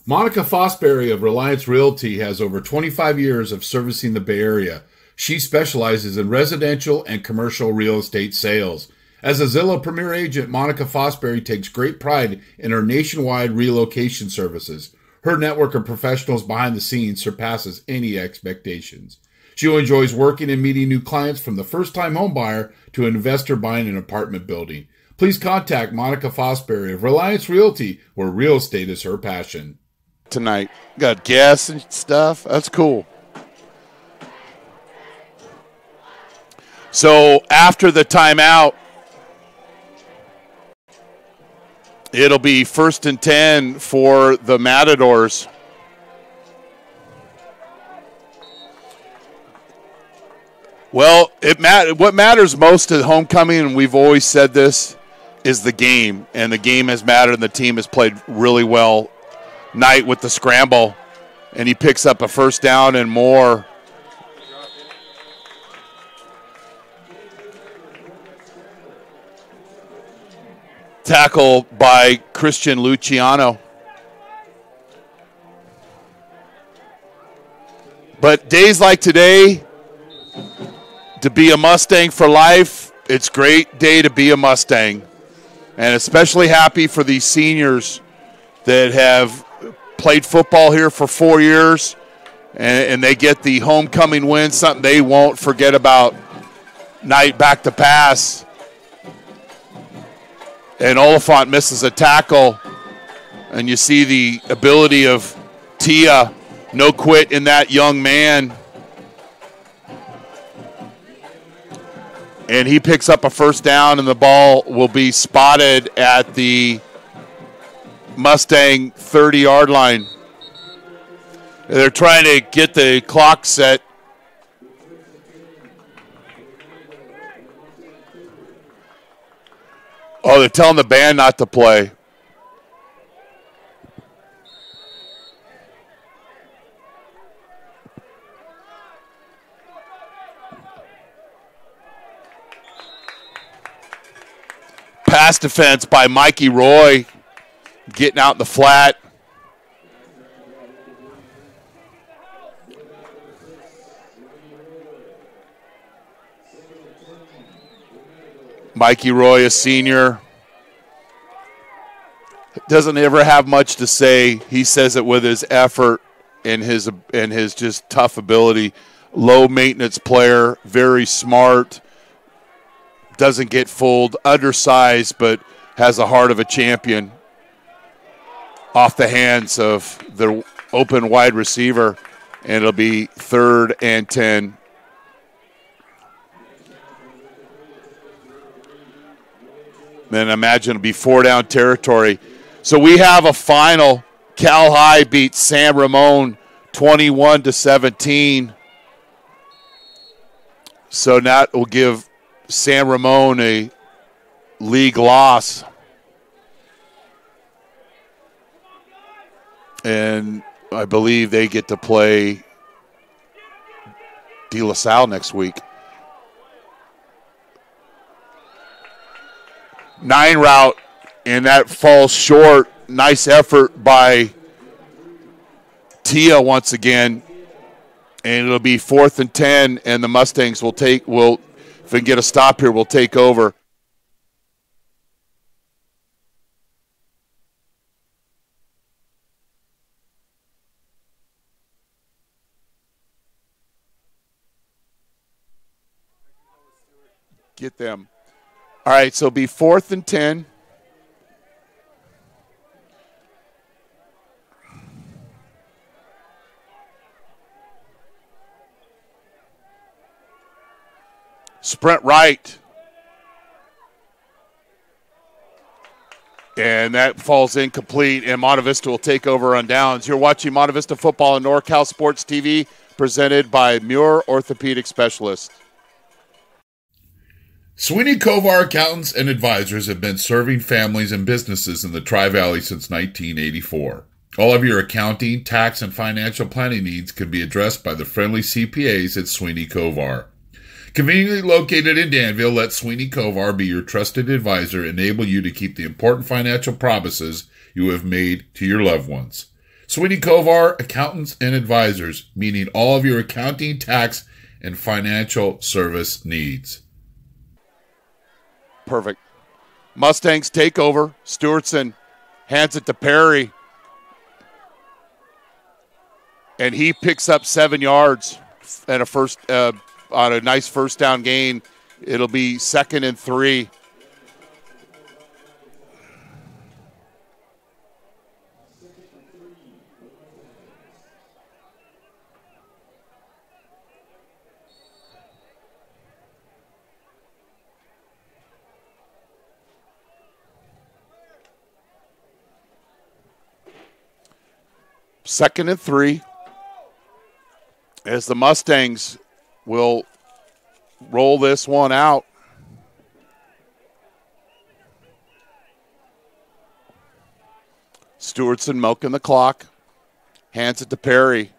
Monica Fosbury of Reliance Realty has over 25 years of servicing the Bay Area. She specializes in residential and commercial real estate sales. As a Zillow Premier Agent, Monica Fosbury takes great pride in her nationwide relocation services. Her network of professionals behind the scenes surpasses any expectations. She enjoys working and meeting new clients, from the first-time home buyer to an investor buying an apartment building. Please contact Monica Fosbury of Reliance Realty, where real estate is her passion. Tonight, got gas and stuff. That's cool. So after the timeout, it'll be 1st and 10 for the Matadors. Well, what matters most at homecoming, and we've always said this, is the game. And the game has mattered, and the team has played really well. Knight with the scramble, and he picks up a first down and more. Tackle by Christian Luciano. But days like today, to be a Mustang for life, it's a great day to be a Mustang. And especially happy for these seniors that have played football here for 4 years, and they get the homecoming win, something they won't forget about. Knight back to pass. And Oliphant misses a tackle. And you see the ability of Tia, no quit in that young man. And he picks up a first down, and the ball will be spotted at the Mustang 30-yard line. They're trying to get the clock set. Oh, they're telling the band not to play. Pass defense by Mikey Roy, getting out in the flat. Mikey Roy, a senior, doesn't ever have much to say. He says it with his effort and his just tough ability. Low maintenance player, very smart. Doesn't get fooled, undersized, but has the heart of a champion. Off the hands of the open wide receiver, and it'll be 3rd and 10. Then imagine it'll be 4-down territory. So we have a final. Cal High beats San Ramon 21-17. So that will give San Ramon a league loss. And I believe they get to play De La Salle next week. 9 route, and that falls short. Nice effort by Tia once again. And it'll be 4th and 10, and the Mustangs will, if we can get a stop here, we'll take over. Get them. All right, so it'll be 4th and 10. Sprint right. And that falls incomplete, and Monte Vista will take over on downs. You're watching Monte Vista football on NorCal Sports TV, presented by Muir Orthopedic Specialists. Sweeney Kovar Accountants and Advisors have been serving families and businesses in the Tri-Valley since 1984. All of your accounting, tax, and financial planning needs can be addressed by the friendly CPAs at Sweeney Kovar. Conveniently located in Danville, let Sweeney Kovar be your trusted advisor, enable you to keep the important financial promises you have made to your loved ones. Sweeney Kovar Accountants and Advisors, meeting all of your accounting, tax, and financial service needs. Perfect. Mustangs take over. Stewartson hands it to Perry. And he picks up 7 yards and on a nice first down gain. It'll be 2nd and 3. Second and 3, as the Mustangs will roll this one out. Stewartson milking the clock, hands it to Perry,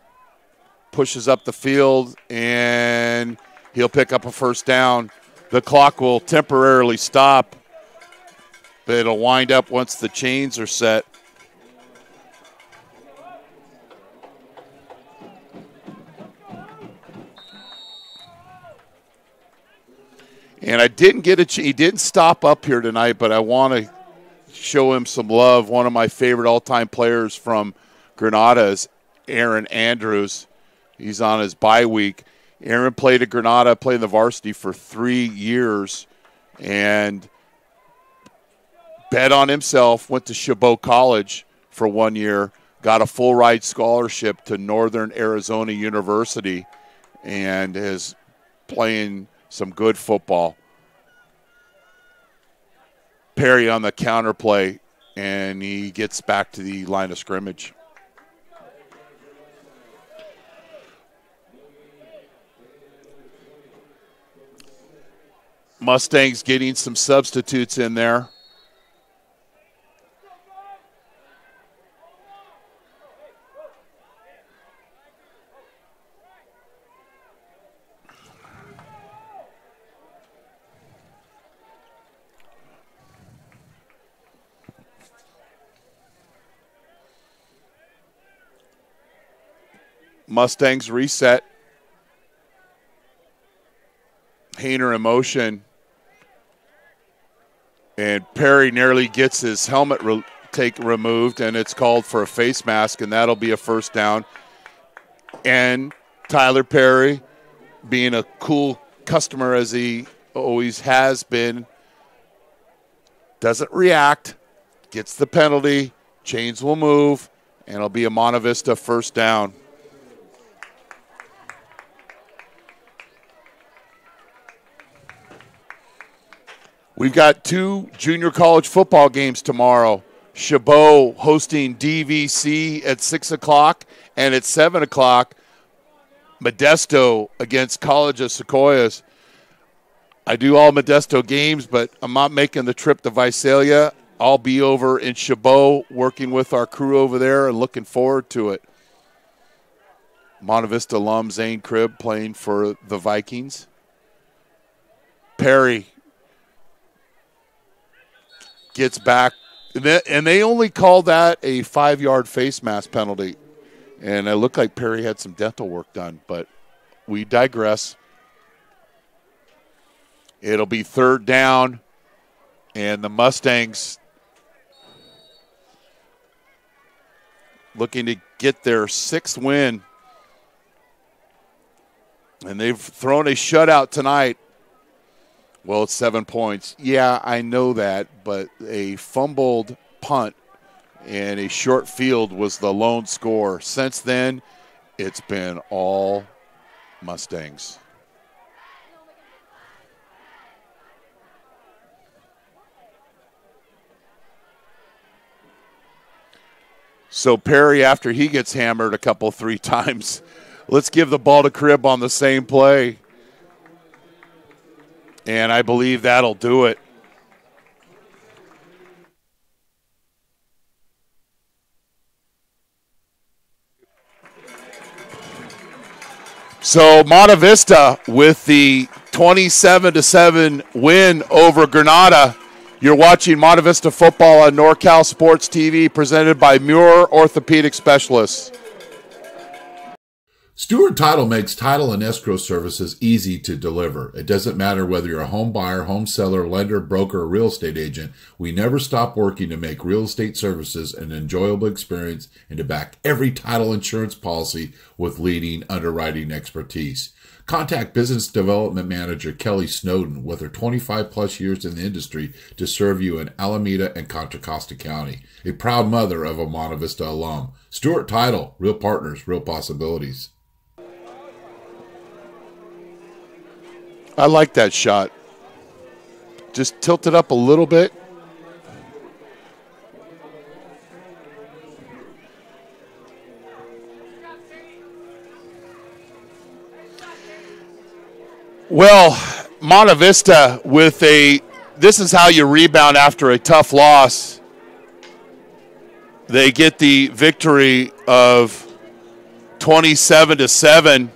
pushes up the field, and he'll pick up a first down. The clock will temporarily stop, but it'll wind up once the chains are set. And I didn't get he didn't stop up here tonight, but I want to show him some love. One of my favorite all-time players from Granada is Aaron Andrews. He's on his bye week. Aaron played at Granada, played in the varsity for 3 years, and bet on himself, went to Chabot College for 1 year, got a full ride scholarship to Northern Arizona University, and is playing some good football. Perry on the counterplay, and he gets back to the line of scrimmage. Mustangs getting some substitutes in there. Mustangs reset. Hayner in motion. And Perry nearly gets his helmet removed, and it's called for a face mask, and that'll be a first down. And Tyler Perry, being a cool customer as he always has been, doesn't react, gets the penalty, chains will move, and it'll be a Monte Vista first down. We've got 2 junior college football games tomorrow. Chabot hosting DVC at 6 o'clock, and at 7 o'clock, Modesto against College of Sequoias. I do all Modesto games, but I'm not making the trip to Visalia. I'll be over in Chabot working with our crew over there and looking forward to it. Monte Vista alum Zane Cribb playing for the Vikings. Perry gets back, and they only called that a 5-yard face mask penalty. And it looked like Perry had some dental work done, but we digress. It'll be third down, and the Mustangs looking to get their 6th win. And they've thrown a shutout tonight. Well, it's 7 points. Yeah, I know that, but a fumbled punt and a short field was the lone score. Since then, it's been all Mustangs. So Perry, after he gets hammered a couple, 3 times, let's give the ball to Cribb on the same play. And I believe that'll do it. So Monte Vista with the 27-7 win over Granada. You're watching Monte Vista football on NorCal Sports TV, presented by Muir Orthopedic Specialists. Stewart Title makes title and escrow services easy to deliver. It doesn't matter whether you're a home buyer, home seller, lender, broker, or real estate agent. We never stop working to make real estate services an enjoyable experience and to back every title insurance policy with leading underwriting expertise. Contact Business Development Manager Kelly.Snowden with her 25-plus years in the industry to serve you in Alameda and Contra Costa County. A proud mother of a Monte Vista alum. Stewart Title, real partners, real possibilities. I like that shot. Just tilt it up a little bit. Well, Monte Vista with this is how you rebound after a tough loss. They get the victory of 27-7.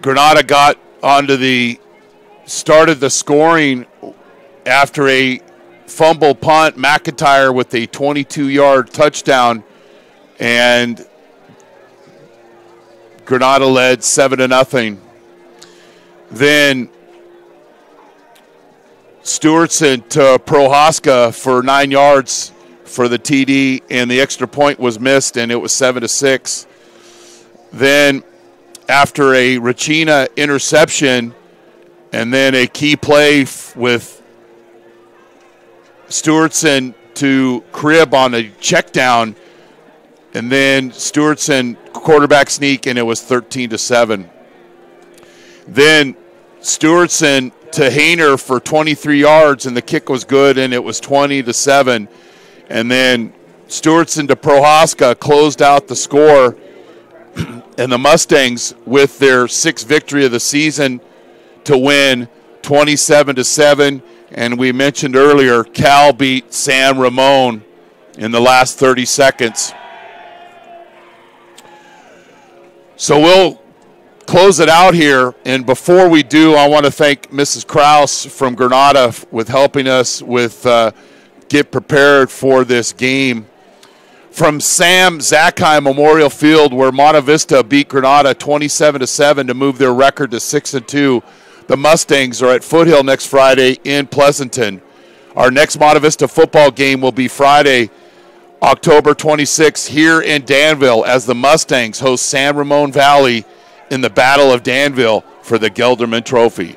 Granada got started the scoring after a fumble punt. McIntyre with a 22-yard touchdown, and Granada led 7-0. Then Stewartson to Prohaska for 9 yards for the TD, and the extra point was missed, and it was 7-6. Then after a Regina interception and then a key play with Stewartson to Cribb on a check down, and then Stewartson quarterback sneak, and it was 13-7. Then Stewartson to Hayner for 23 yards, and the kick was good, and it was 20-7. And then Stewartson to Prohaska closed out the score, and the Mustangs, with their sixth victory of the season, to win 27-7. And we mentioned earlier, Cal beat San Ramon in the last 30 seconds. So we'll close it out here, and before we do, I want to thank Mrs. Kraus from Granada with helping us with get prepared for this game. From Sam Zackheim Memorial Field, where Monte Vista beat Granada 27-7 to move their record to 6-2, the Mustangs are at Foothill next Friday in Pleasanton. Our next Monte Vista football game will be Friday, October 26th, here in Danville, as the Mustangs host San Ramon Valley in the Battle of Danville for the Gelderman Trophy.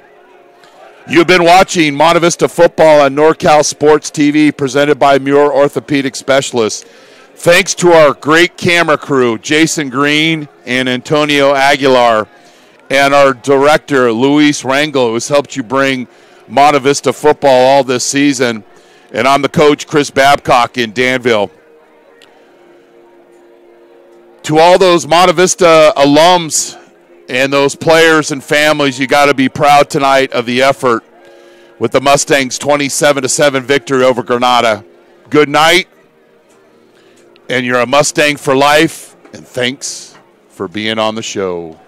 You've been watching Monte Vista football on NorCal Sports TV, presented by Muir Orthopedic Specialists. Thanks to our great camera crew, Jason Green and Antonio Aguilar, and our director, Luis Rangel, who's helped you bring Monte Vista football all this season. And I'm the coach, Chris Babcock, in Danville. To all those Monte Vista alums and those players and families, you got to be proud tonight of the effort with the Mustangs' 27-7 victory over Granada. Good night, and you're a Mustang for life, and thanks for being on the show.